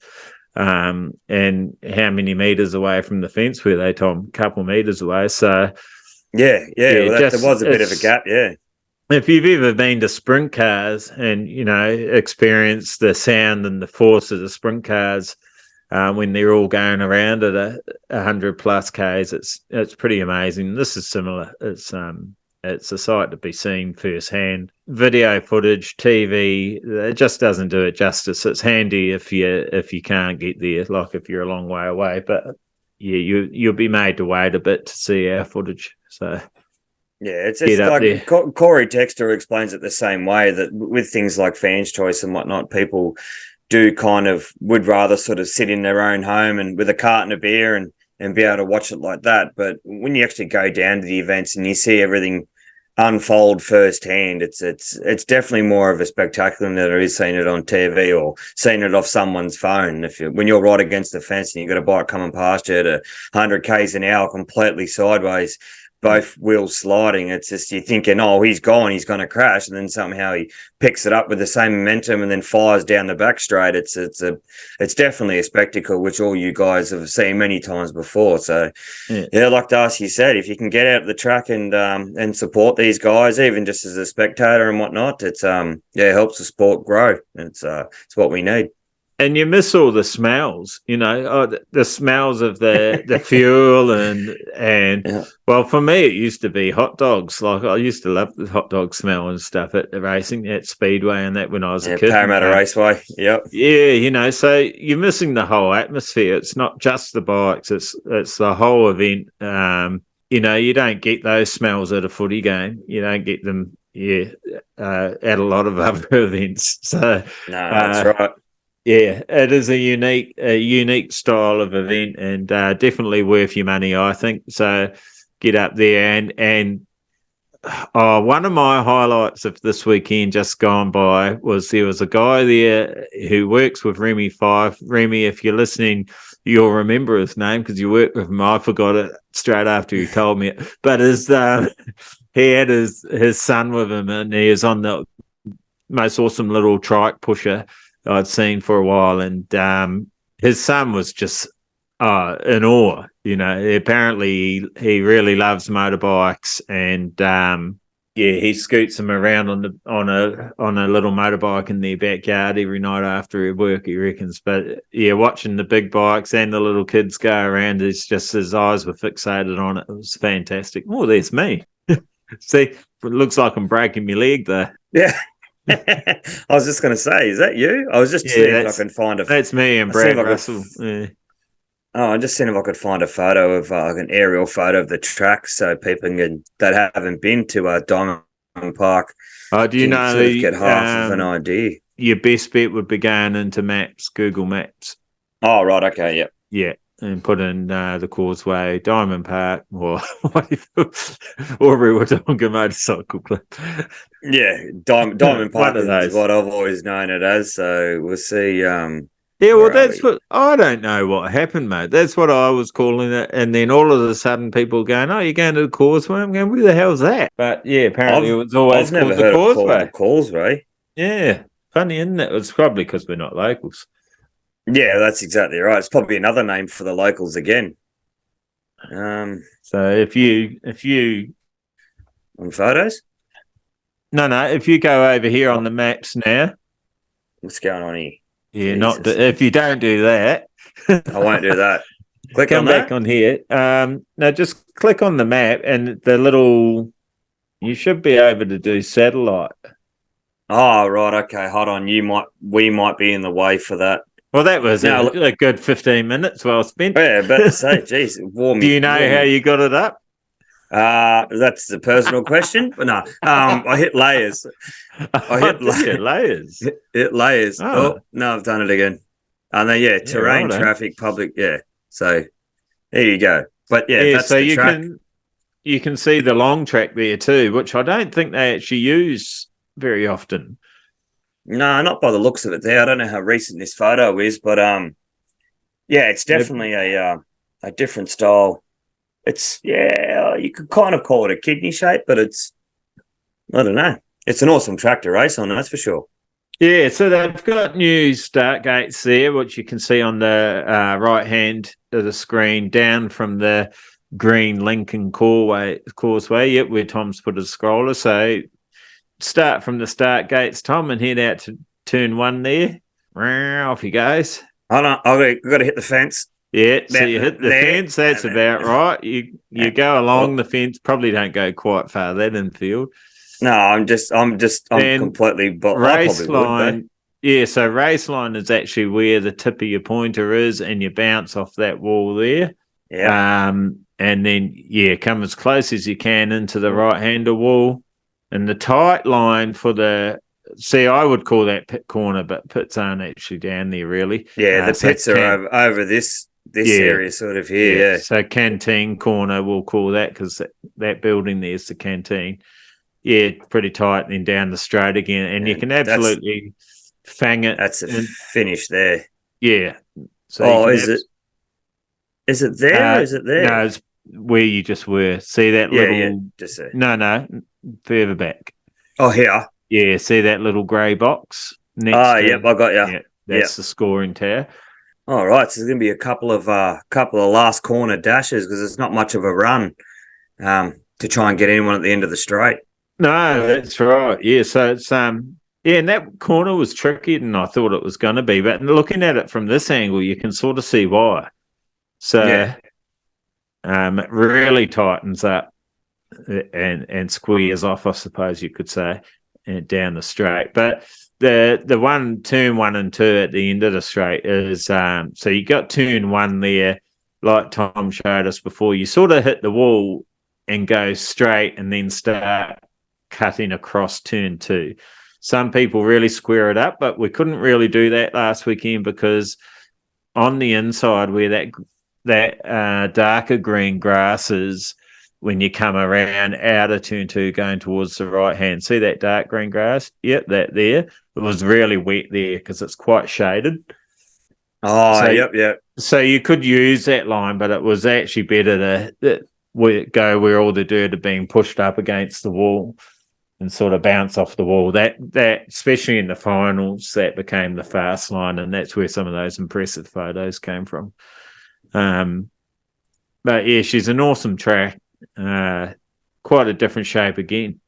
And how many meters away from the fence were they, Tom? A couple meters away. So yeah. Well, there was a bit of a gap. Yeah. If you've ever been to sprint cars and experienced the sound and the force of the sprint cars when they're all going around at 100 plus k's, it's pretty amazing. This is similar. It's a sight to be seen firsthand. Video footage, TV, it just doesn't do it justice. It's handy if you can't get there, like if you're a long way away. But yeah, you'll be made to wait a bit to see our footage. So yeah, it's like Corey Texter explains it the same way, that with things like fans' choice and whatnot, people do would rather sort of sit in their own home and with a carton of beer and be able to watch it like that. But when you actually go down to the events and you see everything unfold firsthand, it's definitely more of a spectacular than it is seeing it on TV or seeing it off someone's phone. When you're right against the fence and you've got a bike coming past you at 100 k's an hour completely sideways, both wheels sliding, it's just you're thinking, oh, he's gone, he's going to crash, and then somehow he picks it up with the same momentum and then fires down the back straight. It's definitely a spectacle, which all you guys have seen many times before. So yeah, like Darcy said, if you can get out of the track and support these guys, even just as a spectator and whatnot, it helps the sport grow. It's what we need. And you miss all the smells, the smells of the fuel and yeah. Well, for me, it used to be hot dogs. Like I used to love the hot dog smell and stuff at the racing at Speedway and that when I was a kid. Parramatta Raceway, yep. Yeah, so you're missing the whole atmosphere. It's not just the bikes; it's the whole event. You don't get those smells at a footy game. You don't get them, at a lot of other events. So no, that's right. Yeah, it is a unique style of event and definitely worth your money, I think. So get up there and one of my highlights of this weekend just gone by was there was a guy there who works with Remy Fife. Remy, if you're listening, you'll remember his name because you worked with him. I forgot it straight after he told me it. But he had his son with him and he was on the most awesome little trike pusher I'd seen for a while, and his son was just in awe. Apparently he really loves motorbikes, and he scoots them around on a little motorbike in their backyard every night after work, he reckons. But yeah, watching the big bikes and the little kids go around, it's just his eyes were fixated on it. It was fantastic. Oh, there's me. See, it looks like I'm breaking my leg there. Yeah. I was just going to say, is that you? I was just seeing if I can find a. That's me and Brad Russell. I just seen if I could find a photo of like an aerial photo of the track, so people that haven't been to Diamond Park. Do you know? Sort of get half of an idea. Your best bet would be going into Maps, Google Maps. Oh right, okay, yep. Yeah, and put in the Causeway, Diamond Park, or whatever, or Ruatonga Motorcycle Club. Yeah, Diamond Park is what I've always known it as. So we'll see. That's what I don't know what happened, mate. That's what I was calling it, and then all of a sudden, people going, "Oh, you're going to the Causeway?" I'm going, "Where the hell's that?" But yeah, apparently it was always called the Causeway. Causeway. Yeah, funny, isn't it? It's probably because we're not locals. Yeah, that's exactly right. It's probably another name for the locals again. So if you on photos. No. If you go over here on the maps now, what's going on here? Yeah, if you don't do that, I won't do that. Click Come on back that. on here. No, just click on the map and the little. You should be able to do satellite. Oh right, okay. Hold on. We might be in the way for that. Well, that was a good 15 minutes well spent. Yeah, but say, geez, warm. Do you know how you got it up? That's a personal question. But no, I hit layers. Layers. Hit layers. Oh, no, I've done it again. And then terrain, traffic, public. Yeah. So there you go. But that's so the you track. you can see the long track there too, which I don't think they actually use very often. No, not by the looks of it there. I don't know how recent this photo is, but it's definitely a different style It's you could kind of call it a kidney shape, but I don't know. It's an awesome track to race on, that's for sure. Yeah, so they've got new start gates there, which you can see on the right hand of the screen, down from the green Lincoln Causeway. Yep, where Tom's put a scroller. So start from the start gates, Tom, and head out to turn 1 there. Off he goes. Hold on, I've got to hit the fence. Yeah, so you hit the fence. That's about right. You go along the fence. Probably don't go quite far that infield. No, I'm completely. But race line. Yeah, so race line is actually where the tip of your pointer is, and you bounce off that wall there. Yeah. And then come as close as you can into the right-hander wall, and the tight line for the. See, I would call that pit corner, but pits aren't actually down there really. Yeah, the pits are over this area sort of here. Yeah. So canteen corner, we'll call that, because that building there's the canteen. Yeah, pretty tight, then down the straight again, and you can absolutely fang it. That's a finish there. Yeah. So is it? Is it there? Or is it there? No, it's where you just were. See that little? Yeah, just there. No, further back. Oh, here. Yeah, see that little grey box next? Yep, I got you. Yeah, that's the scoring tower. All right, so there's going to be a couple of last corner dashes, because it's not much of a run to try and get anyone at the end of the straight. No, that's right. Yeah, so it's and that corner was trickier than I thought it was going to be. But looking at it from this angle, you can sort of see why. So it really tightens up and squares off, I suppose you could say, down the straight. But the turn 1 and 2 at the end of the straight is so you got turn 1 there, like Tom showed us before. You sort of hit the wall and go straight, and then start cutting across turn 2. Some people really square it up, but we couldn't really do that last weekend, because on the inside where that darker green grass is, when you come around out of turn 2 going towards the right hand, see that dark green grass? Yep, that there. It was really wet there because it's quite shaded. Oh, so, yep. So you could use that line, but it was actually better to go where all the dirt had been pushed up against the wall and sort of bounce off the wall. That especially in the finals, that became the fast line, and that's where some of those impressive photos came from. But yeah, she's an awesome track. Quite a different shape again,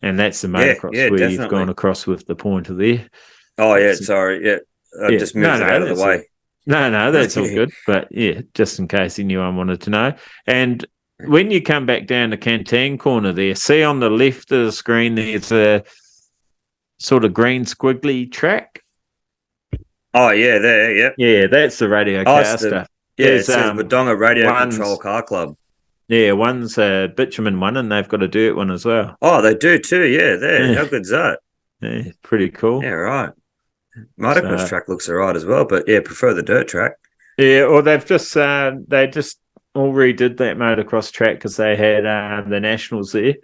and that's the motocross where definitely. You've gone across with the pointer there. Oh yeah, sorry, I just moved it out of the way. No, that's all good. But yeah, just in case anyone wanted to know. And when you come back down the canteen corner there, see on the left of the screen there's a sort of green squiggly track. Oh yeah, there, yeah. Yeah, that's the radio car stuff. It says Wodonga Radio Control Car Club. Yeah, one's a bitumen one, and they've got a dirt one as well. Oh, they do too, yeah. There, how good's that? Yeah, pretty cool. Yeah, right. Motocross track looks all right as well, but yeah, prefer the dirt track. Yeah, or they've just all redid that motocross track because they had the nationals there.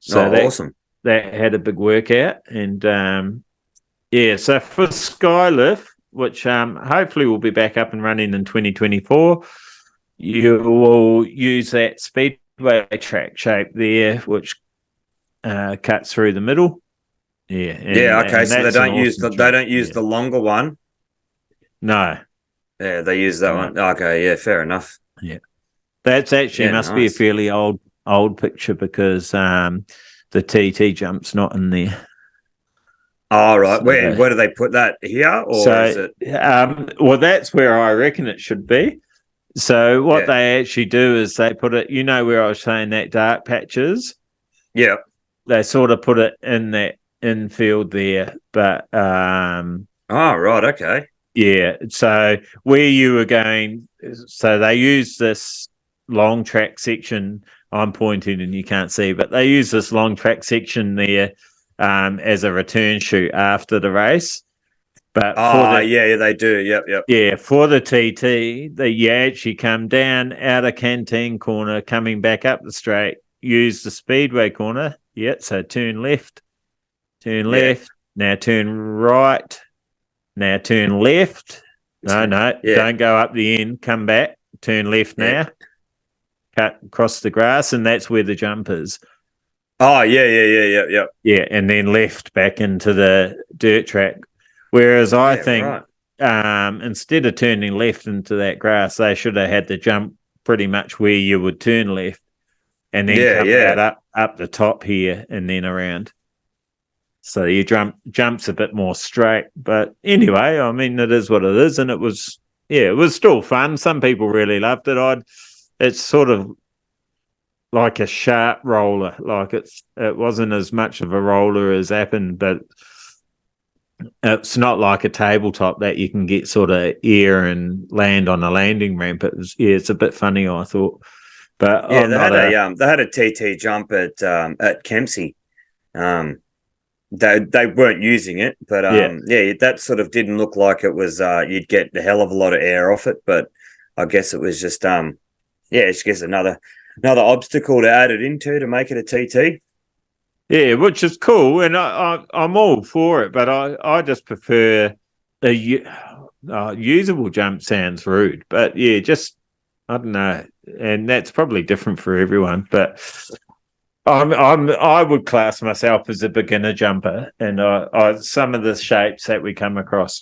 So awesome. That had a big workout, and so for Skylift, which hopefully will be back up and running in 2024, you will use that speedway track shape there, which cuts through the middle. Yeah. Okay. So they don't use the longer one. No. Yeah, they use that one. Okay. Yeah. Fair enough. Yeah. That's actually must be a fairly old picture because the TT jump's not in there. Oh, right. Where do they put that? Here or is it? Well, that's where I reckon it should be. So what they actually do is they put it, where I was saying that dark patches? Yeah. They sort of put it in that infield there. But right, okay. Yeah. So where you were going, so they use this long track section. I'm pointing and you can't see, but they use this long track section there as a return chute after the race. But they do. Yep. Yeah, for the TT, you actually come down out of canteen corner, coming back up the straight, use the speedway corner. Yeah, so turn left, now turn right, now turn left. No, don't go up the end, come back, turn left now. cut across the grass, and that's where the jump is. Oh, yeah. Yeah, and then left back into the dirt track. Whereas I think instead of turning left into that grass, they should have had the jump pretty much where you would turn left and then come out up the top here and then around. So your jump's a bit more straight. But anyway, I mean, it is what it is. And it was still fun. Some people really loved it. It's sort of like a sharp roller. Like it wasn't as much of a roller as Appen, but it's not like a tabletop that you can get sort of air and land on a landing ramp. It's a bit funny, I thought. But yeah, they had a TT jump at Kempsey. They weren't using it, but that sort of didn't look like it was. You'd get a hell of a lot of air off it, but I guess it was just it's just another obstacle to add it into to make it a TT. Yeah, which is cool, and I'm all for it, but I just prefer a usable jump. Sounds rude, but yeah, just I don't know, and that's probably different for everyone. But I would class myself as a beginner jumper, and I some of the shapes that we come across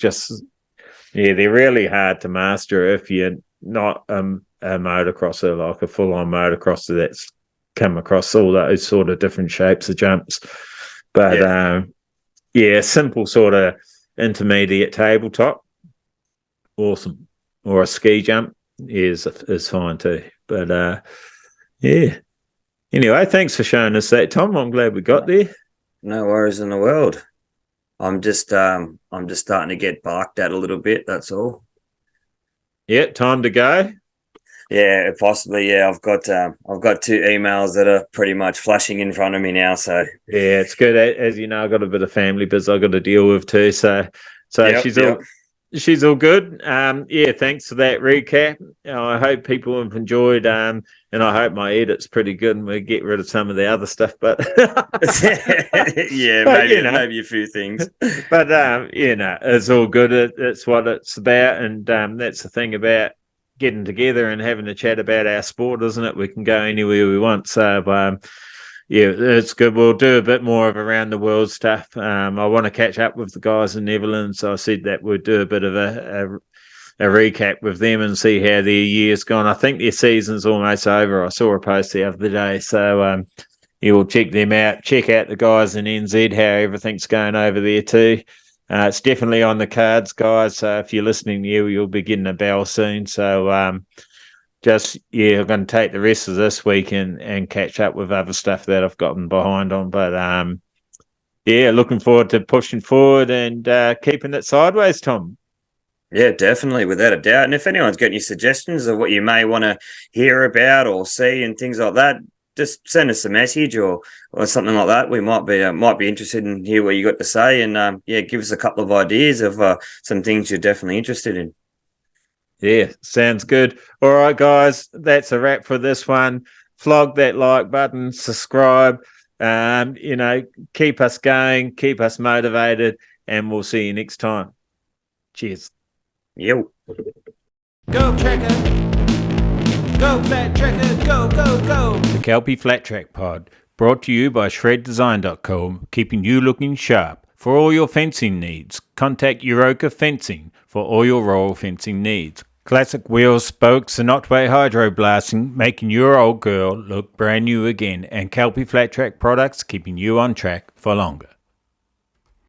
they're really hard to master if you're not a motocrosser, like a full-on motocrosser that's come across all those sort of different shapes of jumps. But simple sort of intermediate tabletop, awesome, or a ski jump is fine too. But anyway, thanks for showing us that, Tom. I'm glad we got there. No worries in the world. I'm just starting to get barked at a little bit. That's all. Yeah, time to go. Yeah, possibly. Yeah, I've got 2 emails that are pretty much flashing in front of me now. So yeah, it's good. As you know, I've got a bit of family biz I've got to deal with too. So she's all good. Thanks for that recap. I hope people have enjoyed. And I hope my edit's pretty good and we get rid of some of the other stuff. But maybe a few things. But it's all good. It's what it's about, and that's the thing about getting together and having a chat about our sport, isn't it? We can go anywhere we want. So it's good. We'll do a bit more of around the world stuff. I want to catch up with the guys in Netherlands. So I said that we'd do a bit of a recap with them and see how their year's gone. I think their season's almost over. I saw a post the other day. So we'll check them out. Check out the guys in NZ, how everything's going over there too. It's definitely on the cards, guys. So if you're listening here, you'll be getting a bell soon. So I'm going to take the rest of this week and catch up with other stuff that I've gotten behind on. But looking forward to pushing forward and keeping it sideways, Tom. Yeah, definitely, without a doubt. And if anyone's got any suggestions of what you may want to hear about or see and things like that, just send us a message or something like that. We might be interested in hear what you got to say, and give us a couple of ideas of some things you're definitely interested in. Yeah, sounds good. All right, guys, that's a wrap for this one. Flog that like button, subscribe. Keep us going, keep us motivated, and we'll see you next time. Cheers. Yo. Go Tracker. Go Flat Tracker, go, go, go. The KELPI Flat Track Pod, brought to you by shreddesign.com, keeping you looking sharp. For all your fencing needs, contact Euroka Fencing for all your royal fencing needs. Classic wheels, spokes and Otway hydro blasting, making your old girl look brand new again. And KELPI Flat Track products, keeping you on track for longer.